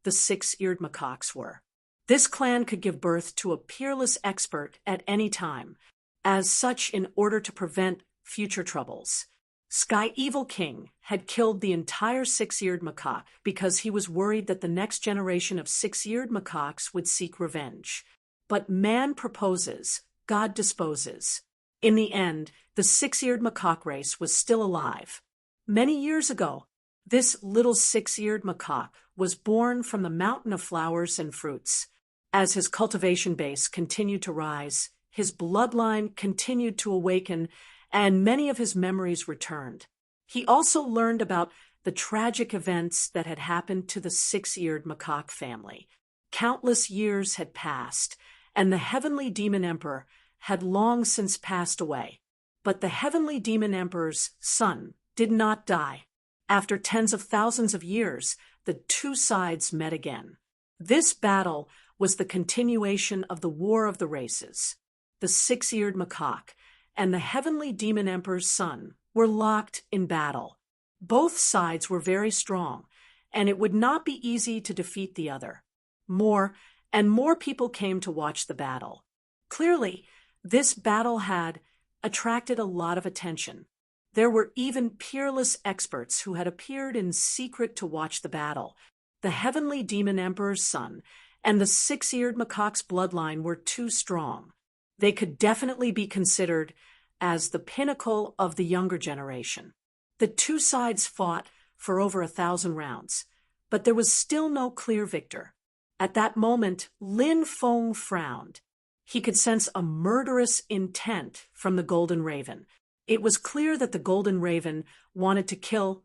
the six-eared macaques were. This clan could give birth to a peerless expert at any time, as such in order to prevent future troubles. Sky Evil King had killed the entire six-eared macaque because he was worried that the next generation of six-eared macaques would seek revenge. But man proposes, God disposes. In the end, the six-eared macaque race was still alive. Many years ago, this little six-eared macaque was born from the mountain of flowers and fruits. As his cultivation base continued to rise, his bloodline continued to awaken, and many of his memories returned. He also learned about the tragic events that had happened to the six-eared macaque family. Countless years had passed, and the heavenly demon emperor had long since passed away. But the heavenly demon emperor's son did not die. After tens of thousands of years, the two sides met again. This battle was the continuation of the War of the Races. The six-eared macaque and the heavenly demon emperor's son were locked in battle. Both sides were very strong, and it would not be easy to defeat the other. More and more people came to watch the battle. Clearly, this battle had attracted a lot of attention. There were even peerless experts who had appeared in secret to watch the battle. The heavenly demon emperor's son and the six-eared macaque's bloodline were too strong. They could definitely be considered as the pinnacle of the younger generation. The two sides fought for over 1,000 rounds, but there was still no clear victor. At that moment, Lin Feng frowned. He could sense a murderous intent from the Golden Raven. It was clear that the Golden Raven wanted to kill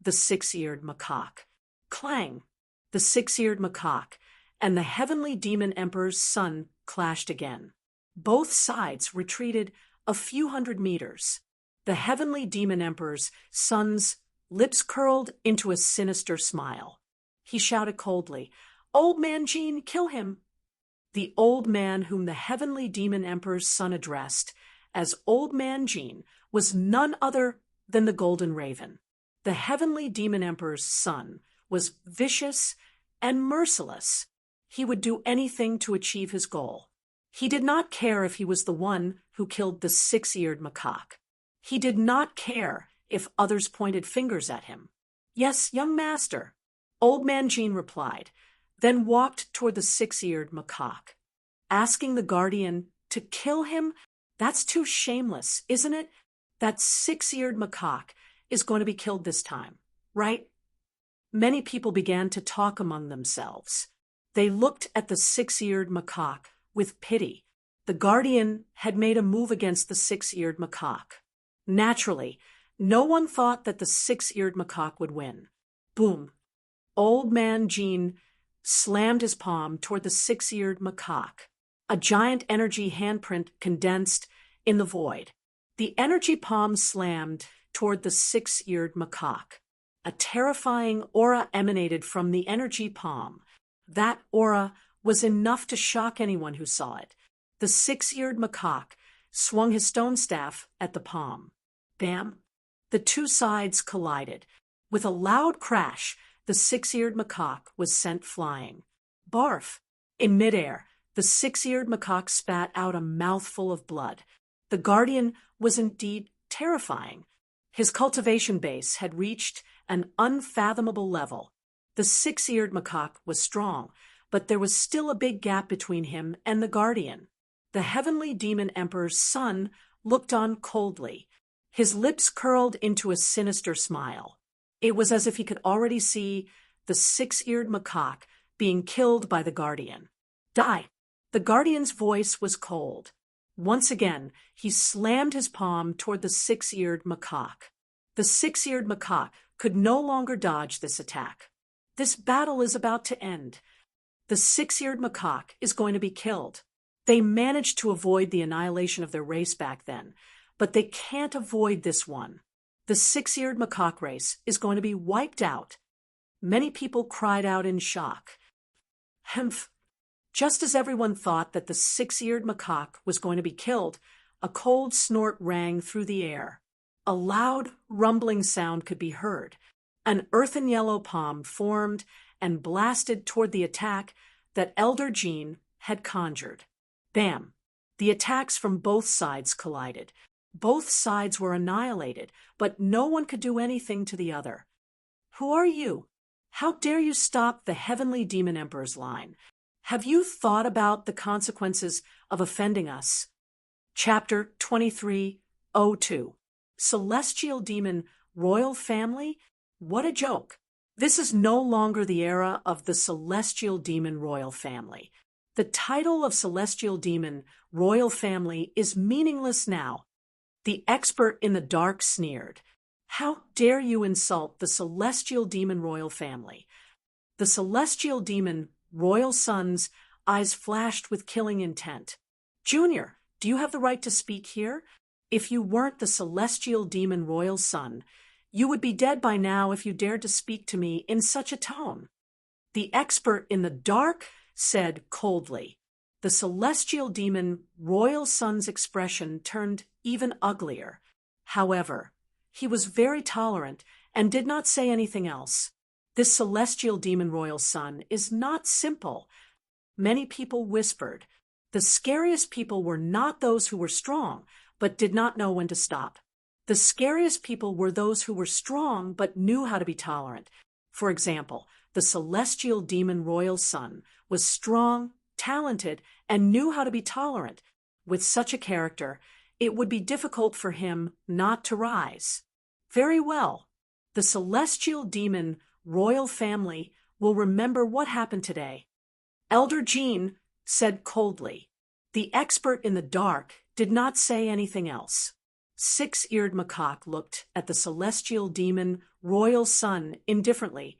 the six-eared macaque. Clang! The six-eared macaque and the heavenly demon emperor's son clashed again. Both sides retreated a few hundred meters. The heavenly demon emperor's son's lips curled into a sinister smile. He shouted coldly, Old Man Jean, kill him! The old man whom the heavenly demon emperor's son addressed as Old Man Jean was none other than the Golden Raven. The heavenly demon emperor's son was vicious and merciless. He would do anything to achieve his goal. He did not care if he was the one who killed the six-eared macaque. He did not care if others pointed fingers at him. Yes, young master, Old Man Jean replied, then walked toward the six-eared macaque. Asking the guardian to kill him? That's too shameless, isn't it? That six-eared macaque is going to be killed this time, right? Many people began to talk among themselves. They looked at the six-eared macaque with pity. The guardian had made a move against the six-eared macaque. Naturally, no one thought that the six-eared macaque would win. Boom! Old Man Jean slammed his palm toward the six-eared macaque. A giant energy handprint condensed in the void. The energy palm slammed toward the six-eared macaque. A terrifying aura emanated from the energy palm. That aura was enough to shock anyone who saw it. The six-eared macaque swung his stone staff at the palm. Bam! The two sides collided. With a loud crash, the six-eared macaque was sent flying. Barf! In midair, the six-eared macaque spat out a mouthful of blood. The guardian was indeed terrifying. His cultivation base had reached an unfathomable level. The six-eared macaque was strong, but there was still a big gap between him and the guardian. The heavenly demon emperor's son looked on coldly. His lips curled into a sinister smile. It was as if he could already see the six-eared macaque being killed by the guardian. Die! The guardian's voice was cold. Once again, he slammed his palm toward the six-eared macaque. The six-eared macaque could no longer dodge this attack. This battle is about to end. The six-eared macaque is going to be killed. They managed to avoid the annihilation of their race back then, but they can't avoid this one. The six-eared macaque race is going to be wiped out. Many people cried out in shock. Hemph! Just as everyone thought that the six-eared macaque was going to be killed, a cold snort rang through the air. A loud, rumbling sound could be heard. An earthen yellow palm formed and blasted toward the attack that Elder Jean had conjured. Bam! The attacks from both sides collided. Both sides were annihilated, but no one could do anything to the other. Who are you? How dare you stop the heavenly demon emperor's line? Have you thought about the consequences of offending us? Chapter 2302. Celestial Demon Royal Family? What a joke. This is no longer the era of the Celestial Demon Royal Family. The title of Celestial Demon Royal Family is meaningless now. The expert in the dark sneered. How dare you insult the Celestial Demon Royal Family? The Celestial Demon Royal Son's eyes flashed with killing intent. Junior, do you have the right to speak here? If you weren't the Celestial Demon Royal Son, you would be dead by now if you dared to speak to me in such a tone. The expert in the dark said coldly. The Celestial Demon Royal Son's expression turned even uglier. However, he was very tolerant and did not say anything else. This Celestial Demon Royal Son is not simple. Many people whispered. The scariest people were not those who were strong, but did not know when to stop. The scariest people were those who were strong, but knew how to be tolerant. For example, the Celestial Demon Royal Son was strong, talented, and knew how to be tolerant. With such a character, it would be difficult for him not to rise. Very well. The Celestial Demon Royal Family will remember what happened today. Elder Jean said coldly. The expert in the dark did not say anything else. Six-eared macaque looked at the Celestial Demon Royal Son indifferently,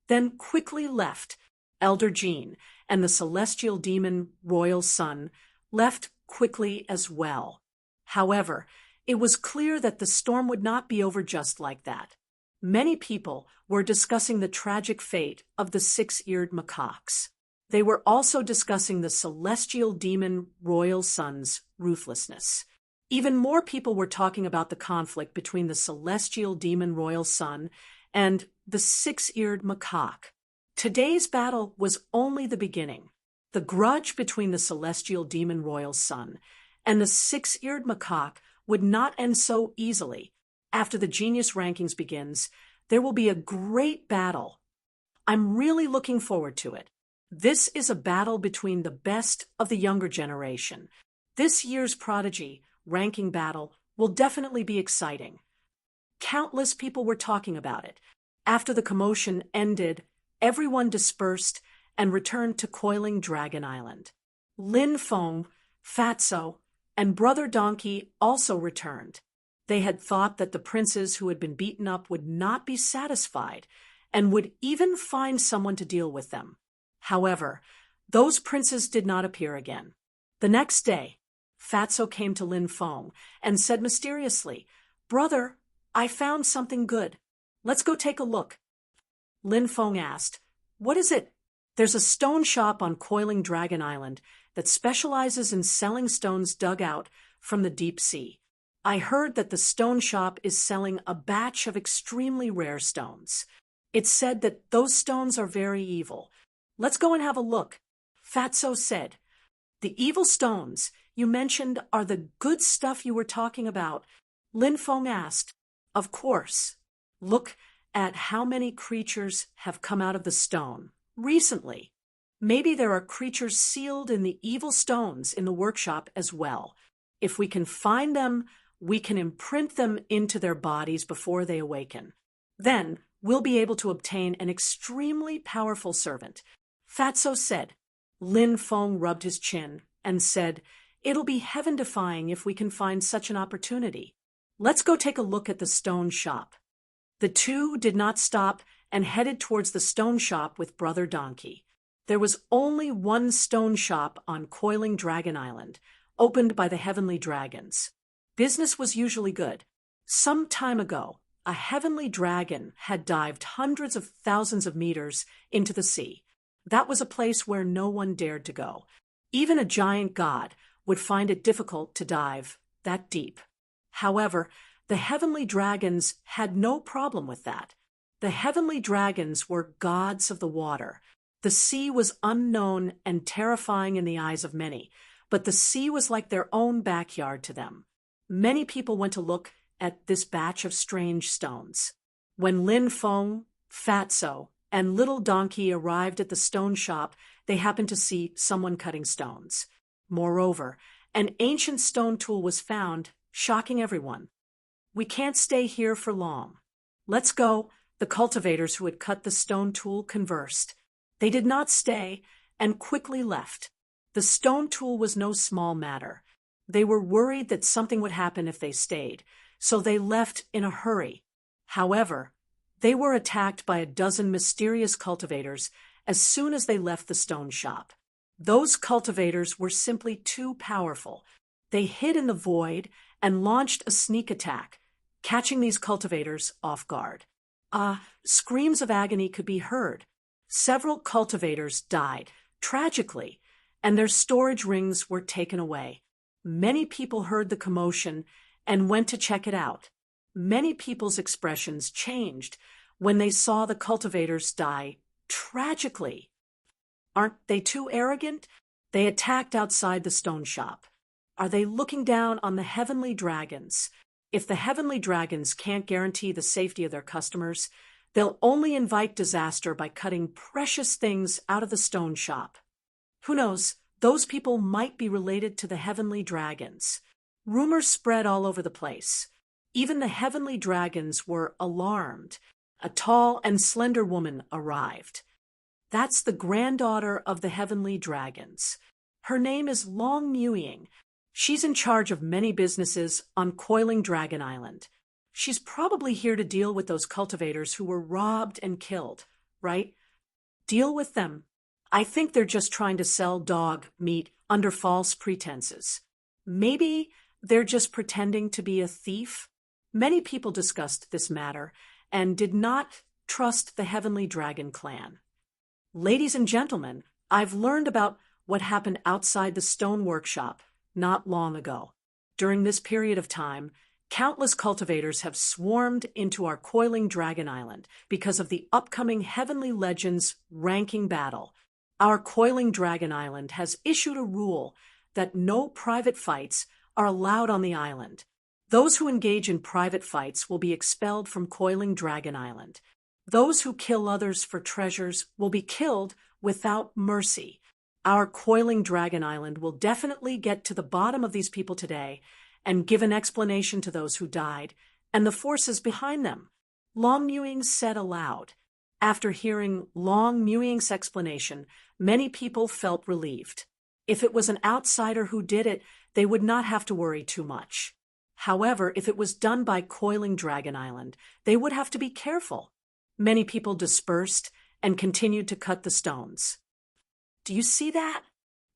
then quickly left. Elder Jean and the Celestial Demon Royal Son left quickly as well. However, it was clear that the storm would not be over just like that. Many people were discussing the tragic fate of the six-eared macaques. They were also discussing the celestial demon royal sun's ruthlessness. Even more people were talking about the conflict between the celestial demon royal sun and the six-eared macaque. Today's battle was only the beginning. The grudge between the celestial demon royal sun and the six-eared macaque would not end so easily. After the genius rankings begins, there will be a great battle. I'm really looking forward to it. This is a battle between the best of the younger generation. This year's Prodigy ranking battle will definitely be exciting. Countless people were talking about it. After the commotion ended, everyone dispersed and returned to Coiling Dragon Island. Lin Feng, Fatso, and Brother Donkey also returned. They had thought that the princes who had been beaten up would not be satisfied and would even find someone to deal with them. However, those princes did not appear again. The next day, Fatso came to Lin Feng and said mysteriously, "Brother, I found something good. Let's go take a look." Lin Feng asked, "What is it?" "There's a stone shop on Coiling Dragon Island that specializes in selling stones dug out from the deep sea. I heard that the stone shop is selling a batch of extremely rare stones. It's said that those stones are very evil. Let's go and have a look." Fatso said, "The evil stones you mentioned are the good stuff you were talking about?" Lin Feng asked, "Of course. Look at how many creatures have come out of the stone recently. Maybe there are creatures sealed in the evil stones in the workshop as well. If we can find them, we can imprint them into their bodies before they awaken. Then we'll be able to obtain an extremely powerful servant." Fatso said. Lin Feng rubbed his chin and said, "It'll be heaven-defying if we can find such an opportunity. Let's go take a look at the stone shop." The two did not stop and headed towards the stone shop with Brother Donkey. There was only one stone shop on Coiling Dragon Island, opened by the Heavenly Dragons. Business was usually good. Some time ago, a heavenly dragon had dived hundreds of thousands of meters into the sea. That was a place where no one dared to go. Even a giant god would find it difficult to dive that deep. However, the heavenly dragons had no problem with that. The heavenly dragons were gods of the water. The sea was unknown and terrifying in the eyes of many, but the sea was like their own backyard to them. Many people went to look at this batch of strange stones. When Lin Feng, Fatso, and Little Donkey arrived at the stone shop, they happened to see someone cutting stones. Moreover, an ancient stone tool was found, shocking everyone. "We can't stay here for long. Let's go," the cultivators who had cut the stone tool conversed. They did not stay and quickly left. The stone tool was no small matter. They were worried that something would happen if they stayed, so they left in a hurry. However, they were attacked by a dozen mysterious cultivators as soon as they left the stone shop. Those cultivators were simply too powerful. They hid in the void and launched a sneak attack, catching these cultivators off guard. Screams of agony could be heard. Several cultivators died, tragically, and their storage rings were taken away. Many people heard the commotion and went to check it out. Many people's expressions changed when they saw the cultivators die tragically. Aren't they too arrogant? They attacked outside the stone shop. Are they looking down on the heavenly dragons? If the heavenly dragons can't guarantee the safety of their customers, they'll only invite disaster by cutting precious things out of the stone shop. Who knows, those people might be related to the heavenly dragons. Rumors spread all over the place. Even the heavenly dragons were alarmed. A tall and slender woman arrived. That's the granddaughter of the heavenly dragons. Her name is Long Muying. She's in charge of many businesses on Coiling Dragon Island. She's probably here to deal with those cultivators who were robbed and killed, right? Deal with them. I think they're just trying to sell dog meat under false pretenses. Maybe they're just pretending to be a thief. Many people discussed this matter and did not trust the Heavenly Dragon clan. Ladies and gentlemen, I've learned about what happened outside the stone workshop not long ago. During this period of time, countless cultivators have swarmed into our coiling Dragon Island because of the upcoming Heavenly Legends ranking battle. Our coiling Dragon Island has issued a rule that no private fights are allowed on the island. Those who engage in private fights will be expelled from coiling Dragon Island. Those who kill others for treasures will be killed without mercy. Our coiling Dragon Island will definitely get to the bottom of these people today and give an explanation to those who died and the forces behind them. Long Mewing said aloud. After hearing Long Mewing's explanation, many people felt relieved. If it was an outsider who did it, they would not have to worry too much. However, if it was done by coiling Dragon Island, they would have to be careful. Many people dispersed and continued to cut the stones. Do you see that?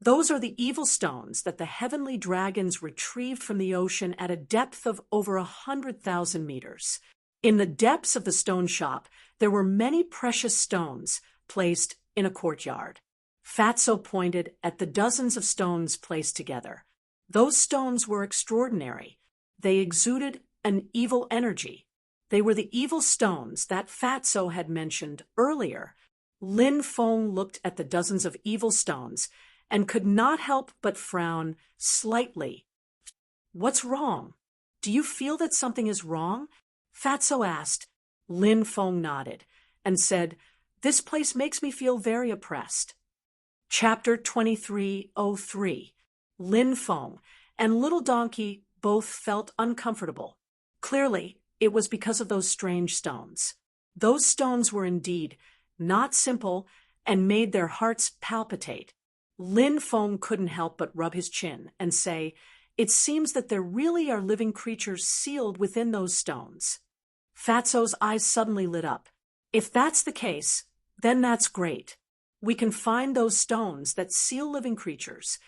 Those are the evil stones that the heavenly dragons retrieved from the ocean at a depth of over 100,000 meters. In the depths of the stone shop, there were many precious stones placed in a courtyard. Fatso pointed at the dozens of stones placed together. Those stones were extraordinary. They exuded an evil energy. They were the evil stones that Fatso had mentioned earlier. Lin Feng looked at the dozens of evil stones and could not help but frown slightly. What's wrong? Do you feel that something is wrong? Fatso asked. Lin Feng nodded and said, "This place makes me feel very oppressed." Chapter 2303. Lin Feng and Little Donkey both felt uncomfortable. Clearly, it was because of those strange stones. Those stones were indeed not simple and made their hearts palpitate. Lin Feng couldn't help but rub his chin and say, "It seems that there really are living creatures sealed within those stones." Fatso's eyes suddenly lit up. If that's the case, then that's great. We can find those stones that seal living creatures.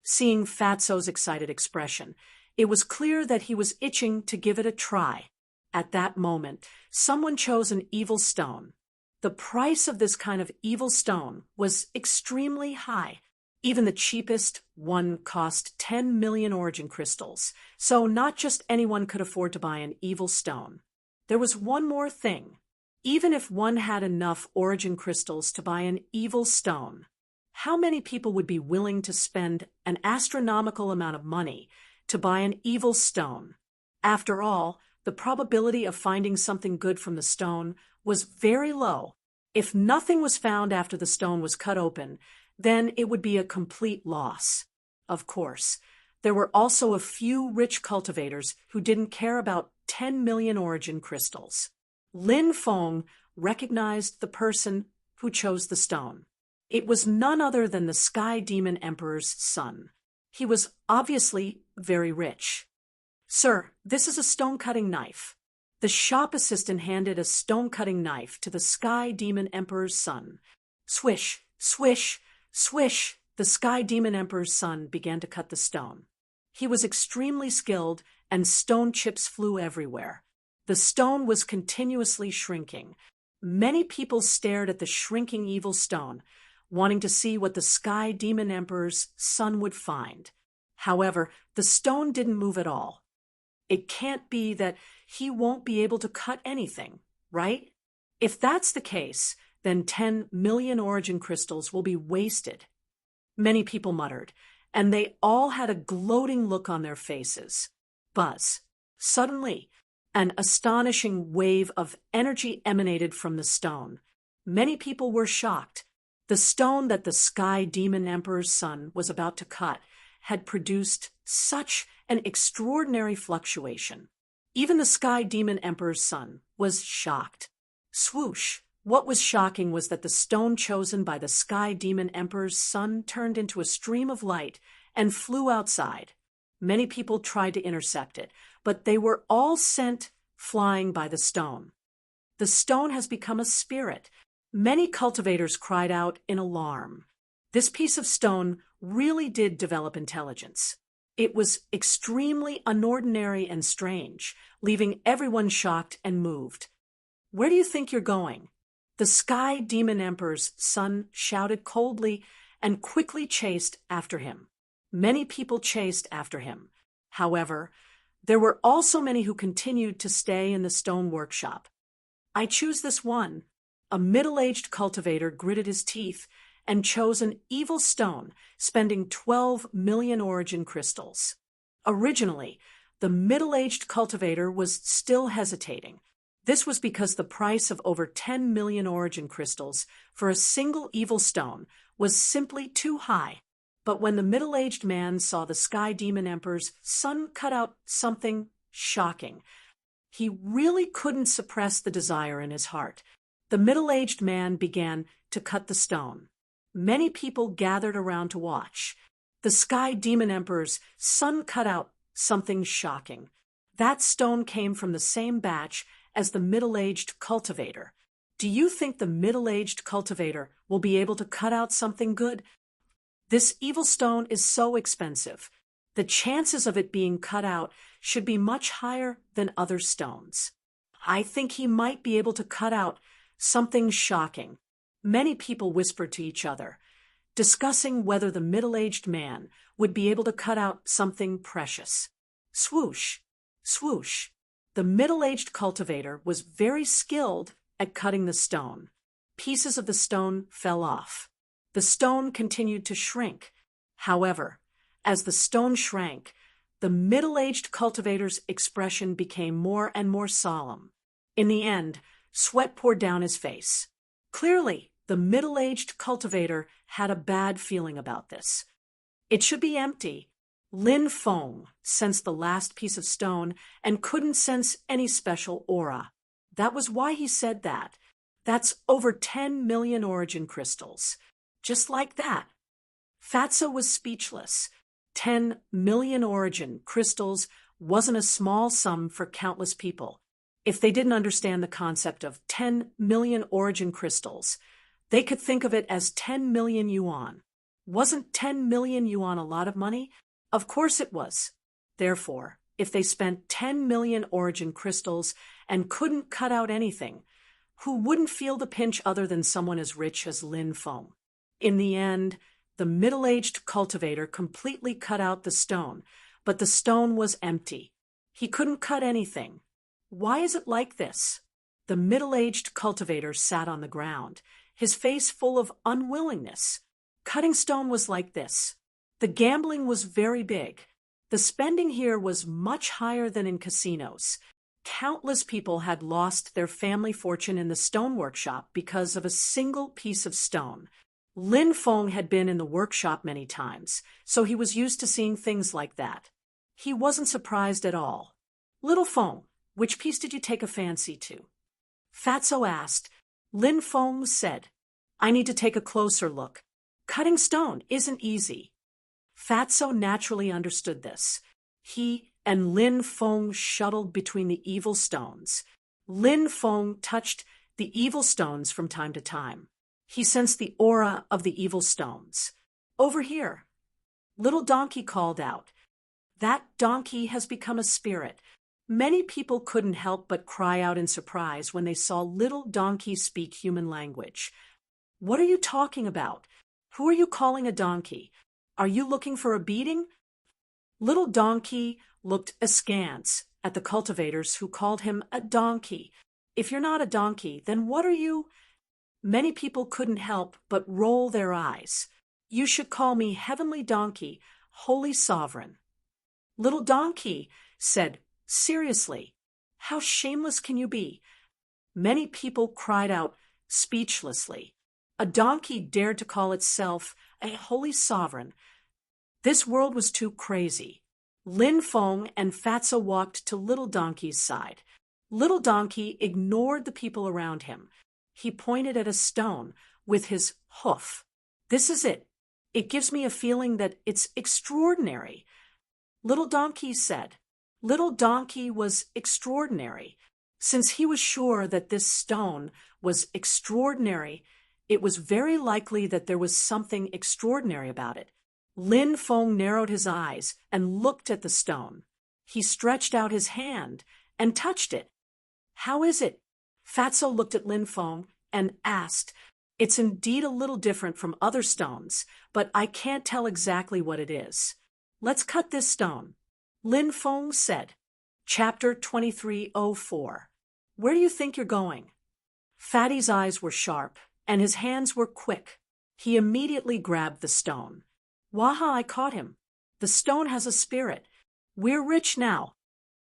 Seeing Fatso's excited expression, it was clear that he was itching to give it a try. At that moment, someone chose an evil stone. The price of this kind of evil stone was extremely high. Even the cheapest one cost 10 million origin crystals, so not just anyone could afford to buy an evil stone. There was one more thing. Even if one had enough origin crystals to buy an evil stone, how many people would be willing to spend an astronomical amount of money to buy an evil stone? After all, the probability of finding something good from the stone was very low. If nothing was found after the stone was cut open, then it would be a complete loss. Of course, there were also a few rich cultivators who didn't care about 10 million origin crystals. Lin Feng recognized the person who chose the stone. It was none other than the Sky Demon Emperor's son. He was obviously very rich. "Sir, this is a stone-cutting knife." The shop assistant handed a stone-cutting knife to the Sky Demon Emperor's son. Swish, swish, swish, the Sky Demon Emperor's son began to cut the stone. He was extremely skilled, and stone chips flew everywhere. The stone was continuously shrinking. Many people stared at the shrinking evil stone, wanting to see what the Sky Demon Emperor's son would find. However, the stone didn't move at all. It can't be that he won't be able to cut anything, right? If that's the case, then 10 million origin crystals will be wasted. Many people muttered, and they all had a gloating look on their faces. Buzz. Suddenly, an astonishing wave of energy emanated from the stone. Many people were shocked. The stone that the Sky Demon Emperor's son was about to cut had produced such an extraordinary fluctuation. Even the Sky Demon Emperor's son was shocked. Swoosh! What was shocking was that the stone chosen by the Sky Demon Emperor's son turned into a stream of light and flew outside. Many people tried to intercept it, but they were all sent flying by the stone. The stone has become a spirit. Many cultivators cried out in alarm. This piece of stone really did develop intelligence. It was extremely unordinary and strange, leaving everyone shocked and moved. "Where do you think you're going?" The Sky Demon Emperor's son shouted coldly and quickly chased after him. Many people chased after him. However, there were also many who continued to stay in the stone workshop. I choose this one. A middle-aged cultivator gritted his teeth and chose an evil stone, spending 12 million origin crystals. Originally, the middle-aged cultivator was still hesitating. This was because the price of over 10 million origin crystals for a single evil stone was simply too high. But when the middle-aged man saw the Sky Demon Emperor's son cut out something shocking, he really couldn't suppress the desire in his heart. The middle-aged man began to cut the stone. Many people gathered around to watch. The Sky Demon Emperor's son cut out something shocking. That stone came from the same batch as the middle-aged cultivator. Do you think the middle-aged cultivator will be able to cut out something good? This evil stone is so expensive. The chances of it being cut out should be much higher than other stones. I think he might be able to cut out something shocking. Many people whispered to each other, discussing whether the middle-aged man would be able to cut out something precious. Swoosh, swoosh. The middle-aged cultivator was very skilled at cutting the stone. Pieces of the stone fell off. The stone continued to shrink. However, as the stone shrank, the middle-aged cultivator's expression became more and more solemn. In the end, sweat poured down his face. Clearly, the middle-aged cultivator had a bad feeling about this. It should be empty. Lin Feng sensed the last piece of stone and couldn't sense any special aura. That was why he said that. That's over 10 million origin crystals. Just like that. Fatso was speechless. 10 million origin crystals wasn't a small sum for countless people. If they didn't understand the concept of 10 million origin crystals, they could think of it as 10 million yuan. Wasn't 10 million yuan a lot of money? Of course it was. Therefore, if they spent 10 million origin crystals and couldn't cut out anything, who wouldn't feel the pinch other than someone as rich as Lin Feng? In the end, the middle-aged cultivator completely cut out the stone, but the stone was empty. He couldn't cut anything. Why is it like this? The middle-aged cultivator sat on the ground, his face full of unwillingness. Cutting stone was like this. The gambling was very big. The spending here was much higher than in casinos. Countless people had lost their family fortune in the stone workshop because of a single piece of stone. Lin Feng had been in the workshop many times, so he was used to seeing things like that. He wasn't surprised at all. "Little Feng, which piece did you take a fancy to?" Fatso asked. Lin Feng said, "I need to take a closer look. Cutting stone isn't easy." Fatso naturally understood this. He and Lin Feng shuttled between the evil stones. Lin Feng touched the evil stones from time to time. He sensed the aura of the evil stones. "Over here." Little Donkey called out. That donkey has become a spirit. Many people couldn't help but cry out in surprise when they saw Little Donkey speak human language. "What are you talking about? Who are you calling a donkey? Are you looking for a beating?" Little Donkey looked askance at the cultivators who called him a donkey. "If you're not a donkey, then what are you?" Many people couldn't help but roll their eyes. "You should call me Heavenly Donkey, Holy Sovereign." Little Donkey said, "Seriously, how shameless can you be?" Many people cried out speechlessly. A donkey dared to call itself a holy sovereign. This world was too crazy. Lin Feng and Fatso walked to Little Donkey's side. Little Donkey ignored the people around him. He pointed at a stone with his hoof. "This is it. It gives me a feeling that it's extraordinary." Little Donkey said. Little Donkey was extraordinary. Since he was sure that this stone was extraordinary, it was very likely that there was something extraordinary about it. Lin Feng narrowed his eyes and looked at the stone. He stretched out his hand and touched it. "How is it?" Fatso looked at Lin Feng and asked, "It's indeed a little different from other stones, but I can't tell exactly what it is. Let's cut this stone." Lin Feng said. Chapter 2304. Where do you think you're going? Fatty's eyes were sharp, and his hands were quick. He immediately grabbed the stone. "Waha, I caught him. The stone has a spirit. We're rich now."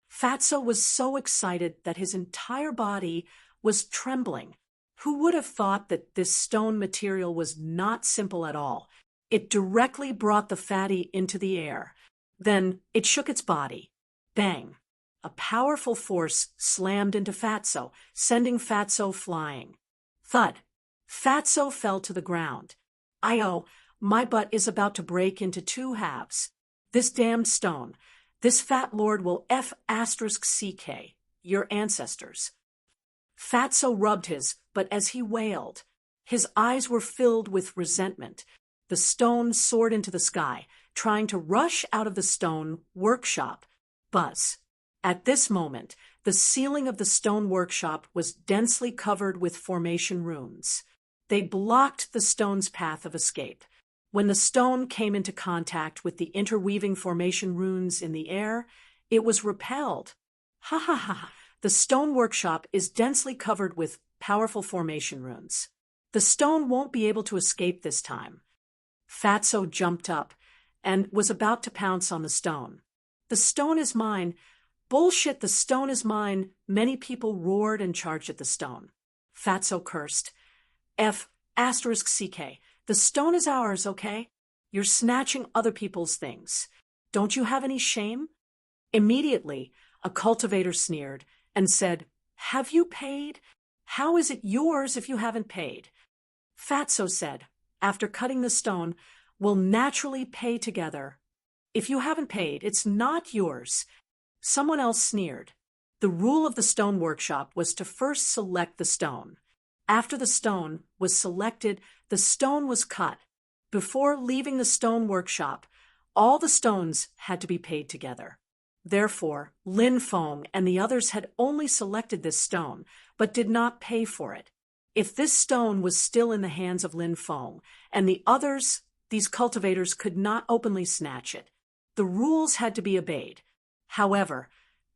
Fatso was so excited that his entire body was trembling. Who would have thought that this stone material was not simple at all? It directly brought the fatty into the air. Then it shook its body. Bang! A powerful force slammed into Fatso, sending Fatso flying. Thud! Fatso fell to the ground. "Io, my butt is about to break into two halves. This damned stone. This fat lord will F*CK, your ancestors." Fatso rubbed but as he wailed, his eyes were filled with resentment. The stone soared into the sky, trying to rush out of the stone workshop. Buzz. At this moment, the ceiling of the stone workshop was densely covered with formation runes. They blocked the stone's path of escape. When the stone came into contact with the interweaving formation runes in the air, it was repelled. Ha ha ha! The stone workshop is densely covered with powerful formation runes. The stone won't be able to escape this time. Fatso jumped up and was about to pounce on the stone. "The stone is mine. Bullshit, the stone is mine." Many people roared and charged at the stone. Fatso cursed. F*CK. The stone is ours, okay? You're snatching other people's things. Don't you have any shame? Immediately, a cultivator sneered and said, "Have you paid? How is it yours if you haven't paid?" Fatso said, "After cutting the stone, we'll naturally pay together. If you haven't paid, it's not yours." Someone else sneered. The rule of the stone workshop was to first select the stone. After the stone was selected, the stone was cut. Before leaving the stone workshop, all the stones had to be paid together. Therefore, Lin Feng and the others had only selected this stone, but did not pay for it. If this stone was still in the hands of Lin Feng, and the others, these cultivators could not openly snatch it. The rules had to be obeyed. However,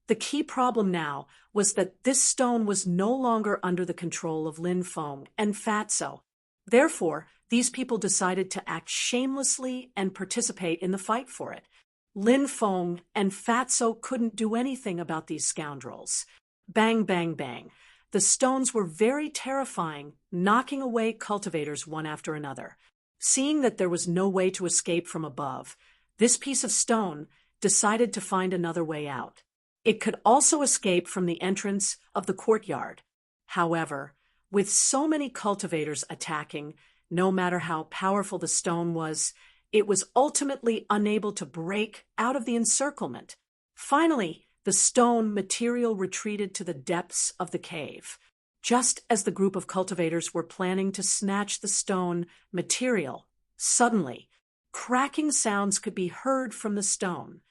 the key problem now was that this stone was no longer under the control of Lin Feng and Fatso. Therefore, these people decided to act shamelessly and participate in the fight for it. Lin Feng and Fatso couldn't do anything about these scoundrels. Bang, bang, bang. The stones were very terrifying, knocking away cultivators one after another. Seeing that there was no way to escape from above, this piece of stone decided to find another way out. It could also escape from the entrance of the courtyard. However, with so many cultivators attacking, no matter how powerful the stone was, it was ultimately unable to break out of the encirclement. Finally, the stone material retreated to the depths of the cave. Just as the group of cultivators were planning to snatch the stone material, suddenly, cracking sounds could be heard from the stone.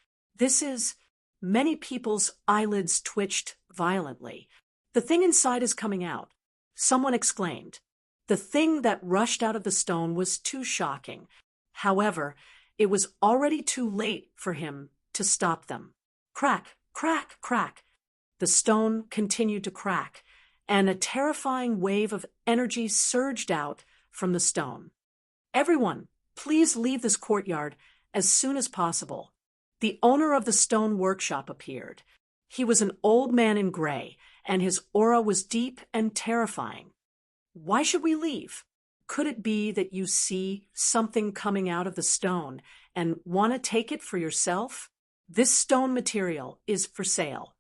Many people's eyelids twitched violently. "The thing inside is coming out," someone exclaimed. The thing that rushed out of the stone was too shocking. However, it was already too late for him to stop them. Crack, crack, crack. The stone continued to crack, and a terrifying wave of energy surged out from the stone. "Everyone, please leave this courtyard as soon as possible." The owner of the stone workshop appeared. He was an old man in gray, and his aura was deep and terrifying. "Why should we leave? Could it be that you see something coming out of the stone and want to take it for yourself? This stone material is for sale.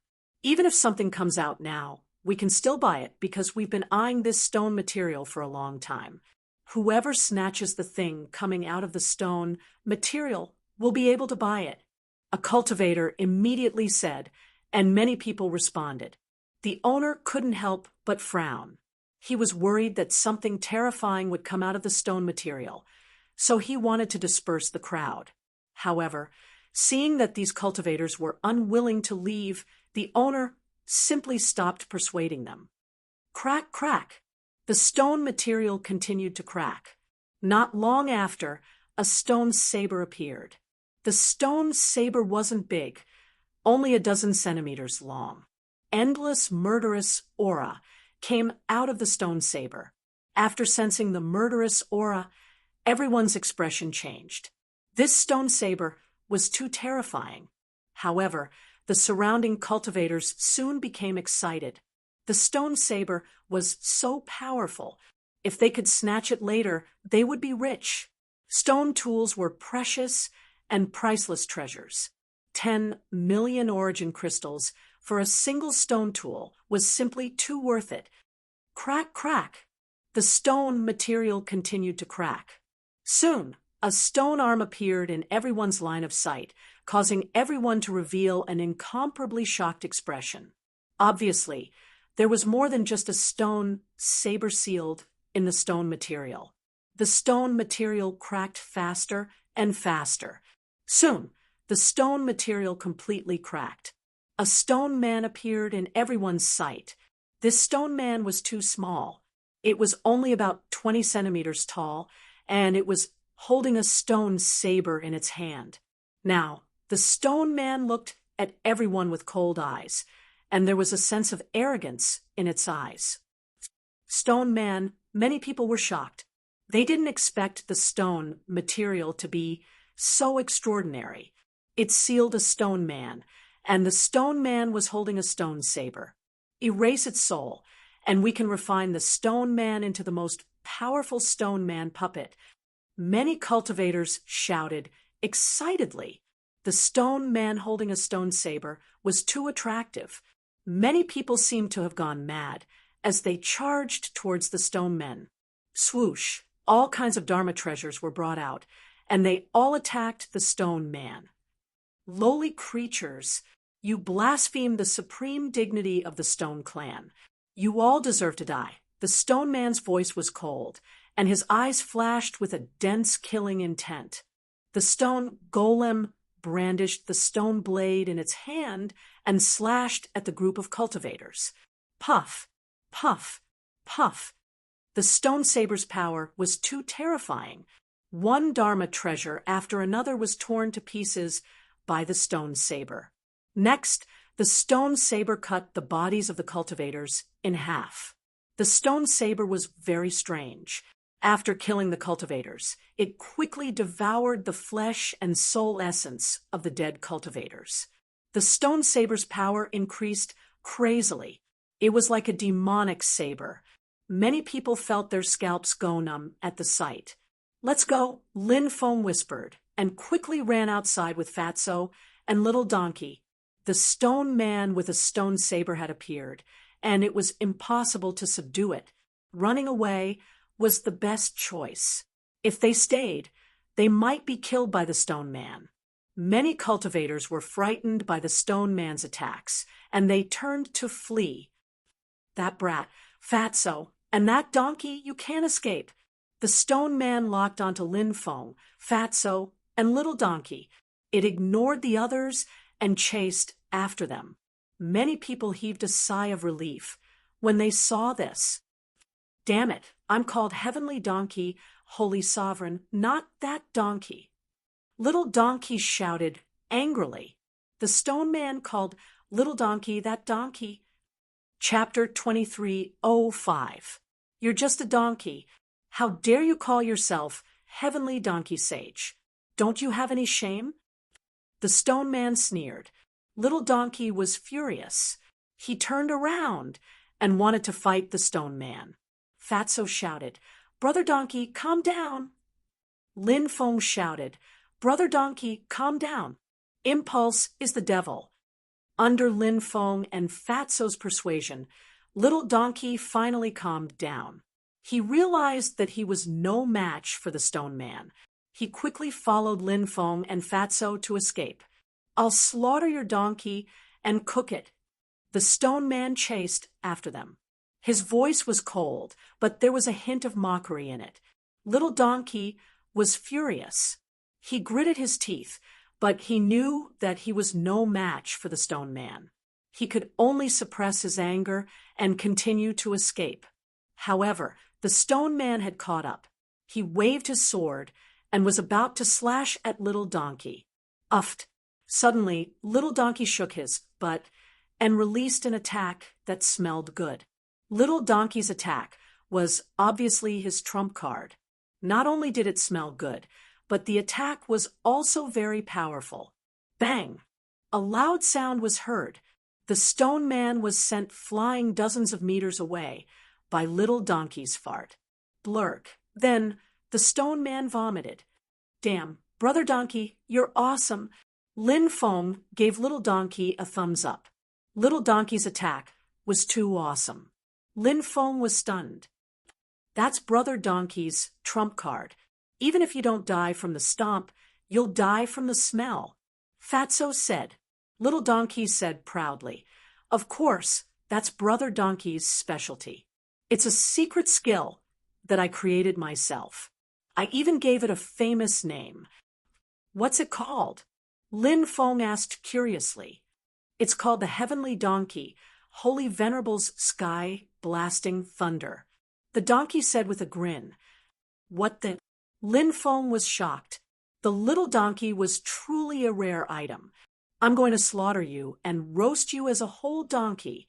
Even if something comes out now, we can still buy it because we've been eyeing this stone material for a long time. Whoever snatches the thing coming out of the stone material will be able to buy it." A cultivator immediately said, and many people responded. The owner couldn't help but frown. He was worried that something terrifying would come out of the stone material, so he wanted to disperse the crowd. However, seeing that these cultivators were unwilling to leave, the owner simply stopped persuading them. Crack, crack. The stone material continued to crack. Not long after, a stone saber appeared. The stone saber wasn't big, only a dozen centimeters long. Endless, murderous aura came out of the stone saber. After sensing the murderous aura, everyone's expression changed. This stone saber was too terrifying. However, the surrounding cultivators soon became excited. The stone saber was so powerful. If they could snatch it later, they would be rich. Stone tools were precious and priceless treasures. 10 million origin crystals for a single stone tool was simply too worth it. Crack, crack. The stone material continued to crack. Soon, a stone arm appeared in everyone's line of sight, causing everyone to reveal an incomparably shocked expression. Obviously, there was more than just a stone saber sealed in the stone material. The stone material cracked faster and faster. Soon, the stone material completely cracked. A stone man appeared in everyone's sight. This stone man was too small. It was only about 20 centimeters tall, and it was holding a stone saber in its hand. Now, the stone man looked at everyone with cold eyes, and there was a sense of arrogance in its eyes. Stone man, many people were shocked. They didn't expect the stone material to be so extraordinary. It sealed a stone man, and the stone man was holding a stone saber. Erase its soul, and we can refine the stone man into the most powerful stone man puppet. Many cultivators shouted excitedly. The stone man holding a stone saber was too attractive. Many people seemed to have gone mad as they charged towards the stone men. Swoosh, all kinds of Dharma treasures were brought out, and they all attacked the stone man. Lowly creatures, you blaspheme the supreme dignity of the stone clan. You all deserve to die. The stone man's voice was cold, and his eyes flashed with a dense killing intent. The stone golem brandished the stone blade in its hand and slashed at the group of cultivators. Puff, puff, puff. The stone saber's power was too terrifying. One Dharma treasure after another was torn to pieces by the stone saber. Next, the stone saber cut the bodies of the cultivators in half. The stone saber was very strange. After killing the cultivators, it quickly devoured the flesh and soul essence of the dead cultivators. The stone saber's power increased crazily. It was like a demonic saber. Many people felt their scalps go numb at the sight. "Let's go," Lin Feng whispered, and quickly ran outside with Fatso and Little Donkey. The stone man with a stone saber had appeared, and it was impossible to subdue it. Running away was the best choice. If they stayed, they might be killed by the stone man. Many cultivators were frightened by the stone man's attacks, and they turned to flee. "That brat, Fatso, and that donkey, you can't escape." The stone man locked onto Lin Feng, Fatso, and Little Donkey. It ignored the others and chased after them. Many people heaved a sigh of relief when they saw this. "Damn it, I'm called Heavenly Donkey, Holy Sovereign, not that donkey." Little Donkey shouted angrily. The stone man called Little Donkey that donkey. Chapter 23:05. You're just a donkey. How dare you call yourself Heavenly Donkey Sage? Don't you have any shame? The stone man sneered. Little Donkey was furious. He turned around and wanted to fight the stone man. Fatso shouted, "Brother Donkey, calm down." Lin Feng shouted, "Brother Donkey, calm down. Impulse is the devil." Under Lin Feng and Fatso's persuasion, Little Donkey finally calmed down. He realized that he was no match for the stone man. He quickly followed Lin Feng and Fatso to escape. "I'll slaughter your donkey and cook it." The stone man chased after them. His voice was cold, but there was a hint of mockery in it. Little Donkey was furious. He gritted his teeth, but he knew that he was no match for the stone man. He could only suppress his anger and continue to escape. However, the stone man had caught up. He waved his sword and was about to slash at Little Donkey. Uffed. Suddenly, Little Donkey shook his butt and released an attack that smelled good. Little Donkey's attack was obviously his trump card. Not only did it smell good, but the attack was also very powerful. Bang! A loud sound was heard. The stone man was sent flying dozens of meters away by Little Donkey's fart. Blurk. Then the stone man vomited. Damn, Brother Donkey, you're awesome. Lin Feng gave Little Donkey a thumbs up. Little Donkey's attack was too awesome. Lin Feng was stunned. That's Brother Donkey's trump card. Even if you don't die from the stomp, you'll die from the smell. Fatso said. Little Donkey said proudly, "Of course, that's Brother Donkey's specialty. It's a secret skill that I created myself. I even gave it a famous name." "What's it called?" Lin Feng asked curiously. "It's called the Heavenly Donkey, Holy Venerable's Sky Blasting Thunder," the donkey said with a grin. "What the?" Lin Feng was shocked. The little donkey was truly a rare item. "I'm going to slaughter you and roast you as a whole donkey."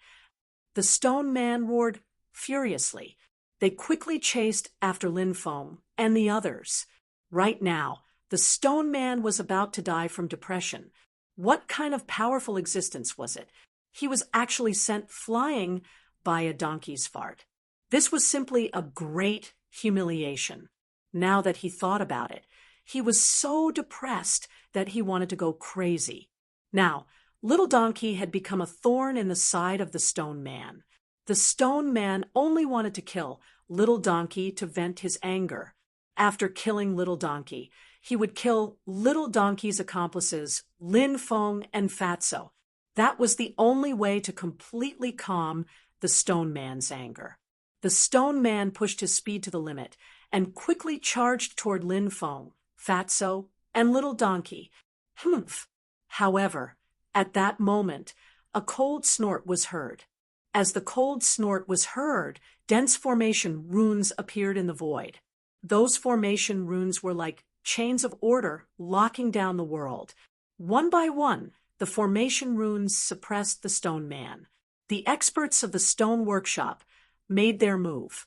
The stone man roared furiously. They quickly chased after Lin Feng and the others. Right now, the stone man was about to die from depression. What kind of powerful existence was it? He was actually sent flying by a donkey's fart. This was simply a great humiliation. Now that he thought about it, he was so depressed that he wanted to go crazy. Now, Little Donkey had become a thorn in the side of the stone man. The stone man only wanted to kill Little Donkey to vent his anger. After killing Little Donkey, he would kill Little Donkey's accomplices, Lin Feng and Fatso. That was the only way to completely calm the stone man's anger. The stone man pushed his speed to the limit and quickly charged toward Lin Feng, Fatso, and Little Donkey. Humph! However, at that moment, a cold snort was heard. As the cold snort was heard, dense formation runes appeared in the void. Those formation runes were like chains of order locking down the world. One by one, the formation runes suppressed the stone man. The experts of the stone workshop made their move.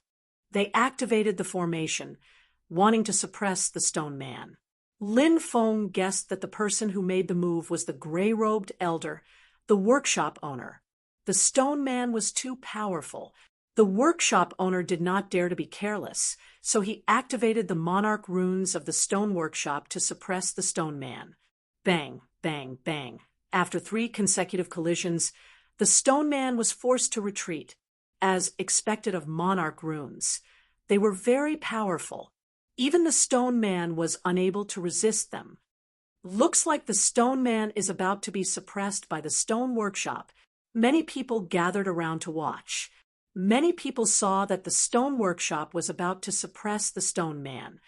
They activated the formation, wanting to suppress the stone man. Lin Feng guessed that the person who made the move was the gray-robed elder, the workshop owner. The stone man was too powerful. The workshop owner did not dare to be careless, so he activated the monarch runes of the stone workshop to suppress the stone man. Bang, bang, bang. After 3 consecutive collisions, the stone man was forced to retreat, as expected of monarch runes. They were very powerful. Even the stone man was unable to resist them. Looks like the stone man is about to be suppressed by the stone workshop. Many people gathered around to watch. Many people saw that the stone workshop was about to suppress the stone man.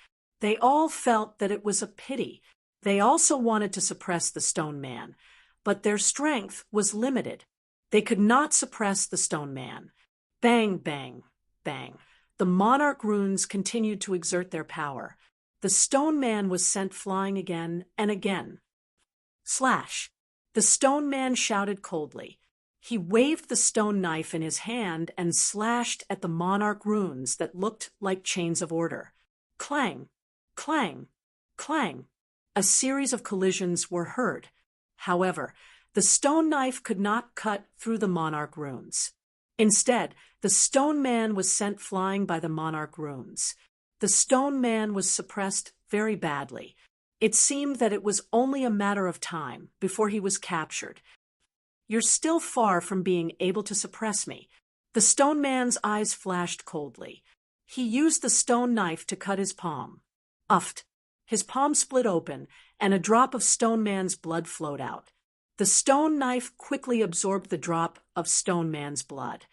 They all felt that it was a pity. They also wanted to suppress the stone man, but their strength was limited. They could not suppress the stone man. Bang, bang, bang. The monarch runes continued to exert their power. The stone man was sent flying again and again. Slash. The stone man shouted coldly. He waved the stone knife in his hand and slashed at the monarch runes that looked like chains of order. Clang, clang, clang. A series of collisions were heard. However, the stone knife could not cut through the monarch runes. Instead, the stone man was sent flying by the monarch runes. The stone man was suppressed very badly. It seemed that it was only a matter of time before he was captured. "You're still far from being able to suppress me." The stone man's eyes flashed coldly. He used the stone knife to cut his palm. Uffed. His palm split open, and a drop of stone man's blood flowed out. The stone knife quickly absorbed the drop of stone man's blood.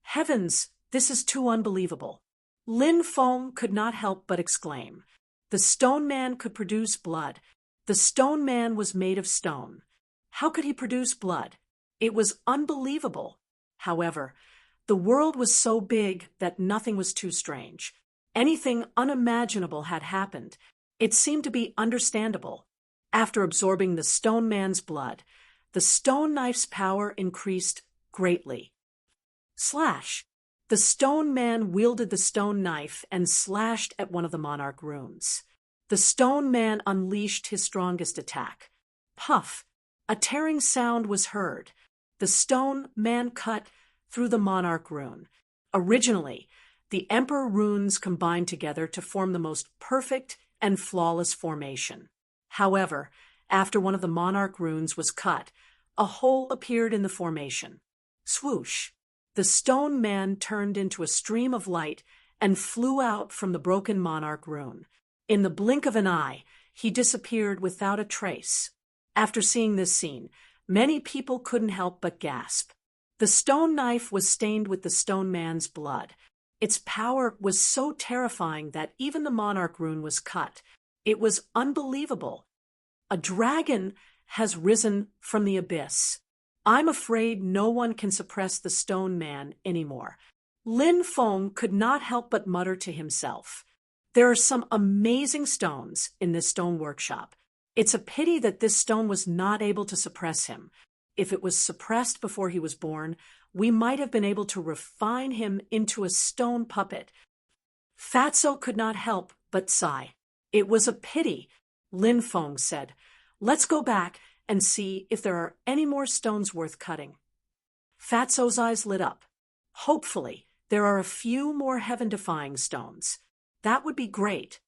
Heavens, this is too unbelievable. Lin Feng could not help but exclaim. The stone man could produce blood. The stone man was made of stone. How could he produce blood? It was unbelievable. However, The world was so big that nothing was too strange. Anything unimaginable had happened. It seemed to be understandable. After absorbing the stone man's blood, the stone knife's power increased greatly. Slash! The stone man wielded the stone knife and slashed at one of the monarch runes. The stone man unleashed his strongest attack. Puff! A tearing sound was heard. The stone man cut through the monarch rune. Originally, the emperor runes combined together to form the most perfect and flawless formation. However, after one of the monarch runes was cut, a hole appeared in the formation. Swoosh! The stone man turned into a stream of light and flew out from the broken monarch rune. In the blink of an eye, he disappeared without a trace. After seeing this scene, many people couldn't help but gasp. The stone knife was stained with the stone man's blood. Its power was so terrifying that even the monarch rune was cut. It was unbelievable. A dragon has risen from the abyss. I'm afraid no one can suppress the stone man anymore. Lin Feng could not help but mutter to himself. There are some amazing stones in this stone workshop. It's a pity that this stone was not able to suppress him. If it was suppressed before he was born, we might have been able to refine him into a stone puppet. Fatso could not help but sigh. It was a pity, Lin Feng said. Let's go back and see if there are any more stones worth cutting. Fatso's eyes lit up. Hopefully, there are a few more heaven-defying stones. That would be great.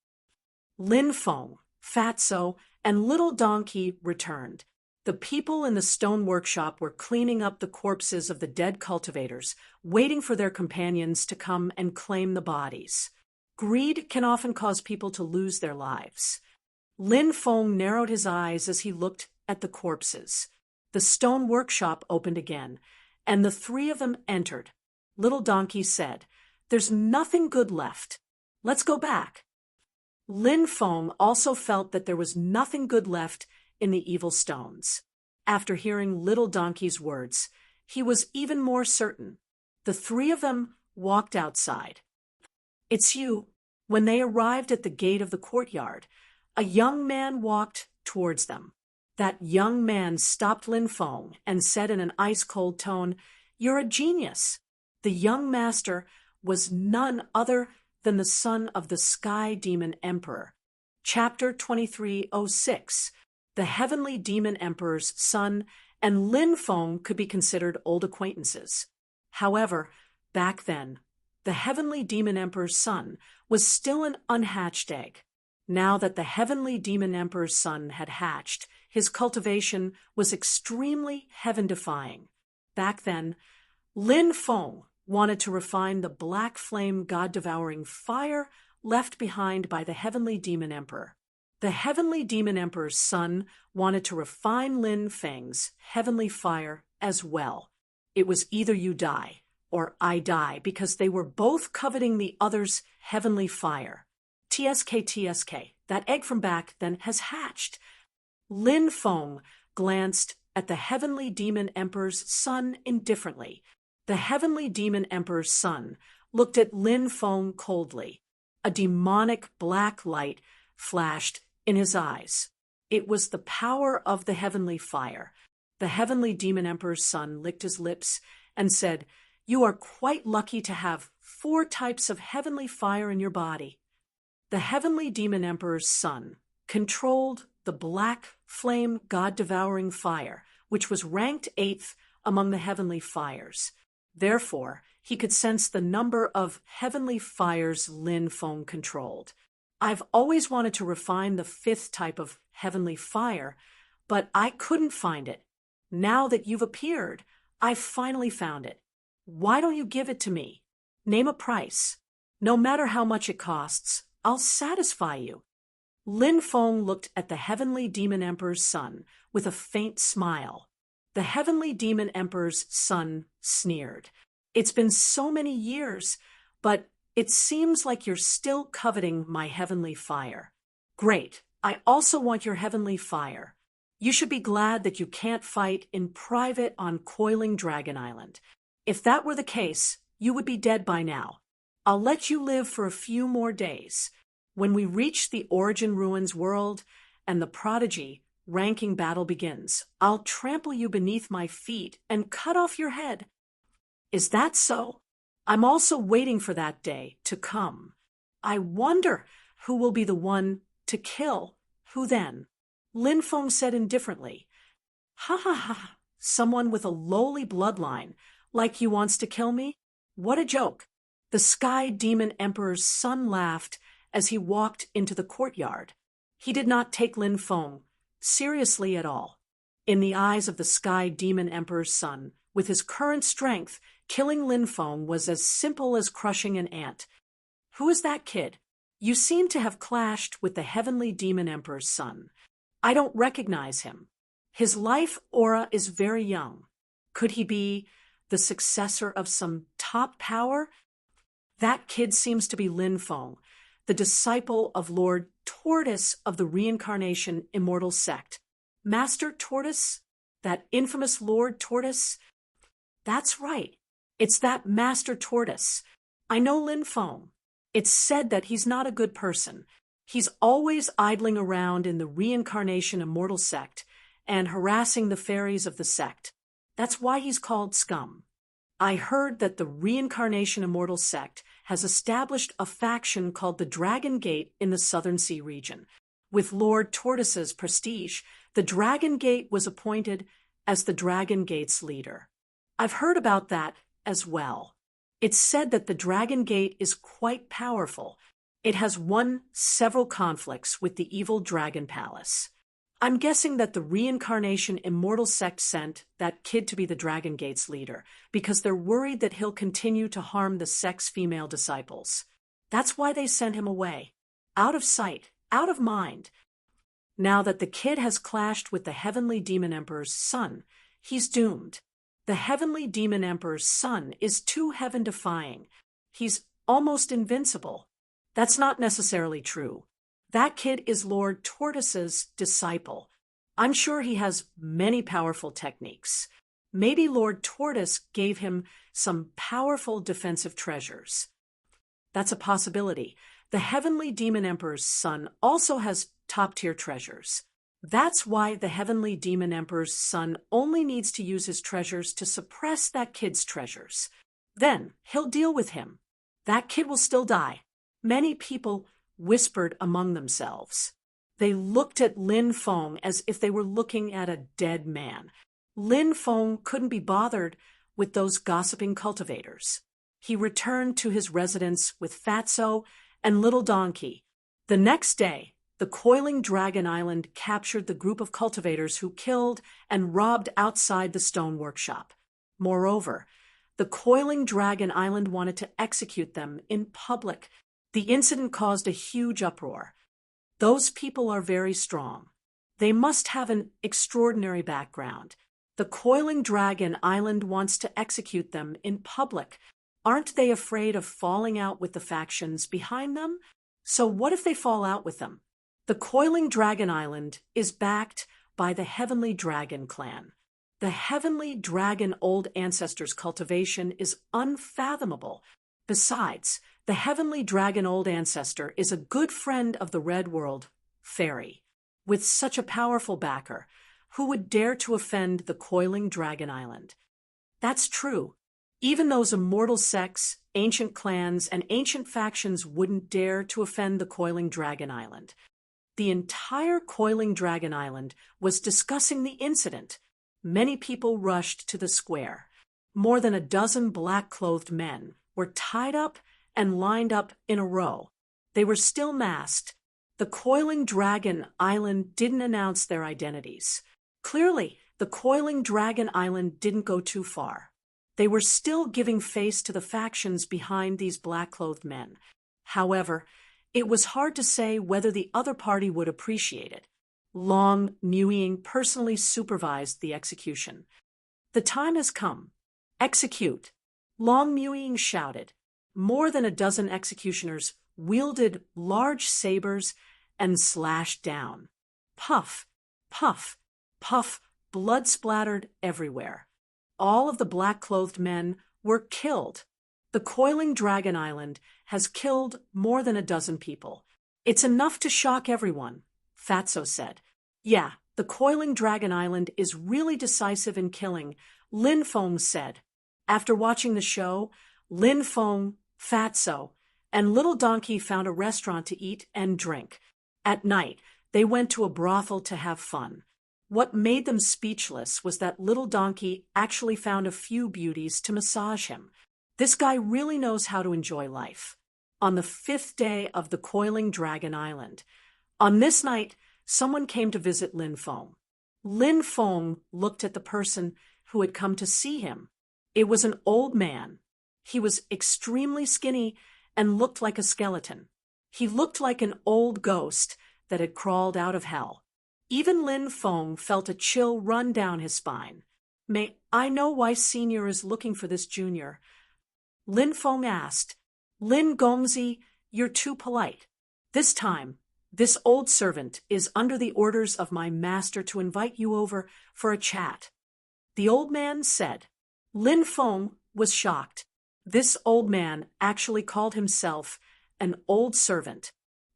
Lin Feng, Fatso, and Little Donkey returned. The people in the stone workshop were cleaning up the corpses of the dead cultivators, waiting for their companions to come and claim the bodies. Greed can often cause people to lose their lives. Lin Feng narrowed his eyes as he looked at the corpses. The stone workshop opened again, and the three of them entered. Little Donkey said, "There's nothing good left. Let's go back." Lin Feng also felt that there was nothing good left in the evil stones. After hearing Little Donkey's words, he was even more certain. The three of them walked outside. "It's you." When they arrived at the gate of the courtyard, a young man walked towards them. That young man stopped Lin Feng and said in an ice-cold tone, "You're a genius." The young master was none other than the son of the Sky Demon Emperor. Chapter 2306. The Heavenly Demon Emperor's son and Lin Feng could be considered old acquaintances. However, back then, the Heavenly Demon Emperor's son was still an unhatched egg. Now that the Heavenly Demon Emperor's son had hatched, his cultivation was extremely heaven-defying. Back then, Lin Feng wanted to refine the black flame god-devouring fire left behind by the Heavenly Demon Emperor. The Heavenly Demon Emperor's son wanted to refine Lin Feng's heavenly fire as well. It was either you die or I die, because they were both coveting the other's heavenly fire. TSK, that egg from back then has hatched. Lin Feng glanced at the Heavenly Demon Emperor's son indifferently. The Heavenly Demon Emperor's son looked at Lin Feng coldly. A demonic black light flashed in his eyes. It was the power of the heavenly fire. The Heavenly Demon Emperor's son licked his lips and said, "You are quite lucky to have 4 types of heavenly fire in your body." The Heavenly Demon Emperor's son controlled the black flame god-devouring fire, which was ranked 8th among the heavenly fires. Therefore, he could sense the number of heavenly fires Lin Feng controlled. "I've always wanted to refine the 5th type of heavenly fire, but I couldn't find it. Now that you've appeared, I've finally found it. Why don't you give it to me? Name a price. No matter how much it costs, I'll satisfy you." Lin Feng looked at the Heavenly Demon Emperor's son with a faint smile. The Heavenly Demon Emperor's son sneered. "It's been so many years, but it seems like you're still coveting my heavenly fire. Great, I also want your heavenly fire. You should be glad that you can't fight in private on Coiling Dragon Island. If that were the case, you would be dead by now. I'll let you live for a few more days. When we reach the Origin Ruins world and the Prodigy ranking battle begins, I'll trample you beneath my feet and cut off your head. Is that so? I'm also waiting for that day to come. I wonder who will be the one to kill who then. Lin Feng said indifferently. Ha ha ha, someone with a lowly bloodline like you wants to kill me? What a joke. The Sky Demon Emperor's son laughed as he walked into the courtyard. He did not take Lin Feng seriously at all. In the eyes of the Sky Demon Emperor's son, with his current strength, killing Lin Feng was as simple as crushing an ant. Who is that kid? You seem to have clashed with the Heavenly Demon Emperor's son. I don't recognize him. His life aura is very young. Could he be the successor of some top power? That kid seems to be Lin Feng, the disciple of Lord Tortoise of the Reincarnation Immortal Sect. Master Tortoise? That infamous Lord Tortoise? That's right. It's that Master Tortoise. I know Lin Feng. It's said that he's not a good person. He's always idling around in the Reincarnation Immortal Sect and harassing the fairies of the sect. That's why he's called scum. I heard that the Reincarnation Immortal Sect has established a faction called the Dragon Gate in the Southern Sea region. With Lord Tortoise's prestige, the Dragon Gate was appointed as the Dragon Gate's leader. I've heard about that as well. It's said that the Dragon Gate is quite powerful. It has won several conflicts with the evil Dragon Palace. I'm guessing that the Reincarnation Immortal Sect sent that kid to be the Dragon Gate's leader because they're worried that he'll continue to harm the sect's female disciples. That's why they sent him away. Out of sight, out of mind. Now that the kid has clashed with the Heavenly Demon Emperor's son, he's doomed. The Heavenly Demon Emperor's son is too heaven-defying. He's almost invincible. That's not necessarily true. That kid is Lord Tortoise's disciple. I'm sure he has many powerful techniques. Maybe Lord Tortoise gave him some powerful defensive treasures. That's a possibility. The Heavenly Demon Emperor's son also has top-tier treasures. That's why the Heavenly Demon Emperor's son only needs to use his treasures to suppress that kid's treasures. Then he'll deal with him. That kid will still die. Many people whispered among themselves. They looked at Lin Feng as if they were looking at a dead man. Lin Feng couldn't be bothered with those gossiping cultivators. He returned to his residence with Fatso and Little Donkey. The next day, the Coiling Dragon Island captured the group of cultivators who killed and robbed outside the stone workshop. Moreover, the Coiling Dragon Island wanted to execute them in public. The incident caused a huge uproar. Those people are very strong. They must have an extraordinary background. The Coiling Dragon Island wants to execute them in public. Aren't they afraid of falling out with the factions behind them? So what if they fall out with them? The Coiling Dragon Island is backed by the Heavenly Dragon clan. The Heavenly Dragon Old Ancestors cultivation is unfathomable. Besides, the Heavenly Dragon Old Ancestor is a good friend of the Red World, Fairy. With such a powerful backer, who would dare to offend the Coiling Dragon Island? That's true. Even those immortal sects, ancient clans, and ancient factions wouldn't dare to offend the Coiling Dragon Island. The entire Coiling Dragon Island was discussing the incident. Many people rushed to the square. More than a dozen black-clothed men were tied up and lined up in a row. They were still masked. The Coiling Dragon Island didn't announce their identities. Clearly, the Coiling Dragon Island didn't go too far. They were still giving face to the factions behind these black-clothed men. However, it was hard to say whether the other party would appreciate it. Long Muying personally supervised the execution. The time has come. Execute. Long Muying shouted. More than a dozen executioners wielded large sabers and slashed down. Puff, puff, puff, blood splattered everywhere. All of the black-clothed men were killed. The coiling dragon island has killed more than a dozen people. It's enough to shock everyone, Fatso said. Yeah, the coiling dragon island is really decisive in killing, Lin Feng said. After watching the show, Lin Feng, Fatso, and Little Donkey found a restaurant to eat and drink. At night, they went to a brothel to have fun. What made them speechless was that Little Donkey actually found a few beauties to massage him. This guy really knows how to enjoy life. On the 5th day of the coiling dragon island, on this night, someone came to visit Lin Feng. Lin Feng looked at the person who had come to see him. It was an old man. He was extremely skinny and looked like a skeleton. He looked like an old ghost that had crawled out of hell. Even Lin Feng felt a chill run down his spine. May I know why Senior is looking for this junior? Lin Feng asked. Lin Gongzi, you're too polite. This time, this old servant is under the orders of my master to invite you over for a chat. The old man said. Lin Feng was shocked. This old man actually called himself an old servant.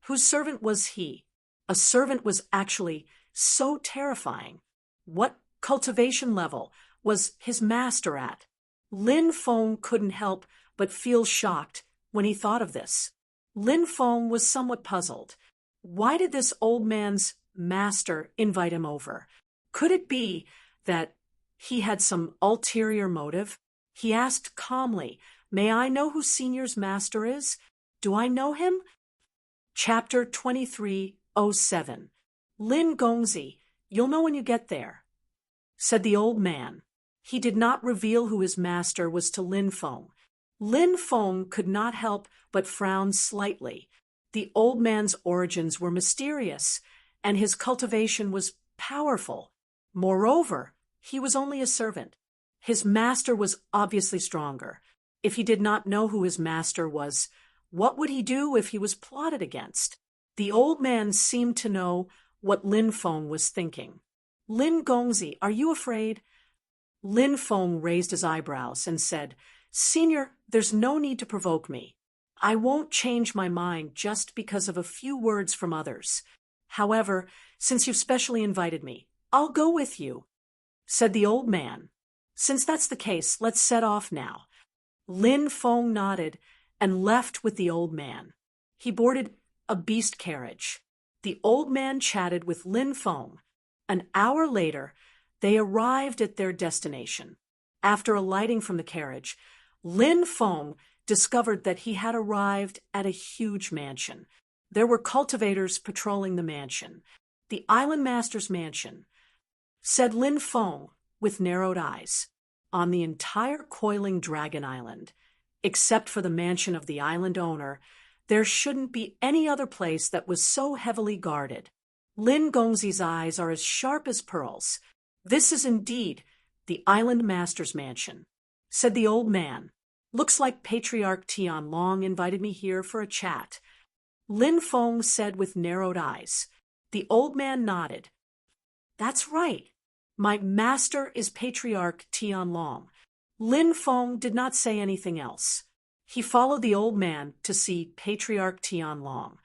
Whose servant was he? A servant was actually so terrifying. What cultivation level was his master at? Lin Feng couldn't help but feel shocked when he thought of this. Lin Feng was somewhat puzzled. Why did this old man's master invite him over? Could it be that he had some ulterior motive? He asked calmly, May I know who Senior's master is? Do I know him? Chapter 2307. Lin Gongzi, you'll know when you get there, said the old man. He did not reveal who his master was to Lin Feng. Lin Feng could not help but frown slightly. The old man's origins were mysterious, and his cultivation was powerful. Moreover, he was only a servant. His master was obviously stronger. If he did not know who his master was, what would he do if he was plotted against? The old man seemed to know what Lin Feng was thinking. Lin Gongzi, are you afraid? Lin Feng raised his eyebrows and said, Senior, there's no need to provoke me. I won't change my mind just because of a few words from others. However, since you've specially invited me, I'll go with you, said the old man. Since that's the case, let's set off now. Lin Feng nodded and left with the old man. He boarded a beast carriage. The old man chatted with Lin Feng. An hour later, they arrived at their destination. After alighting from the carriage, Lin Feng discovered that he had arrived at a huge mansion. There were cultivators patrolling the mansion. The island master's mansion, said Lin Feng with narrowed eyes. On the entire coiling dragon island, except for the mansion of the island owner, there shouldn't be any other place that was so heavily guarded. Lin Gongzi's eyes are as sharp as pearls. This is indeed the island master's mansion, said the old man. Looks like Patriarch Tianlong invited me here for a chat. Lin Feng said with narrowed eyes. The old man nodded. That's right. My master is Patriarch Tianlong. Lin Feng did not say anything else. He followed the old man to see Patriarch Tianlong.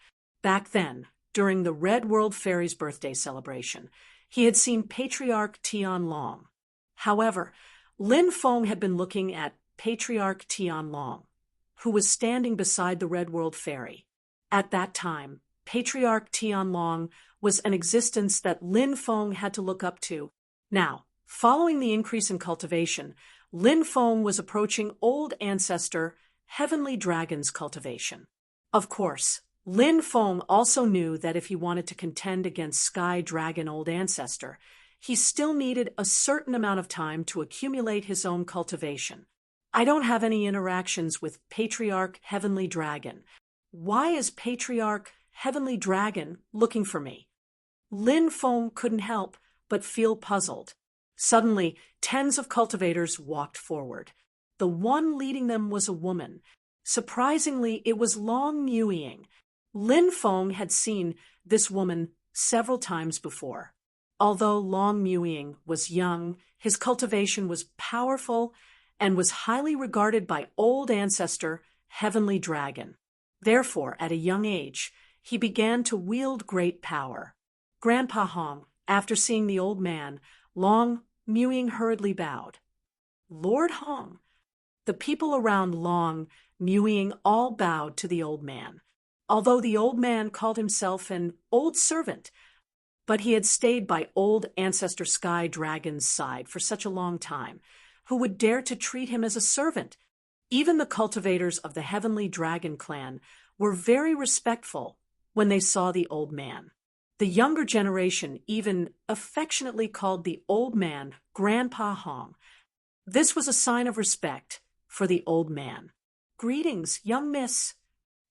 Back then, during the Red World Fairy's birthday celebration, he had seen Patriarch Tianlong. However, Lin Feng had been looking at Patriarch Tianlong, who was standing beside the Red World Fairy. At that time, Patriarch Tianlong was an existence that Lin Feng had to look up to. Now, following the increase in cultivation, Lin Feng was approaching Old Ancestor Heavenly Dragon's cultivation. Of course, Lin Feng also knew that if he wanted to contend against Sky Dragon Old Ancestor, he still needed a certain amount of time to accumulate his own cultivation. I don't have any interactions with Patriarch Heavenly Dragon. Why is Patriarch Heavenly Dragon looking for me? Lin Feng couldn't help but feel puzzled. Suddenly, tens of cultivators walked forward. The one leading them was a woman. Surprisingly, it was Long Muying. Lin Feng had seen this woman several times before. Although Long Muying was young, his cultivation was powerful, and was highly regarded by old ancestor Heavenly Dragon. Therefore, at a young age, he began to wield great power. Grandpa Hong, after seeing the old man, Long, mewing, hurriedly bowed. Lord Hong. The people around Long, mewing, all bowed to the old man. Although the old man called himself an old servant, but he had stayed by old ancestor Sky Dragon's side for such a long time, who would dare to treat him as a servant? Even the cultivators of the Heavenly Dragon clan were very respectful when they saw the old man. The younger generation even affectionately called the old man Grandpa Hong. This was a sign of respect for the old man. Greetings, young miss.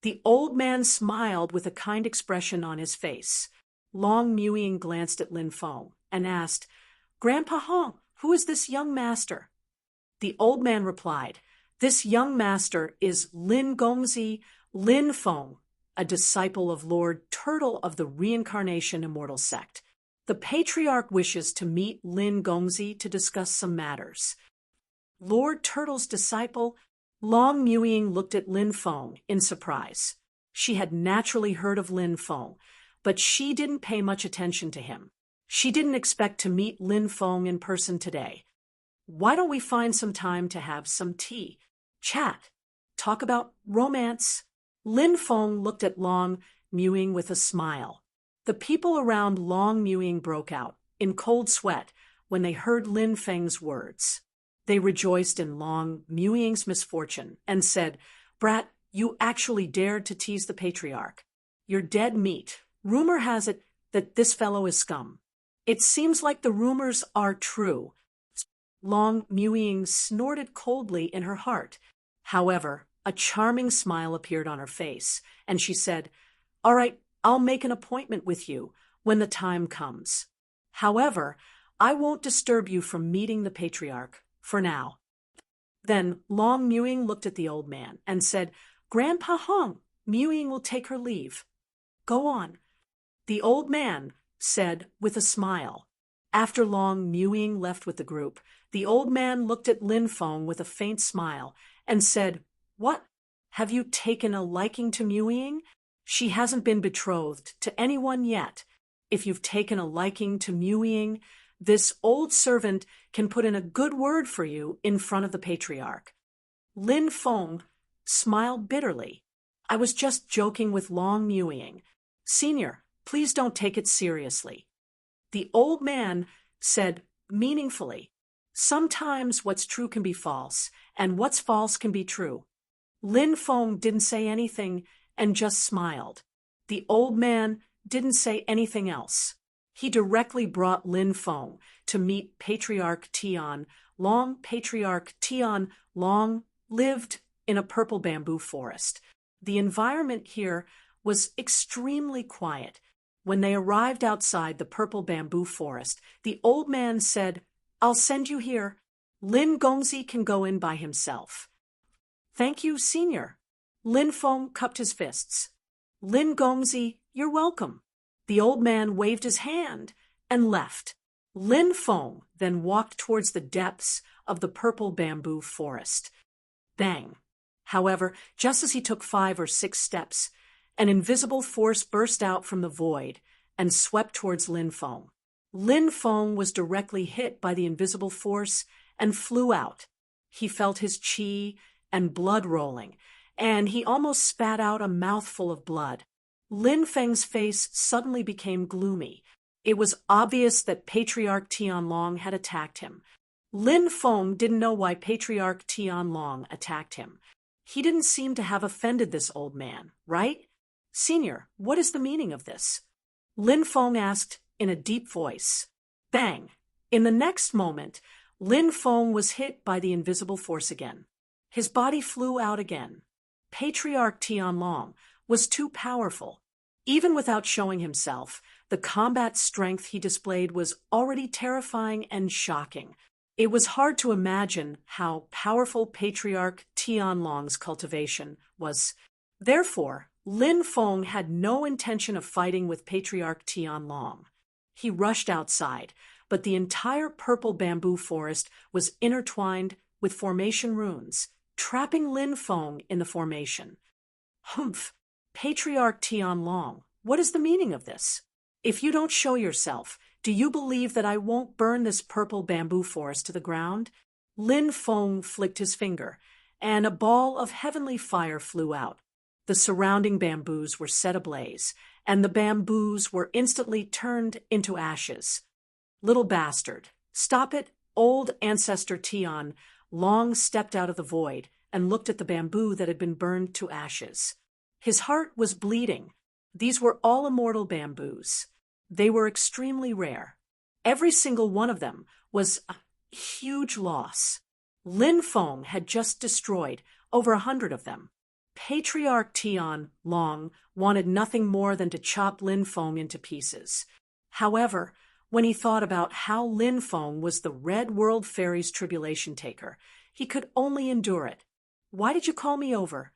The old man smiled with a kind expression on his face. Long Mewing glanced at Lin Feng and asked, Grandpa Hong, who is this young master? The old man replied, This young master is Lin Gongzi Lin Feng, a disciple of Lord Turtle of the Reincarnation Immortal Sect. The patriarch wishes to meet Lin Gongzi to discuss some matters. Lord Turtle's disciple? Long Mewing looked at Lin Feng in surprise. She had naturally heard of Lin Feng, but she didn't pay much attention to him. She didn't expect to meet Lin Feng in person today. Why don't we find some time to have some tea, chat, talk about romance? Lin Feng looked at Long Mewing with a smile. The people around Long Mewing broke out in cold sweat when they heard Lin Feng's words. They rejoiced in Long Mewing's misfortune and said, Brat, you actually dared to tease the patriarch. You're dead meat. Rumor has it that this fellow is scum. It seems like the rumors are true. Long Mewing snorted coldly in her heart. However, a charming smile appeared on her face, and she said, All right, I'll make an appointment with you when the time comes. However, I won't disturb you from meeting the patriarch for now. Then Long Mewing looked at the old man and said, Grandpa Hong, Mewing will take her leave. Go on. The old man said with a smile. After Long Mewing left with the group, the old man looked at Lin Feng with a faint smile and said, What? Have you taken a liking to Mewing? She hasn't been betrothed to anyone yet. If you've taken a liking to Mewing, this old servant can put in a good word for you in front of the patriarch. Lin Feng smiled bitterly. I was just joking with Long Mewing. Senior, please don't take it seriously. The old man said meaningfully, Sometimes what's true can be false, and what's false can be true. Lin Feng didn't say anything and just smiled. The old man didn't say anything else. He directly brought Lin Feng to meet Patriarch Tian Long. Patriarch Tian Long lived in a purple bamboo forest. The environment here was extremely quiet. When they arrived outside the purple bamboo forest, the old man said, I'll send you here. Lin Gongzi can go in by himself. Thank you, Senior. Lin Feng cupped his fists. Lin Gongzi, you're welcome. The old man waved his hand and left. Lin Feng then walked towards the depths of the purple bamboo forest. Bang! However, just as he took 5 or 6 steps, an invisible force burst out from the void and swept towards Lin Feng. Lin Feng was directly hit by the invisible force and flew out. He felt his qi and blood rolling, and he almost spat out a mouthful of blood. Lin Feng's face suddenly became gloomy. It was obvious that Patriarch Tianlong had attacked him. Lin Feng didn't know why Patriarch Tianlong attacked him. He didn't seem to have offended this old man, right? Senior, what is the meaning of this? Lin Feng asked in a deep voice. Bang! In the next moment, Lin Feng was hit by the invisible force again. His body flew out again. Patriarch Tianlong was too powerful. Even without showing himself, the combat strength he displayed was already terrifying and shocking. It was hard to imagine how powerful Patriarch Tianlong's cultivation was. Therefore, Lin Feng had no intention of fighting with Patriarch Tianlong. He rushed outside, but the entire purple bamboo forest was intertwined with formation runes, trapping Lin Feng in the formation. Humph! Patriarch Tian Long, what is the meaning of this? If you don't show yourself, do you believe that I won't burn this purple bamboo forest to the ground? Lin Feng flicked his finger, and a ball of heavenly fire flew out. The surrounding bamboos were set ablaze, and the bamboos were instantly turned into ashes. Little bastard, stop it! Old ancestor Tian Long stepped out of the void and looked at the bamboo that had been burned to ashes. His heart was bleeding. These were all immortal bamboos. They were extremely rare. Every single one of them was a huge loss. Lin Feng had just destroyed over 100 of them. Patriarch Tian Long wanted nothing more than to chop Lin Feng into pieces. However, when he thought about how Lin Feng was the Red World Fairy's tribulation taker, he could only endure it. "Why did you call me over?"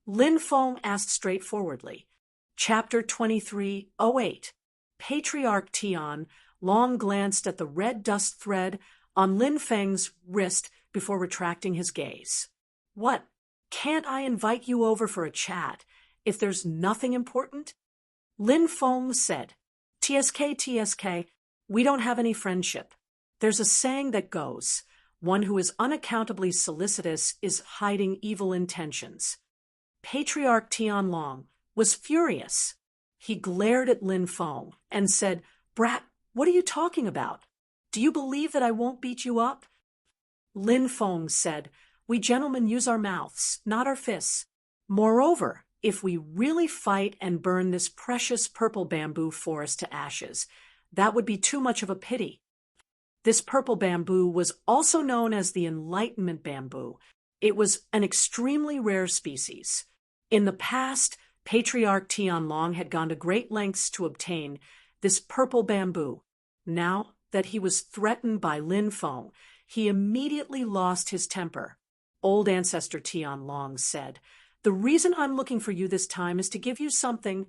Lin Feng asked straightforwardly. Chapter 23:08. Patriarch Tian Long glanced at the red dust thread on Lin Feng's wrist before retracting his gaze. "What? Can't I invite you over for a chat if there's nothing important?" Lin Feng said, TSK, we don't have any friendship. There's a saying that goes, one who is unaccountably solicitous is hiding evil intentions. Patriarch Tian Long was furious. He glared at Lin Feng and said, "Brat, what are you talking about? Do you believe that I won't beat you up?" Lin Feng said, "We gentlemen use our mouths, not our fists. Moreover, if we really fight and burn this precious purple bamboo forest to ashes, that would be too much of a pity." This purple bamboo was also known as the Enlightenment bamboo. It was an extremely rare species. In the past, Patriarch Tian Long had gone to great lengths to obtain this purple bamboo. Now that he was threatened by Lin Feng, he immediately lost his temper. Old ancestor Tian Long said, "The reason I'm looking for you this time is to give you something."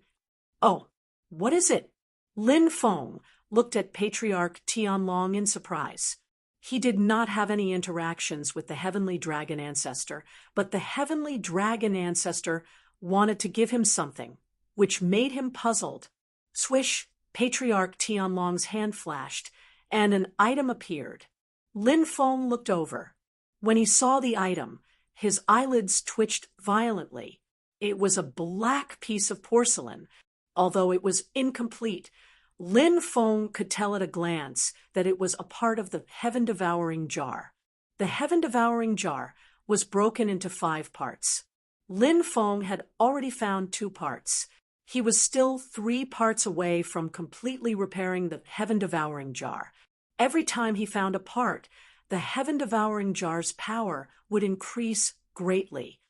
"Oh, what is it?" Lin Feng looked at Patriarch Tian Long in surprise. He did not have any interactions with the Heavenly Dragon Ancestor, but the Heavenly Dragon Ancestor wanted to give him something, which made him puzzled. Swish! Patriarch Tian Long's hand flashed, and an item appeared. Lin Feng looked over. When he saw the item, his eyelids twitched violently. It was a black piece of porcelain. Although it was incomplete, Lin Feng could tell at a glance that it was a part of the heaven-devouring jar. The heaven-devouring jar was broken into 5 parts. Lin Feng had already found 2 parts. He was still 3 parts away from completely repairing the heaven-devouring jar. Every time he found a part, the heaven-devouring jar's power would increase greatly.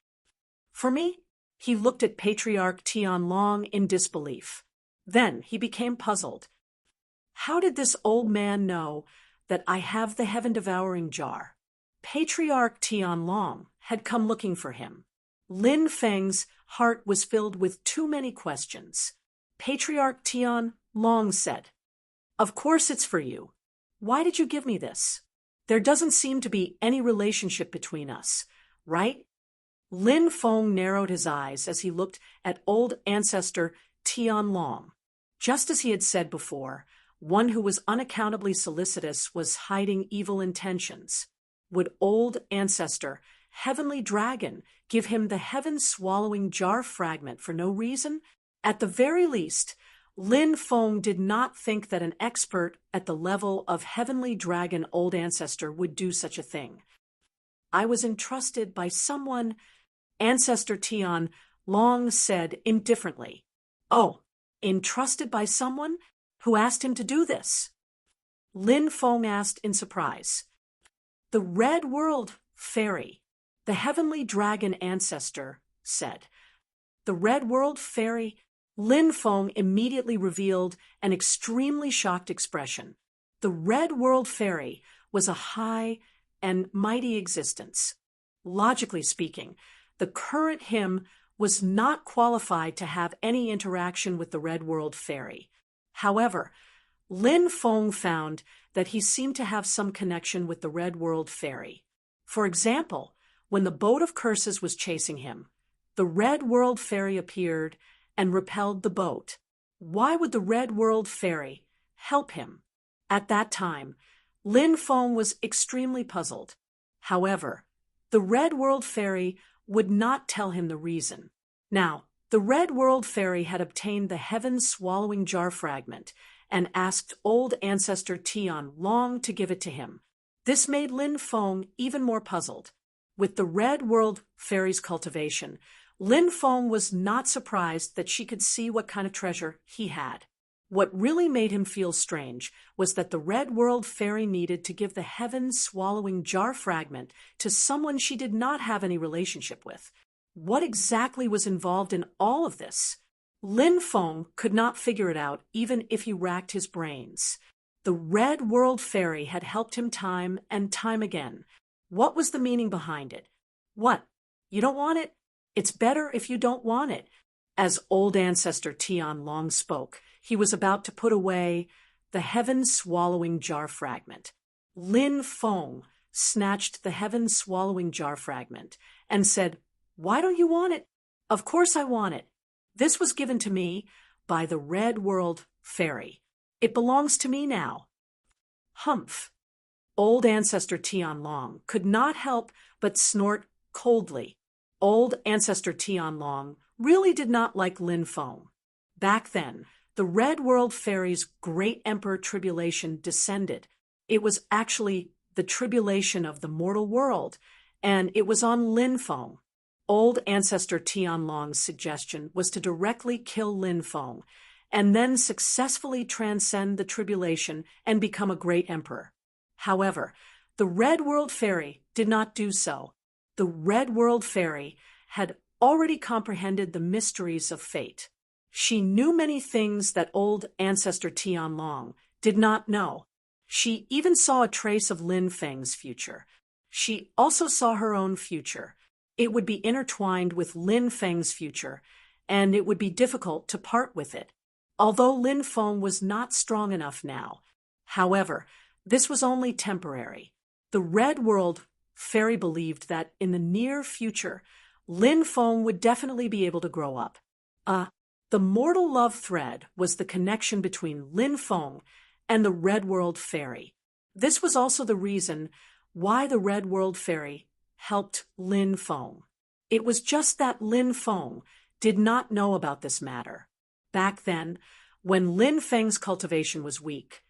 For me, he looked at Patriarch Tian Long in disbelief. Then he became puzzled. How did this old man know that I have the heaven-devouring jar? Patriarch Tian Long had come looking for him. Lin Feng's heart was filled with too many questions. Patriarch Tian Long said, "Of course it's for you. Why did you give me this? There doesn't seem to be any relationship between us, right?" Lin Feng narrowed his eyes as he looked at old ancestor Tian Long. Just as he had said before, one who was unaccountably solicitous was hiding evil intentions. Would old ancestor, Heavenly Dragon, give him the heaven-swallowing jar fragment for no reason? At the very least, Lin Feng did not think that an expert at the level of Heavenly Dragon Old Ancestor would do such a thing. "I was entrusted by someone," Ancestor Tian Long said indifferently. "Oh, entrusted by someone? Who asked him to do this?" Lin Feng asked in surprise. "The Red World Fairy," the Heavenly Dragon Ancestor said. "The Red World Fairy?" Lin Feng immediately revealed an extremely shocked expression. The Red World Fairy was a high and mighty existence. Logically speaking, the current him was not qualified to have any interaction with the Red World Fairy. However, Lin Feng found that he seemed to have some connection with the Red World Fairy. For example, when the boat of curses was chasing him, the Red World Fairy appeared and repelled the boat. Why would the Red World Fairy help him? At that time, Lin Feng was extremely puzzled. However, the Red World Fairy would not tell him the reason. Now, the Red World Fairy had obtained the heaven-swallowing jar fragment and asked old ancestor Tian Long to give it to him. This made Lin Feng even more puzzled. With the Red World Fairy's cultivation, Lin Feng was not surprised that she could see what kind of treasure he had. What really made him feel strange was that the Red World Fairy needed to give the heaven-swallowing jar fragment to someone she did not have any relationship with. What exactly was involved in all of this? Lin Feng could not figure it out even if he racked his brains. The Red World Fairy had helped him time and time again. What was the meaning behind it? What? You don't want it? It's better if you don't want it. As old ancestor Tian Long spoke, he was about to put away the heaven-swallowing jar fragment. Lin Feng snatched the heaven-swallowing jar fragment and said, "Why don't you want it?" "Of course I want it. This was given to me by the Red World Fairy. It belongs to me now." Humph! Old ancestor Tian Long could not help but snort coldly. Old ancestor Tian Long really did not like Lin Feng. Back then, the Red World Fairy's great emperor tribulation descended. It was actually the tribulation of the mortal world, and it was on Lin Feng. Old ancestor Tian Long's suggestion was to directly kill Lin Feng, and then successfully transcend the tribulation and become a great emperor. However, the Red World Fairy did not do so. The Red World Fairy had already comprehended the mysteries of fate. She knew many things that old ancestor Tian Long did not know. She even saw a trace of Lin Feng's future. She also saw her own future. It would be intertwined with Lin Feng's future, and it would be difficult to part with it. Although Lin Feng was not strong enough now. However, this was only temporary. The Red World Fairy believed that in the near future, Lin Feng would definitely be able to grow up. The mortal love thread was the connection between Lin Feng and the Red World Fairy. This was also the reason why the Red World Fairy helped Lin Feng. It was just that Lin Feng did not know about this matter. Back then, when Lin Feng's cultivation was weak,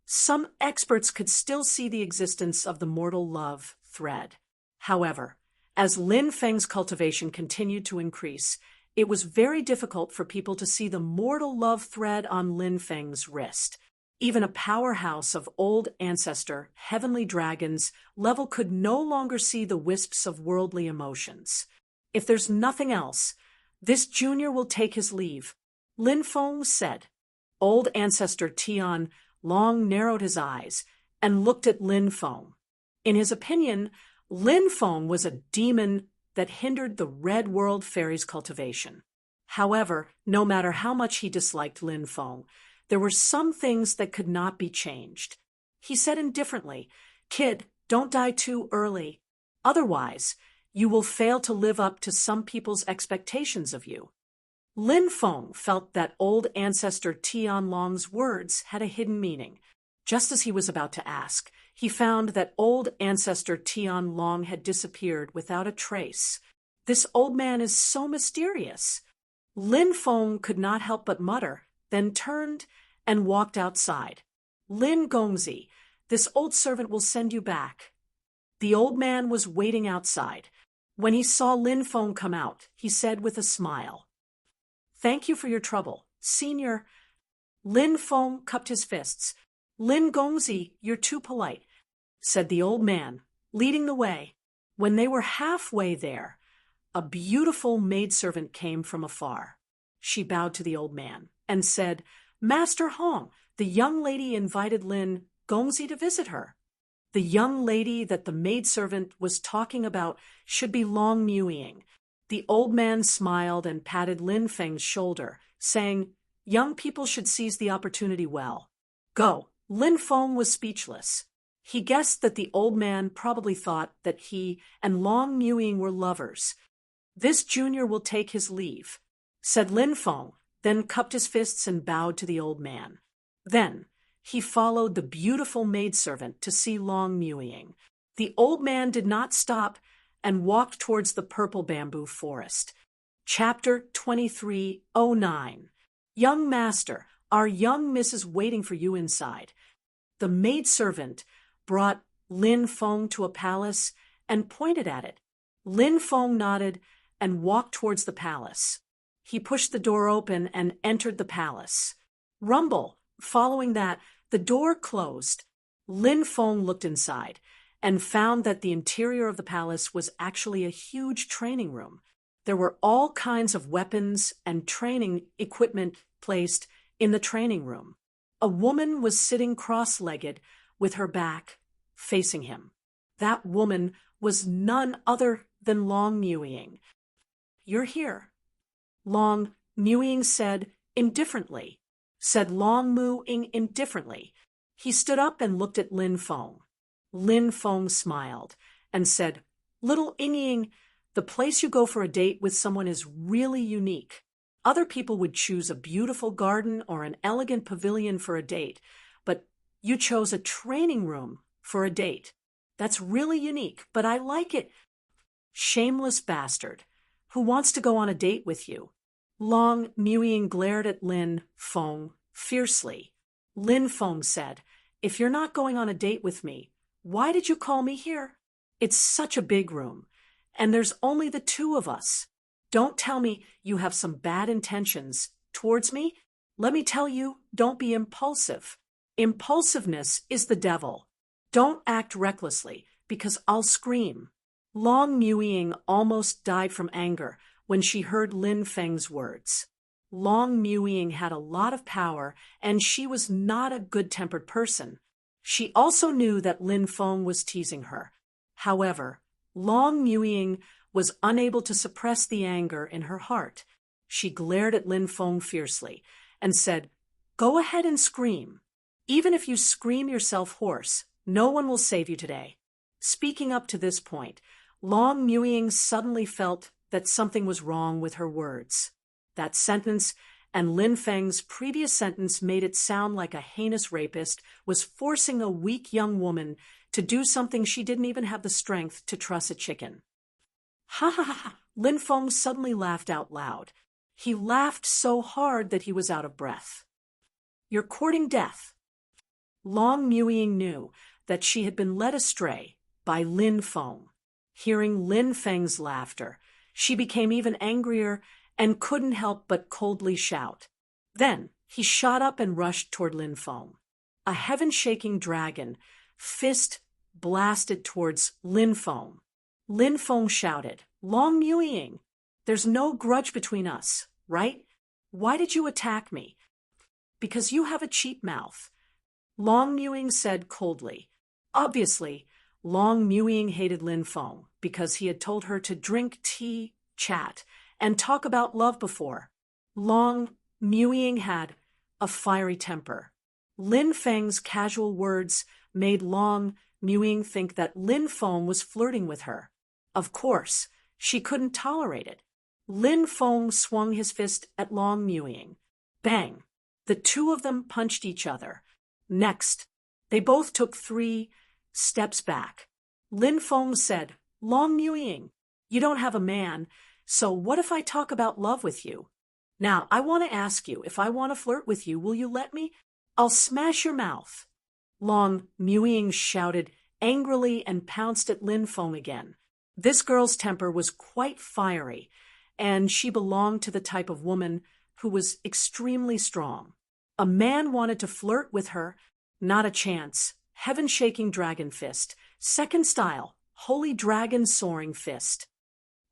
some experts could still see the existence of the mortal love thread. However, as Lin Feng's cultivation continued to increase, it was very difficult for people to see the mortal love thread on Lin Feng's wrist. Even a powerhouse of old ancestor, heavenly dragons level could no longer see the wisps of worldly emotions. "If there's nothing else, this junior will take his leave," Lin Feng said. Old ancestor Tian Long narrowed his eyes and looked at Lin Feng. In his opinion, Lin Feng was a demon that hindered the Red World Fairy's cultivation. However, no matter how much he disliked Lin Feng, there were some things that could not be changed. He said indifferently, "Kid, don't die too early. Otherwise, you will fail to live up to some people's expectations of you." Lin Feng felt that old ancestor Tian Long's words had a hidden meaning. Just as he was about to ask, he found that old ancestor Tian Long had disappeared without a trace. This old man is so mysterious. Lin Feng could not help but mutter, then turned and walked outside. "Lin Gongzi, this old servant will send you back." The old man was waiting outside. When he saw Lin Feng come out, he said with a smile, "Thank you for your trouble, Senior." Lin Feng cupped his fists. "Lin Gongzi, you're too polite," said the old man, leading the way. When they were halfway there, a beautiful maidservant came from afar. She bowed to the old man and said, "Master Hong, the young lady invited Lin Gongzi to visit her." The young lady that the maidservant was talking about should be Long Muying. The old man smiled and patted Lin Feng's shoulder, saying, "Young people should seize the opportunity well. Go." Lin Feng was speechless. He guessed that the old man probably thought that he and Long Mewing were lovers. "This junior will take his leave," said Lin Feng, then cupped his fists and bowed to the old man. Then he followed the beautiful maidservant to see Long Mewing. The old man did not stop and walked towards the purple bamboo forest. Chapter 2309. Young master, our young miss is waiting for you inside. The maidservant brought Lin Feng to a palace and pointed at it. Lin Feng nodded and walked towards the palace. He pushed the door open and entered the palace. Rumble. Following that, the door closed. Lin Feng looked inside and found that the interior of the palace was actually a huge training room. There were all kinds of weapons and training equipment placed in the training room. A woman was sitting cross-legged with her back facing him. That woman was none other than Long Mewing. "You're here," Long Mewing said indifferently. He stood up and looked at Lin Feng. Lin Feng smiled and said, "Little Ying, the place you go for a date with someone is really unique. Other people would choose a beautiful garden or an elegant pavilion for a date, but you chose a training room for a date. That's really unique, but I like it." "Shameless bastard. Who wants to go on a date with you?" Long Mewing glared at Lin Feng fiercely. Lin Feng said, "If you're not going on a date with me, why did you call me here? It's such a big room, and there's only the two of us. Don't tell me you have some bad intentions towards me. Let me tell you, don't be impulsive. Impulsiveness is the devil. Don't act recklessly, because I'll scream." Long Mewing almost died from anger when she heard Lin Feng's words. Long Mewing had a lot of power, and she was not a good-tempered person. She also knew that Lin Feng was teasing her. However, Long Mewing was unable to suppress the anger in her heart. She glared at Lin Feng fiercely and said, "Go ahead and scream. Even if you scream yourself hoarse, no one will save you today." Speaking up to this point, Long Mewing suddenly felt that something was wrong with her words. That sentence and Lin Feng's previous sentence made it sound like a heinous rapist was forcing a weak young woman to do something she didn't even have the strength to truss a chicken. "Ha ha ha ha!" Lin Feng suddenly laughed out loud. He laughed so hard that he was out of breath. "You're courting death." Long Mewing knew that she had been led astray by Lin Feng. Hearing Lin Feng's laughter, she became even angrier and couldn't help but coldly shout. Then he shot up and rushed toward Lin Feng. A heaven-shaking dragon fist blasted towards Lin Feng. Lin Feng shouted, "Long Mewing, there's no grudge between us, right? Why did you attack me?" "Because you have a cheap mouth," Long Mewing said coldly. Obviously, Long Mewing hated Lin Feng because he had told her to drink tea, chat, and talk about love before. Long Mewing had a fiery temper. Lin Feng's casual words made Long Mewing think that Lin Feng was flirting with her. Of course, she couldn't tolerate it. Lin Feng swung his fist at Long Mewing. Bang! The two of them punched each other. Next, they both took 3 steps back. Lin Feng said, "Long Mewing, you don't have a man, so what if I talk about love with you? Now, I want to ask you, if I want to flirt with you, will you let me? I'll smash your mouth." Long Mewing shouted angrily and pounced at Lin Feng again. This girl's temper was quite fiery, and she belonged to the type of woman who was extremely strong. A man wanted to flirt with her, not a chance. Heaven-shaking dragon fist, second style, holy dragon soaring fist.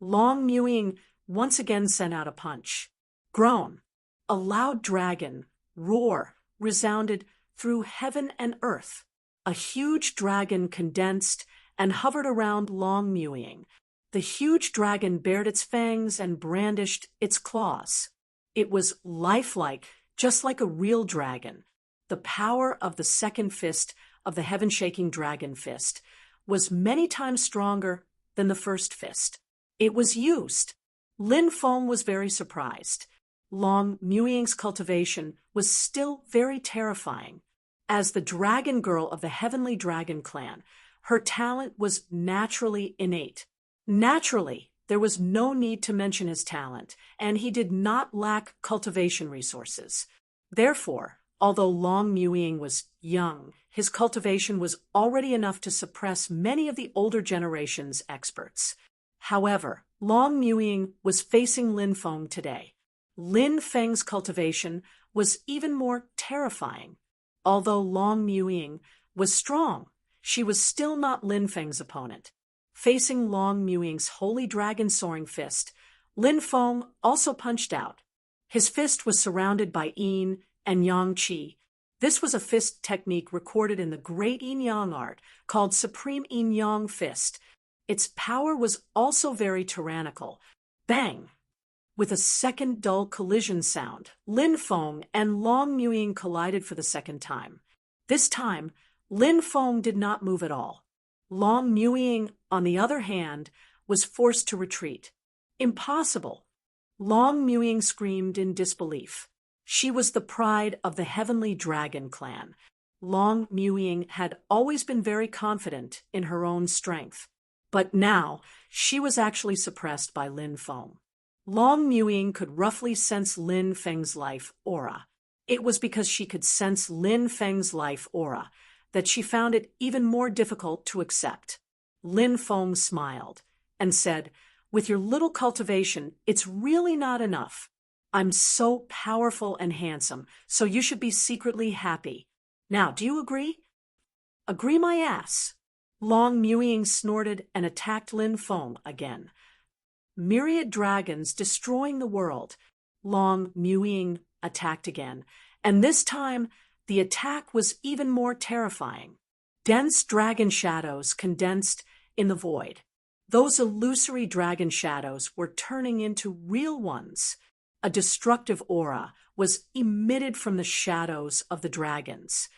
Long Mewing once again sent out a punch. Groan. A loud dragon roar resounded through heaven and earth. A huge dragon condensed and hovered around Long Mewing. The huge dragon bared its fangs and brandished its claws. It was lifelike, just like a real dragon. The power of the second fist of the heaven-shaking dragon fist was many times stronger than the first fist. It was used. Lin Feng was very surprised. Long Muying's cultivation was still very terrifying. As the dragon girl of the Heavenly Dragon clan, her talent was naturally innate. Naturally, there was no need to mention his talent, and he did not lack cultivation resources. Therefore, although Long Muying was young, his cultivation was already enough to suppress many of the older generation's experts. However, Long Muying was facing Lin Feng today. Lin Feng's cultivation was even more terrifying. Although Long Muying was strong, she was still not Lin Feng's opponent. Facing Long Muying's holy dragon soaring fist, Lin Feng also punched out. His fist was surrounded by yin and yang qi. This was a fist technique recorded in the great yin-yang art called Supreme Yin-Yang Fist. Its power was also very tyrannical. Bang! With a second dull collision sound, Lin Feng and Long Muying collided for the second time. This time, Lin Feng did not move at all. Long Muying, on the other hand, was forced to retreat. Impossible! Long Muying screamed in disbelief. She was the pride of the Heavenly Dragon clan. Long Muying had always been very confident in her own strength. But now, she was actually suppressed by Lin Feng. Long Muying could roughly sense Lin Feng's life aura. It was because she could sense Lin Feng's life aura that she found it even more difficult to accept. Lin Feng smiled and said, "With your little cultivation, it's really not enough. I'm so powerful and handsome, so you should be secretly happy. Now, do you agree?" "Agree my ass." Long Muying snorted and attacked Lin Feng again. Myriad dragons destroying the world. Long Muying attacked again, and this time the attack was even more terrifying. Dense dragon shadows condensed in the void. Those illusory dragon shadows were turning into real ones. A destructive aura was emitted from the shadows of the dragons.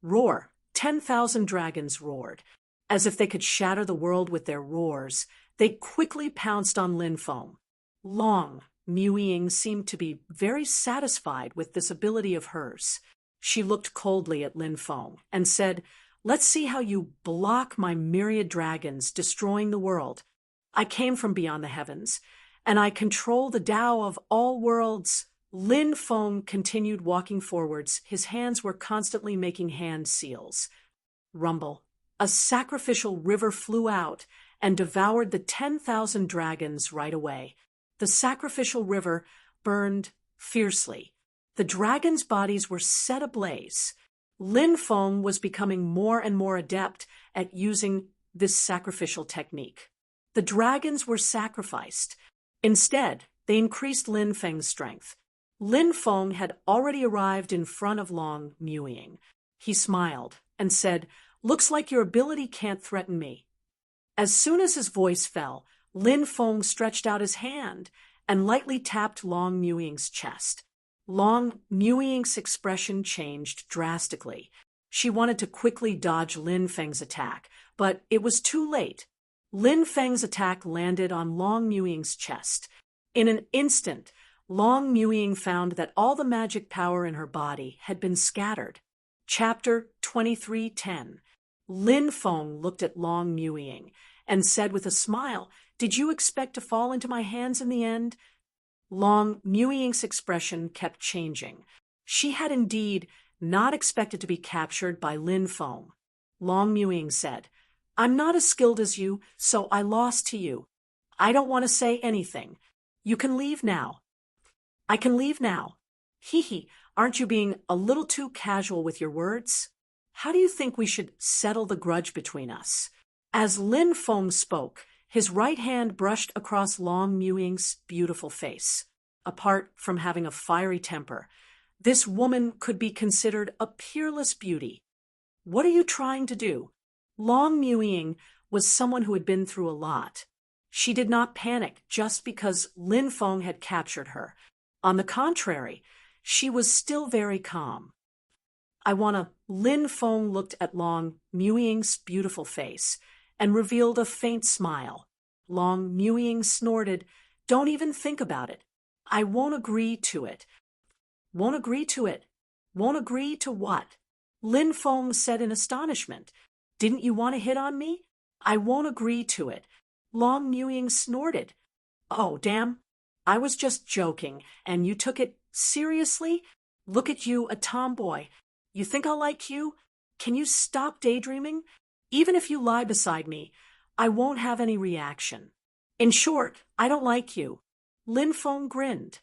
Roar! 10,000 dragons roared. As if they could shatter the world with their roars, they quickly pounced on Lin Feng. Long Muying seemed to be very satisfied with this ability of hers. She looked coldly at Lin Feng and said, "Let's see how you block my myriad dragons destroying the world. I came from beyond the heavens, and I control the Tao of all worlds." Lin Feng continued walking forwards. His hands were constantly making hand seals. Rumble. A sacrificial river flew out and devoured the 10,000 dragons right away. The sacrificial river burned fiercely. The dragons' bodies were set ablaze. Lin Feng was becoming more and more adept at using this sacrificial technique. The dragons were sacrificed. Instead, they increased Lin Feng's strength. Lin Feng had already arrived in front of Long Muying. He smiled and said, "Looks like your ability can't threaten me." As soon as his voice fell, Lin Feng stretched out his hand and lightly tapped Long Muying's chest. Long Muying's expression changed drastically. She wanted to quickly dodge Lin Feng's attack, but it was too late. Lin Feng's attack landed on Long Muying's chest. In an instant, Long Muying found that all the magic power in her body had been scattered. Chapter 23:10. Lin Feng looked at Long Muying and said with a smile, "Did you expect to fall into my hands in the end?" Long Muying's expression kept changing. She had indeed not expected to be captured by Lin Feng. Long Muying said, "I'm not as skilled as you, so I lost to you. I don't want to say anything. You can leave now." "I can leave now." "Hee, aren't you being a little too casual with your words? How do you think we should settle the grudge between us?" As Lin Feng spoke, his right hand brushed across Long Muying's beautiful face. Apart from having a fiery temper, this woman could be considered a peerless beauty. "What are you trying to do?" Long Muying was someone who had been through a lot. She did not panic just because Lin Feng had captured her. On the contrary, she was still very calm. I wanna. Lin Feng looked at Long Muying's beautiful face and revealed a faint smile. Long Muying snorted, "Don't even think about it. I won't agree to it." "Won't agree to it? Won't agree to what?" Lin Feng said in astonishment. "Didn't you want to hit on me?" "I won't agree to it." Long Muying snorted. "Oh, damn. I was just joking, and you took it seriously? Look at you, a tomboy. You think I'll like you? Can you stop daydreaming? Even if you lie beside me, I won't have any reaction. In short, I don't like you." Lin Feng grinned.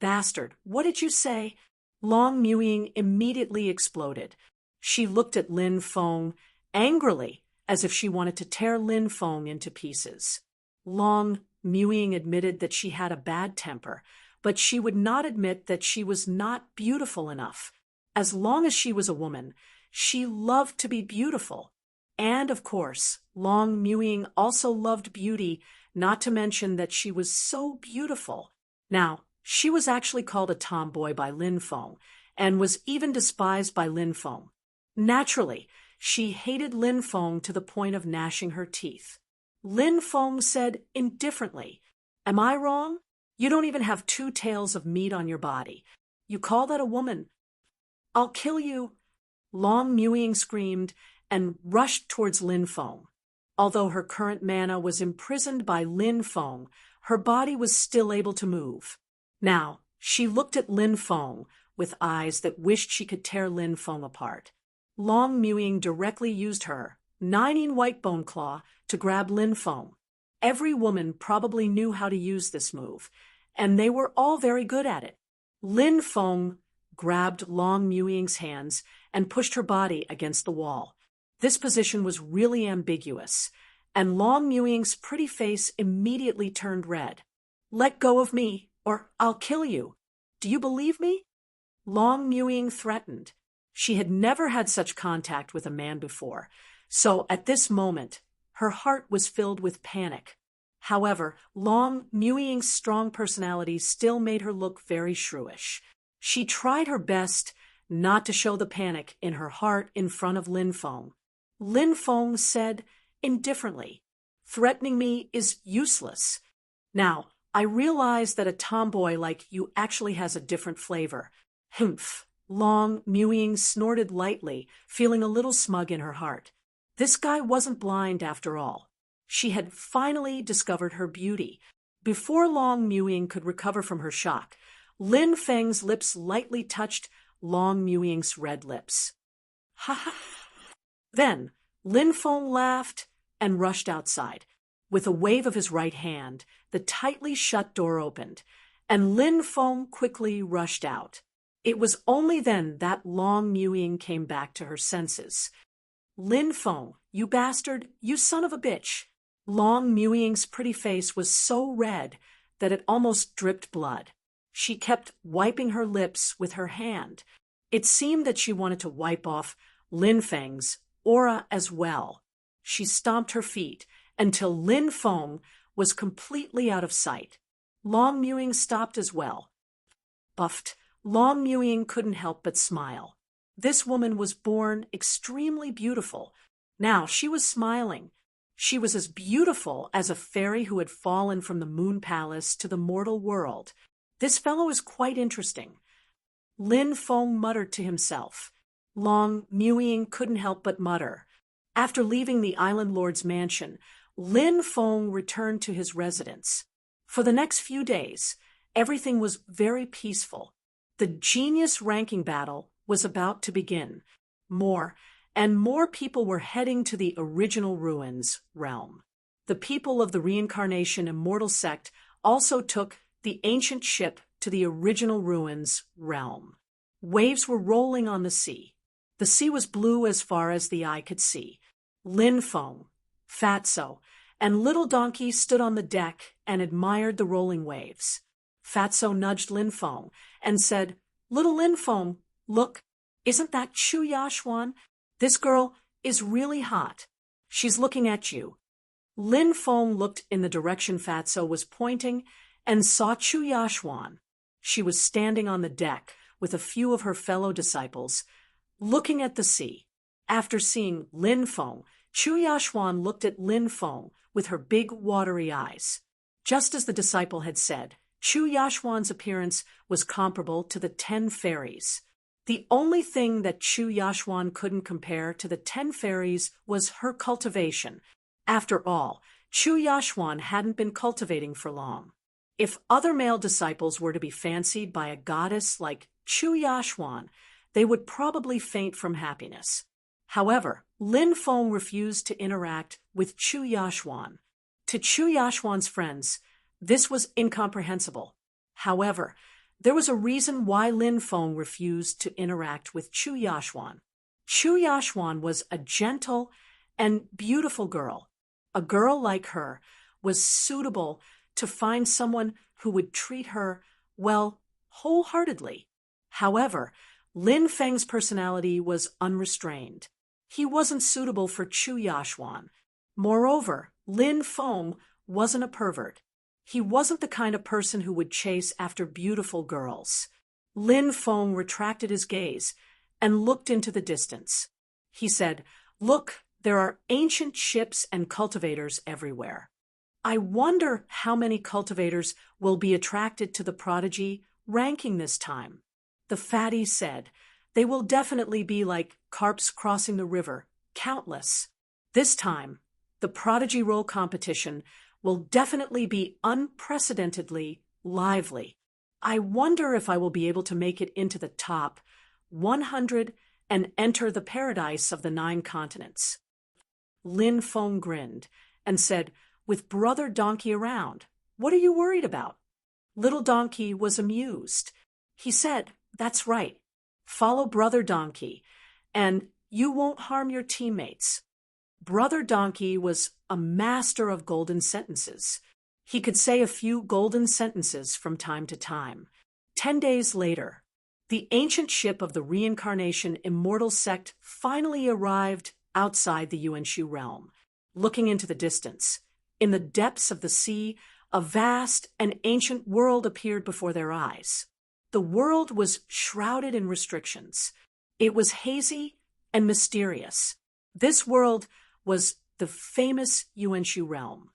"Bastard, what did you say?" Long Muying immediately exploded. She looked at Lin Feng angrily, as if she wanted to tear Lin Feng into pieces. Long Muying admitted that she had a bad temper, but she would not admit that she was not beautiful enough. As long as she was a woman, she loved to be beautiful. And, of course, Long Muying also loved beauty, not to mention that she was so beautiful. Now, she was actually called a tomboy by Lin Feng, and was even despised by Lin Feng. Naturally, she hated Lin Feng to the point of gnashing her teeth. Lin Feng said indifferently, "Am I wrong? You don't even have 2 tails of meat on your body. You call that a woman? I'll kill you." Long Muying screamed and rushed towards Lin Feng. Although her current mana was imprisoned by Lin Feng, her body was still able to move. Now, she looked at Lin Feng with eyes that wished she could tear Lin Feng apart. Long Muying directly used her Nining White Bone Claw to grab Lin Feng. Every woman probably knew how to use this move, and they were all very good at it. Lin Feng grabbed Long Muying's hands and pushed her body against the wall. This position was really ambiguous, and Long Muying's pretty face immediately turned red. "Let go of me, or I'll kill you. Do you believe me?" Long Muying threatened. She had never had such contact with a man before, so at this moment, her heart was filled with panic. However, Long Muying's strong personality still made her look very shrewish. She tried her best not to show the panic in her heart in front of Lin Feng. Lin Feng said indifferently, "Threatening me is useless. Now, I realize that a tomboy like you actually has a different flavor." "Humph." Long Muying snorted lightly, feeling a little smug in her heart. This guy wasn't blind after all. She had finally discovered her beauty. Before Long Muying could recover from her shock, Lin Feng's lips lightly touched Long Muying's red lips. "Ha ha!" Then Lin Feng laughed and rushed outside. With a wave of his right hand, the tightly shut door opened, and Lin Feng quickly rushed out. It was only then that Long Muying came back to her senses. "Lin Feng, you bastard, you son of a bitch." Long Muying's pretty face was so red that it almost dripped blood. She kept wiping her lips with her hand. It seemed that she wanted to wipe off Lin Feng's aura as well. She stomped her feet until Lin Feng was completely out of sight. Long Muying stopped as well. Buffed, Long Muying couldn't help but smile. This woman was born extremely beautiful. Now she was smiling. She was as beautiful as a fairy who had fallen from the moon palace to the mortal world. This fellow is quite interesting. Lin Feng muttered to himself. Long Muying couldn't help but mutter. After leaving the island lord's mansion, Lin Feng returned to his residence. For the next few days, everything was very peaceful. The genius ranking battle was about to begin. More and more people were heading to the original ruins realm. The people of the reincarnation immortal sect also took the ancient ship to the original ruins realm. Waves were rolling on the sea. The sea was blue as far as the eye could see. Lin Feng, Fatso, and Little Donkey stood on the deck and admired the rolling waves. Fatso nudged Lin Feng and said, "Little Lin Feng, look, isn't that Chu Yashwan? This girl is really hot. She's looking at you." Lin Feng looked in the direction Fatso was pointing and saw Chu Yashwan. She was standing on the deck with a few of her fellow disciples. looking at the sea. After seeing Lin Feng, Chu Yashuan looked at Lin Feng with her big watery eyes. Just as the disciple had said, Chu Yashuan's appearance was comparable to the 10 fairies. The only thing that Chu Yashuan couldn't compare to the 10 fairies was her cultivation. After all, Chu Yashuan hadn't been cultivating for long. If other male disciples were to be fancied by a goddess like Chu Yashuan, they would probably faint from happiness. However, Lin Feng refused to interact with Chu Yashuan. To Chu Yashuan's friends, this was incomprehensible. However, there was a reason why Lin Feng refused to interact with Chu Yashuan. Chu Yashuan was a gentle and beautiful girl. A girl like her was suitable to find someone who would treat her, well, wholeheartedly. However, Lin Feng's personality was unrestrained. He wasn't suitable for Chu Yashuan. Moreover, Lin Feng wasn't a pervert. He wasn't the kind of person who would chase after beautiful girls. Lin Feng retracted his gaze and looked into the distance. He said, "Look, there are ancient ships and cultivators everywhere. I wonder how many cultivators will be attracted to the prodigy ranking this time." The fatty said, "They will definitely be like carps crossing the river, countless. This time, the prodigy roll competition will definitely be unprecedentedly lively. I wonder if I will be able to make it into the top 100 and enter the paradise of the 9 continents." Lin Feng grinned and said, "With Brother Donkey around, what are you worried about?" Little Donkey was amused. He said, "That's right. Follow Brother Donkey, and you won't harm your teammates." Brother Donkey was a master of golden sentences. He could say a few golden sentences from time to time. 10 days later, the ancient ship of the reincarnation immortal sect finally arrived outside the Yuanshu realm. Looking into the distance, in the depths of the sea, a vast and ancient world appeared before their eyes. The world was shrouded in restrictions. It was hazy and mysterious. This world was the famous Yuanshu realm.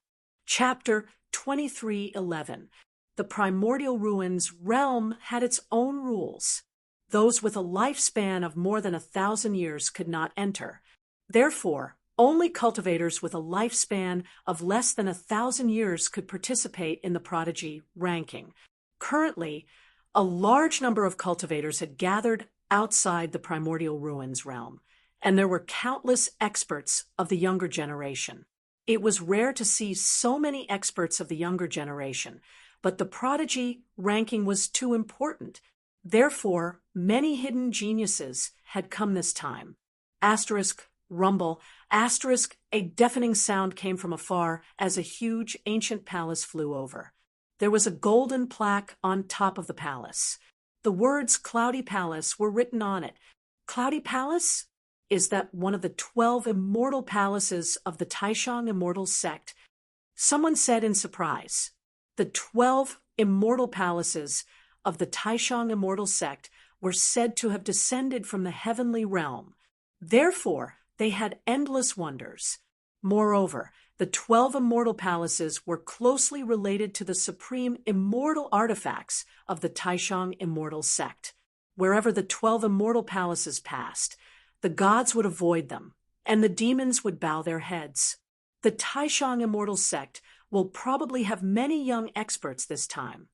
Chapter 23:11. The primordial ruins realm had its own rules. Those with a lifespan of more than 1,000 years could not enter. Therefore, only cultivators with a lifespan of less than 1,000 years could participate in the prodigy ranking. Currently, a large number of cultivators had gathered outside the primordial ruins realm, and there were countless experts of the younger generation. It was rare to see so many experts of the younger generation, but the prodigy ranking was too important. Therefore, many hidden geniuses had come this time. Asterisk, rumble, asterisk, a deafening sound came from afar as a huge ancient palace flew over. There was a golden plaque on top of the palace. The words Cloudy Palace were written on it. Cloudy Palace? Is that one of the 12 immortal palaces of the Taishang immortal sect? Someone said in surprise. The 12 immortal palaces of the Taishang immortal sect were said to have descended from the heavenly realm. Therefore, they had endless wonders. Moreover, the 12 immortal palaces were closely related to the supreme immortal artifacts of the Taishang immortal sect. Wherever the 12 immortal palaces passed, the gods would avoid them, and the demons would bow their heads. The Taishang immortal sect will probably have many young experts this time.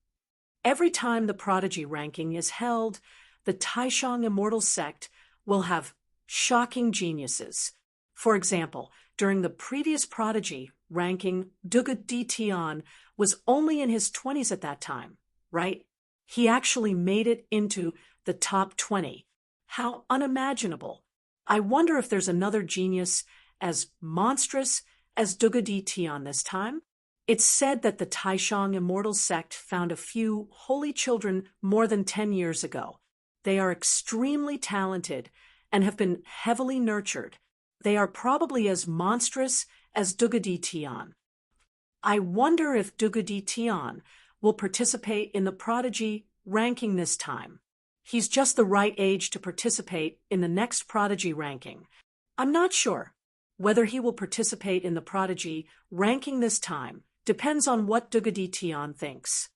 Every time the prodigy ranking is held, the Taishang immortal sect will have shocking geniuses. For example, during the previous prodigy ranking, Duga Di Tian was only in his 20s at that time, right? He actually made it into the top 20. How unimaginable. I wonder if there's another genius as monstrous as Duga Di Tian this time. It's said that the Taishang immortal sect found a few holy children more than 10 years ago. They are extremely talented and have been heavily nurtured. They are probably as monstrous as Duga Di Tian. I wonder if Duga Di Tian will participate in the prodigy ranking this time. He's just the right age to participate in the next prodigy ranking. I'm not sure. Whether he will participate in the prodigy ranking this time depends on what Dugadi Tian thinks.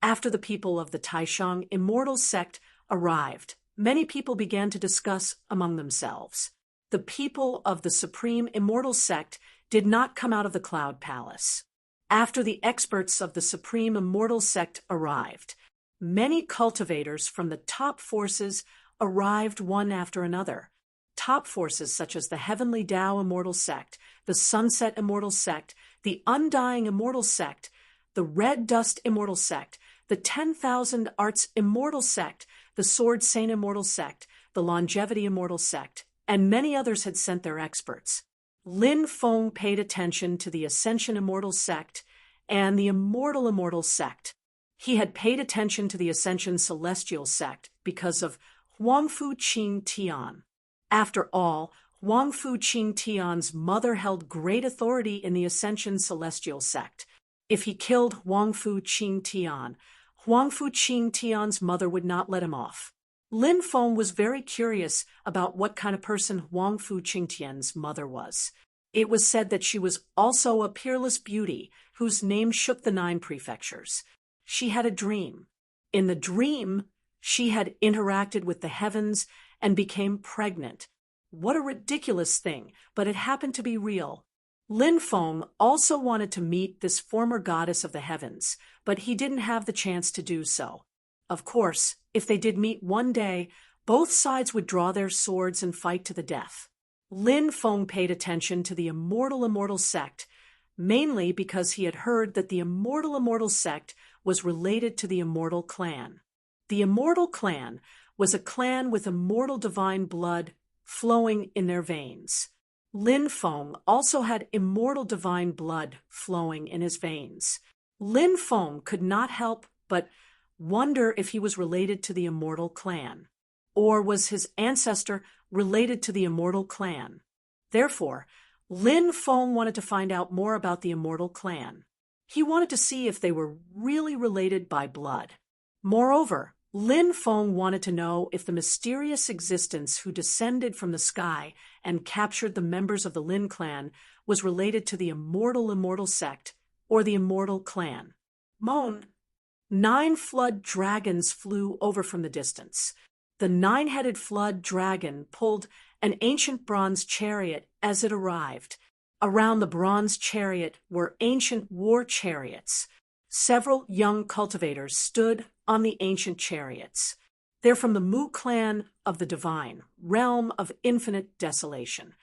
After the people of the Taishang immortal sect arrived, many people began to discuss among themselves. The people of the supreme immortal sect did not come out of the cloud palace. After the experts of the supreme immortal sect arrived, many cultivators from the top forces arrived one after another. Top forces such as the Heavenly Tao Immortal Sect, the Sunset Immortal Sect, the Undying Immortal Sect, the Red Dust Immortal Sect, the 10,000 Arts Immortal Sect, the Sword Saint Immortal Sect, the Longevity Immortal Sect, and many others had sent their experts. Lin Feng paid attention to the Ascension Immortal Sect and the Immortal Sect. He had paid attention to the Ascension Celestial Sect because of Huangfu Qing Tian. After all, Huangfu Qing Tian's mother held great authority in the Ascension Celestial Sect. If he killed Huangfu Qing Tian, Huangfu Qing Tian's mother would not let him off. Lin Feng was very curious about what kind of person Huangfu Qing Tian's mother was. It was said that she was also a peerless beauty whose name shook the 9 prefectures. She had a dream. In the dream, she had interacted with the heavens and became pregnant. What a ridiculous thing, but it happened to be real. Lin Feng also wanted to meet this former goddess of the heavens, but he didn't have the chance to do so. Of course, if they did meet one day, both sides would draw their swords and fight to the death. Lin Feng paid attention to the Immortal Sect, mainly because he had heard that the Immortal Sect was related to the Immortal Clan. The Immortal Clan was a clan with immortal divine blood flowing in their veins. Lin Feng also had immortal divine blood flowing in his veins. Lin Feng could not help but wonder if he was related to the Immortal Clan, or was his ancestor related to the Immortal Clan. Therefore, Lin Feng wanted to find out more about the Immortal Clan. He wanted to see if they were really related by blood. Moreover, Lin Feng wanted to know if the mysterious existence who descended from the sky and captured the members of the Lin clan was related to the Immortal Sect or the Immortal Clan. Moan. 9 flood dragons flew over from the distance. The 9-headed flood dragon pulled an ancient bronze chariot as it arrived. Around the bronze chariot were ancient war chariots. Several young cultivators stood on the ancient chariots. They're from the Mu clan of the divine, realm of infinite desolation.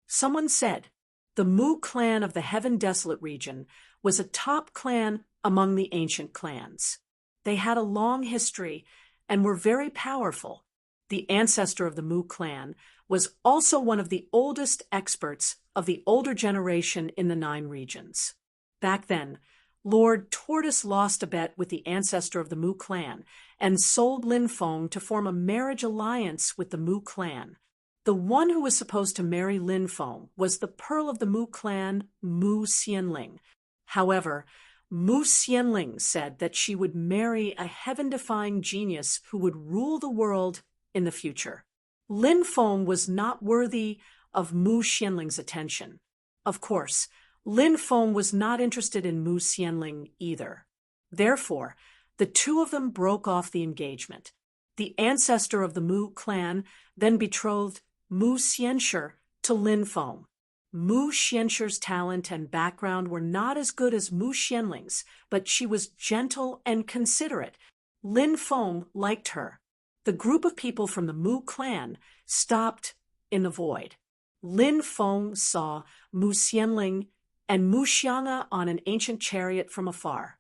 Someone said the Mu clan of the heaven desolate region was a top clan among the ancient clans. They had a long history and were very powerful. The ancestor of the Mu clan was also one of the oldest experts of the older generation in the 9 regions. Back then, Lord Tortoise lost a bet with the ancestor of the Mu clan and sold Lin Feng to form a marriage alliance with the Mu clan. The one who was supposed to marry Lin Feng was the pearl of the Mu clan, Mu Xianling. However, Mu Xianling said that she would marry a heaven-defying genius who would rule the world in the future. Lin Feng was not worthy of Mu Xianling's attention. Of course, Lin Feng was not interested in Mu Xianling either. Therefore, the two of them broke off the engagement. The ancestor of the Mu clan then betrothed Mu Xianshi to Lin Feng. Mu Xianshi's talent and background were not as good as Mu Xianling's, but she was gentle and considerate. Lin Feng liked her. The group of people from the Mu clan stopped in the void. Lin Feng saw Mu Xianling and Mu Xiang'a on an ancient chariot from afar.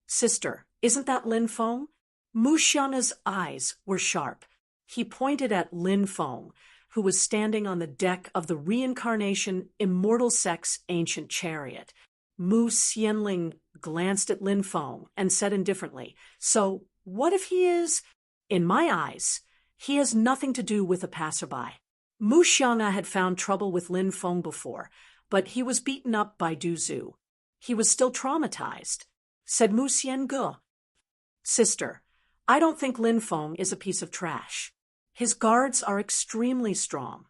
Sister, isn't that Lin Feng? Mu Xiang'a's eyes were sharp. He pointed at Lin Feng, who was standing on the deck of the reincarnation Immortal Sect's ancient chariot. Mu Xianling glanced at Lin Feng and said indifferently, "So, what if he is? In my eyes, he has nothing to do with a passerby." Mu Xiang'a had found trouble with Lin Feng before, but he was beaten up by Du Zhu. He was still traumatized. Said Mu Xiange, "Sister, I don't think Lin Feng is a piece of trash. His guards are extremely strong.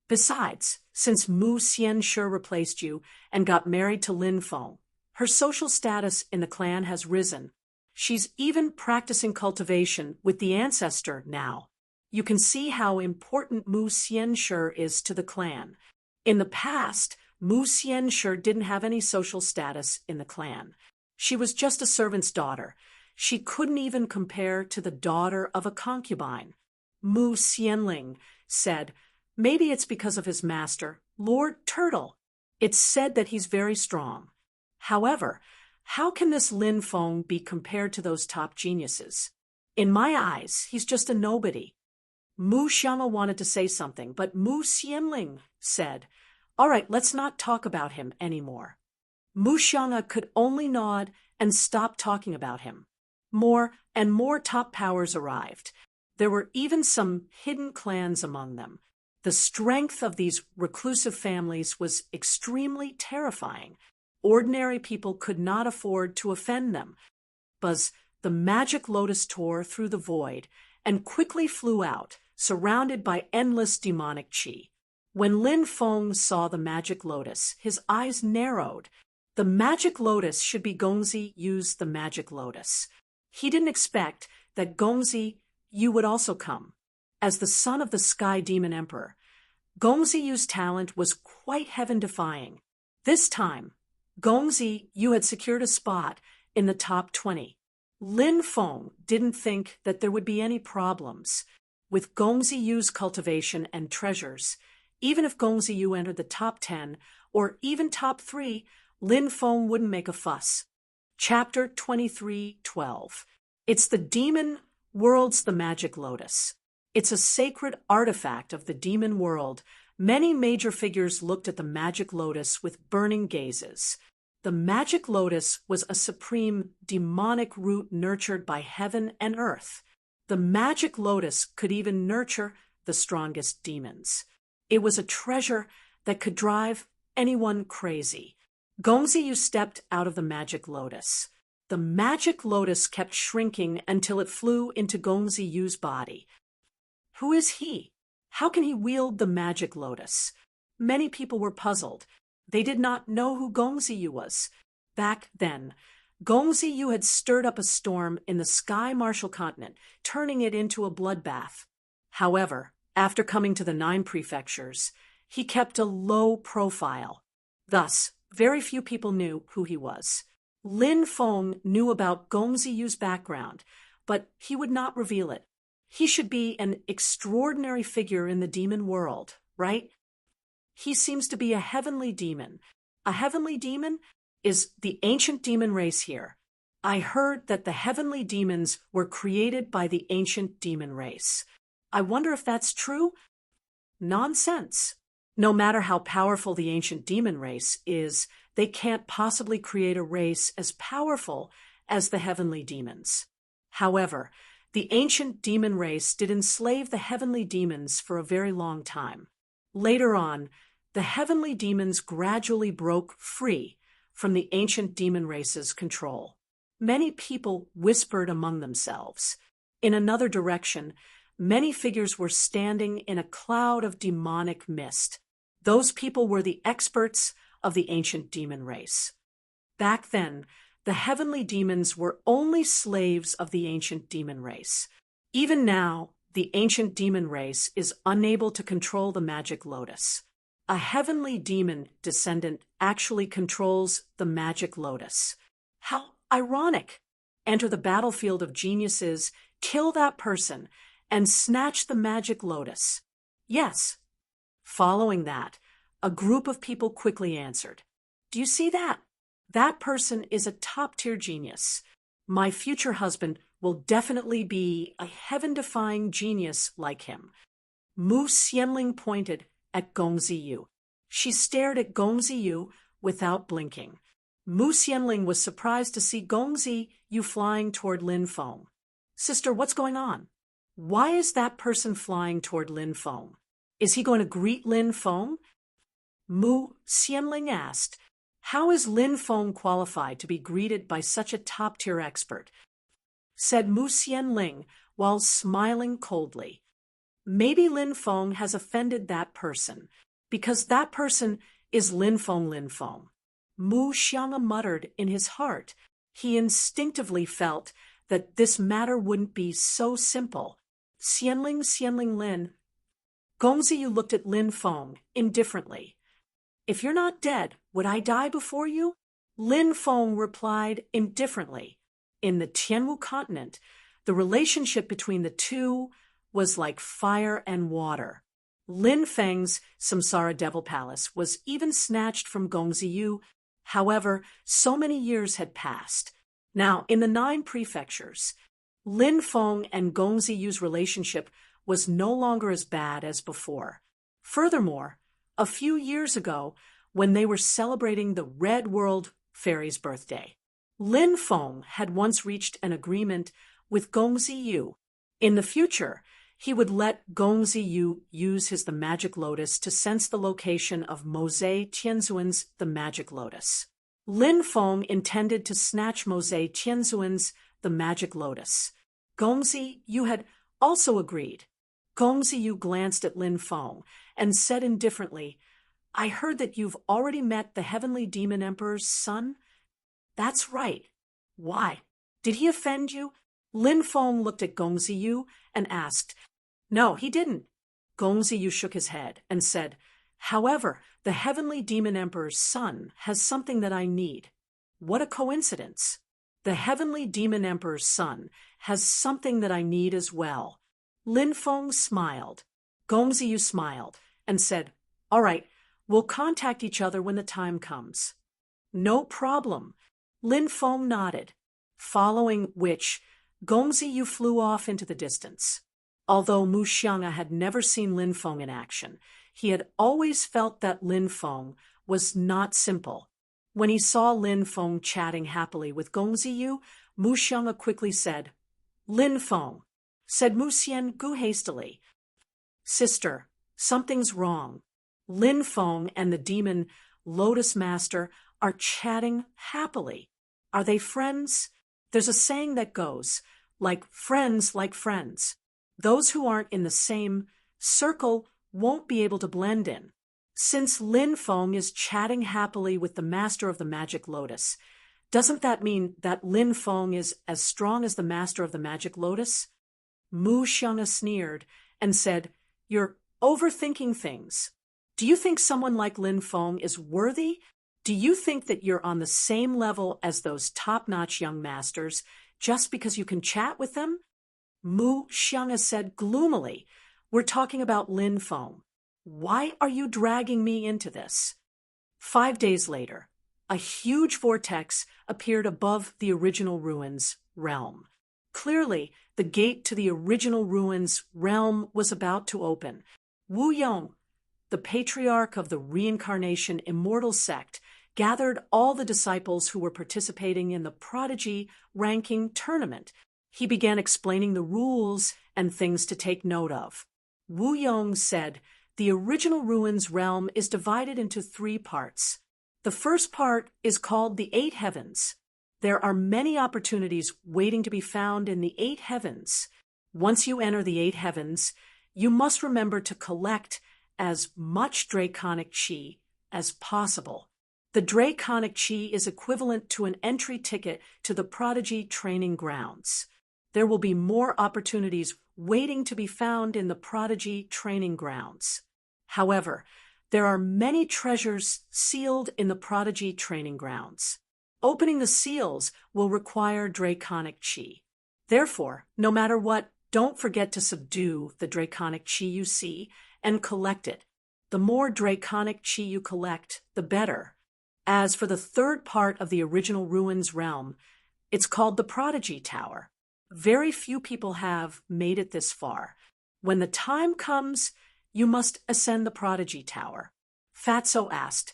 Besides, since Mu Xianshi replaced you and got married to Lin Feng, her social status in the clan has risen. She's even practicing cultivation with the ancestor now. You can see how important Mu Xianshi is to the clan. In the past, Mu Xianshi didn't have any social status in the clan. She was just a servant's daughter. She couldn't even compare to the daughter of a concubine. Mu Xianling said, maybe it's because of his master, Lord Turtle. It's said that he's very strong. However, how can this Lin Feng be compared to those top geniuses? In my eyes, he's just a nobody. Mu Xiang'e wanted to say something, but Mu Xianling said, all right, let's not talk about him anymore. Mu Xiang'e could only nod and stop talking about him. More and more top powers arrived. There were even some hidden clans among them. The strength of these reclusive families was extremely terrifying. Ordinary people could not afford to offend them. Buzz, the magic lotus tore through the void and quickly flew out, surrounded by endless demonic qi. When Lin Feng saw the magic lotus, his eyes narrowed. The magic lotus should be Gongzi Yu's the magic lotus. He didn't expect that Gongzi Yu would also come. As the son of the Sky Demon Emperor, Gongzi Yu's talent was quite heaven-defying. This time, Gongzi Yu had secured a spot in the top 20. Lin Feng didn't think that there would be any problems. With Gongzi Yu's cultivation and treasures, even if Gongzi Yu entered the top 10 or even top 3, Lin Feng wouldn't make a fuss. Chapter 23:12. It's the demon world's the magic lotus. It's a sacred artifact of the demon world. Many major figures looked at the magic lotus with burning gazes. The magic lotus was a supreme demonic root nurtured by heaven and earth. The magic lotus could even nurture the strongest demons. It was a treasure that could drive anyone crazy. Gongzi Yu stepped out of the magic lotus. The magic lotus kept shrinking until it flew into Gongzi Yu's body. Who is he? How can he wield the magic lotus? Many people were puzzled. They did not know who Gongzi Yu was. Back then, Gongzi Yu had stirred up a storm in the Sky Martial Continent, turning it into a bloodbath. However, after coming to the 9 prefectures, he kept a low profile. Thus, very few people knew who he was. Lin Feng knew about Gongzi Yu's background, but he would not reveal it. He should be an extraordinary figure in the demon world, right? He seems to be a heavenly demon. A heavenly demon is the ancient demon race here. I heard that the heavenly demons were created by the ancient demon race. I wonder if that's true? Nonsense. No matter how powerful the ancient demon race is, they can't possibly create a race as powerful as the heavenly demons. However, the ancient demon race did enslave the heavenly demons for a very long time. Later on, the heavenly demons gradually broke free from the ancient demon race's control. Many people whispered among themselves. In another direction, many figures were standing in a cloud of demonic mist. Those people were the experts of the ancient demon race. Back then, the heavenly demons were only slaves of the ancient demon race. Even now, the ancient demon race is unable to control the magic lotus. A heavenly demon descendant actually controls the magic lotus. How ironic! Enter the battlefield of geniuses, kill that person, and snatch the magic lotus. Yes. Following that, a group of people quickly answered. Do you see that? That person is a top-tier genius. My future husband will definitely be a heaven-defying genius like him. Mu Xianling pointed at Gongzi Yu. She stared at Gongzi Yu without blinking. Mu Xianling was surprised to see Gongzi Yu flying toward Lin Feng. Sister, what's going on? Why is that person flying toward Lin Feng? Is he going to greet Lin Feng? Mu Xianling asked. How is Lin Feng qualified to be greeted by such a top-tier expert? said Mu Xianling while smiling coldly. Maybe Lin Feng has offended that person, because that person is Lin Feng Lin Feng. Mu Xiang muttered in his heart. He instinctively felt that this matter wouldn't be so simple. Xianling Lin. Gongziyu looked at Lin Feng indifferently. If you're not dead, would I die before you? Lin Feng replied indifferently. In the Tianwu continent, the relationship between the two was like fire and water. Lin Feng's Samsara Devil Palace was even snatched from Gongziyu. However, so many years had passed. Now, in the 9 prefectures, Lin Feng and Gongziyu's relationship was no longer as bad as before. Furthermore, a few years ago, when they were celebrating the Red World Fairy's birthday, Lin Feng had once reached an agreement with Gongziyu. In the future, he would let Gongziyu use the magic lotus to sense the location of Mosei Tianzuan's the magic lotus. Lin Feng intended to snatch Mosei Tianzuan's the magic lotus. Gongziyu had also agreed. Gongziyu glanced at Lin Feng and said indifferently, I heard that you've already met the Heavenly Demon Emperor's son? That's right. Why? Did he offend you? Lin Feng looked at Gongziyu and asked. No, he didn't. Gongziyu shook his head and said, However, the Heavenly Demon Emperor's son has something that I need. What a coincidence. The Heavenly Demon Emperor's son has something that I need as well. Lin Feng smiled. Gongziyu smiled and said, All right, we'll contact each other when the time comes. No problem. Lin Feng nodded, following which Gongziyu flew off into the distance. Although Mu Xiang had never seen Lin Feng in action, he had always felt that Lin Feng was not simple. When he saw Lin Feng chatting happily with Gongziyu, Mu Xiang quickly said, Lin Feng, said Mu Xiangu hastily. Sister, something's wrong. Lin Feng and the demon Lotus Master are chatting happily. Are they friends? There's a saying that goes, like friends. Those who aren't in the same circle won't be able to blend in. Since Lin Feng is chatting happily with the master of the magic lotus, doesn't that mean that Lin Feng is as strong as the master of the magic lotus? Mu Xiang sneered and said, You're overthinking things. Do you think someone like Lin Feng is worthy? Do you think that you're on the same level as those top-notch young masters just because you can chat with them? Mu Xiang said gloomily, We're talking about Lin Feng. Why are you dragging me into this? 5 days later, a huge vortex appeared above the original ruins realm. Clearly, the gate to the original ruins realm was about to open. Wu Yong, the patriarch of the reincarnation immortal sect, gathered all the disciples who were participating in the prodigy ranking tournament. He began explaining the rules and things to take note of. Wu Yong said, The original ruins realm is divided into 3 parts. The first part is called the 8 heavens. There are many opportunities waiting to be found in the 8 heavens. Once you enter the 8 heavens, you must remember to collect as much draconic chi as possible. The draconic chi is equivalent to an entry ticket to the prodigy training grounds. There will be more opportunities waiting to be found in the prodigy training grounds. However, there are many treasures sealed in the prodigy training grounds. Opening the seals will require draconic chi. Therefore, no matter what, don't forget to subdue the draconic chi you see and collect it. The more draconic chi you collect, the better. As for the third part of the original ruins realm, it's called the Prodigy Tower. Very few people have made it this far. When the time comes, you must ascend the Prodigy Tower. Fatso asked,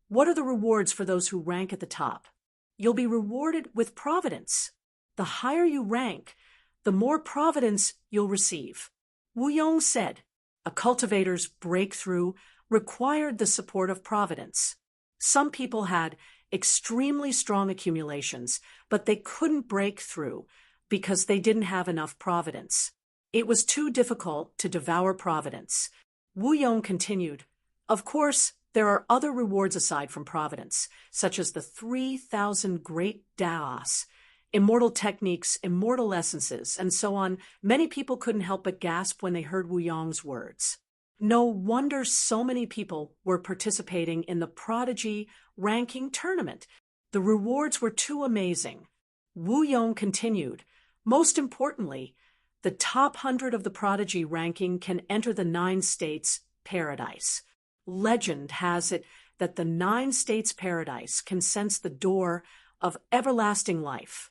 What are the rewards for those who rank at the top? You'll be rewarded with providence. The higher you rank, the more providence you'll receive. Wu Yong said, A cultivator's breakthrough required the support of providence. Some people had extremely strong accumulations, but they couldn't break through. because they didn't have enough providence. It was too difficult to devour providence. Wu Yong continued, "Of course, there are other rewards aside from providence, such as the 3,000 great Daos, immortal techniques, immortal essences, and so on." Many people couldn't help but gasp when they heard Wu Yong's words. No wonder so many people were participating in the Prodigy ranking tournament. The rewards were too amazing. Wu Yong continued, "Most importantly, the top 100 of the Prodigy ranking can enter the 9 states paradise. Legend has it that the 9 states paradise can sense the door of everlasting life.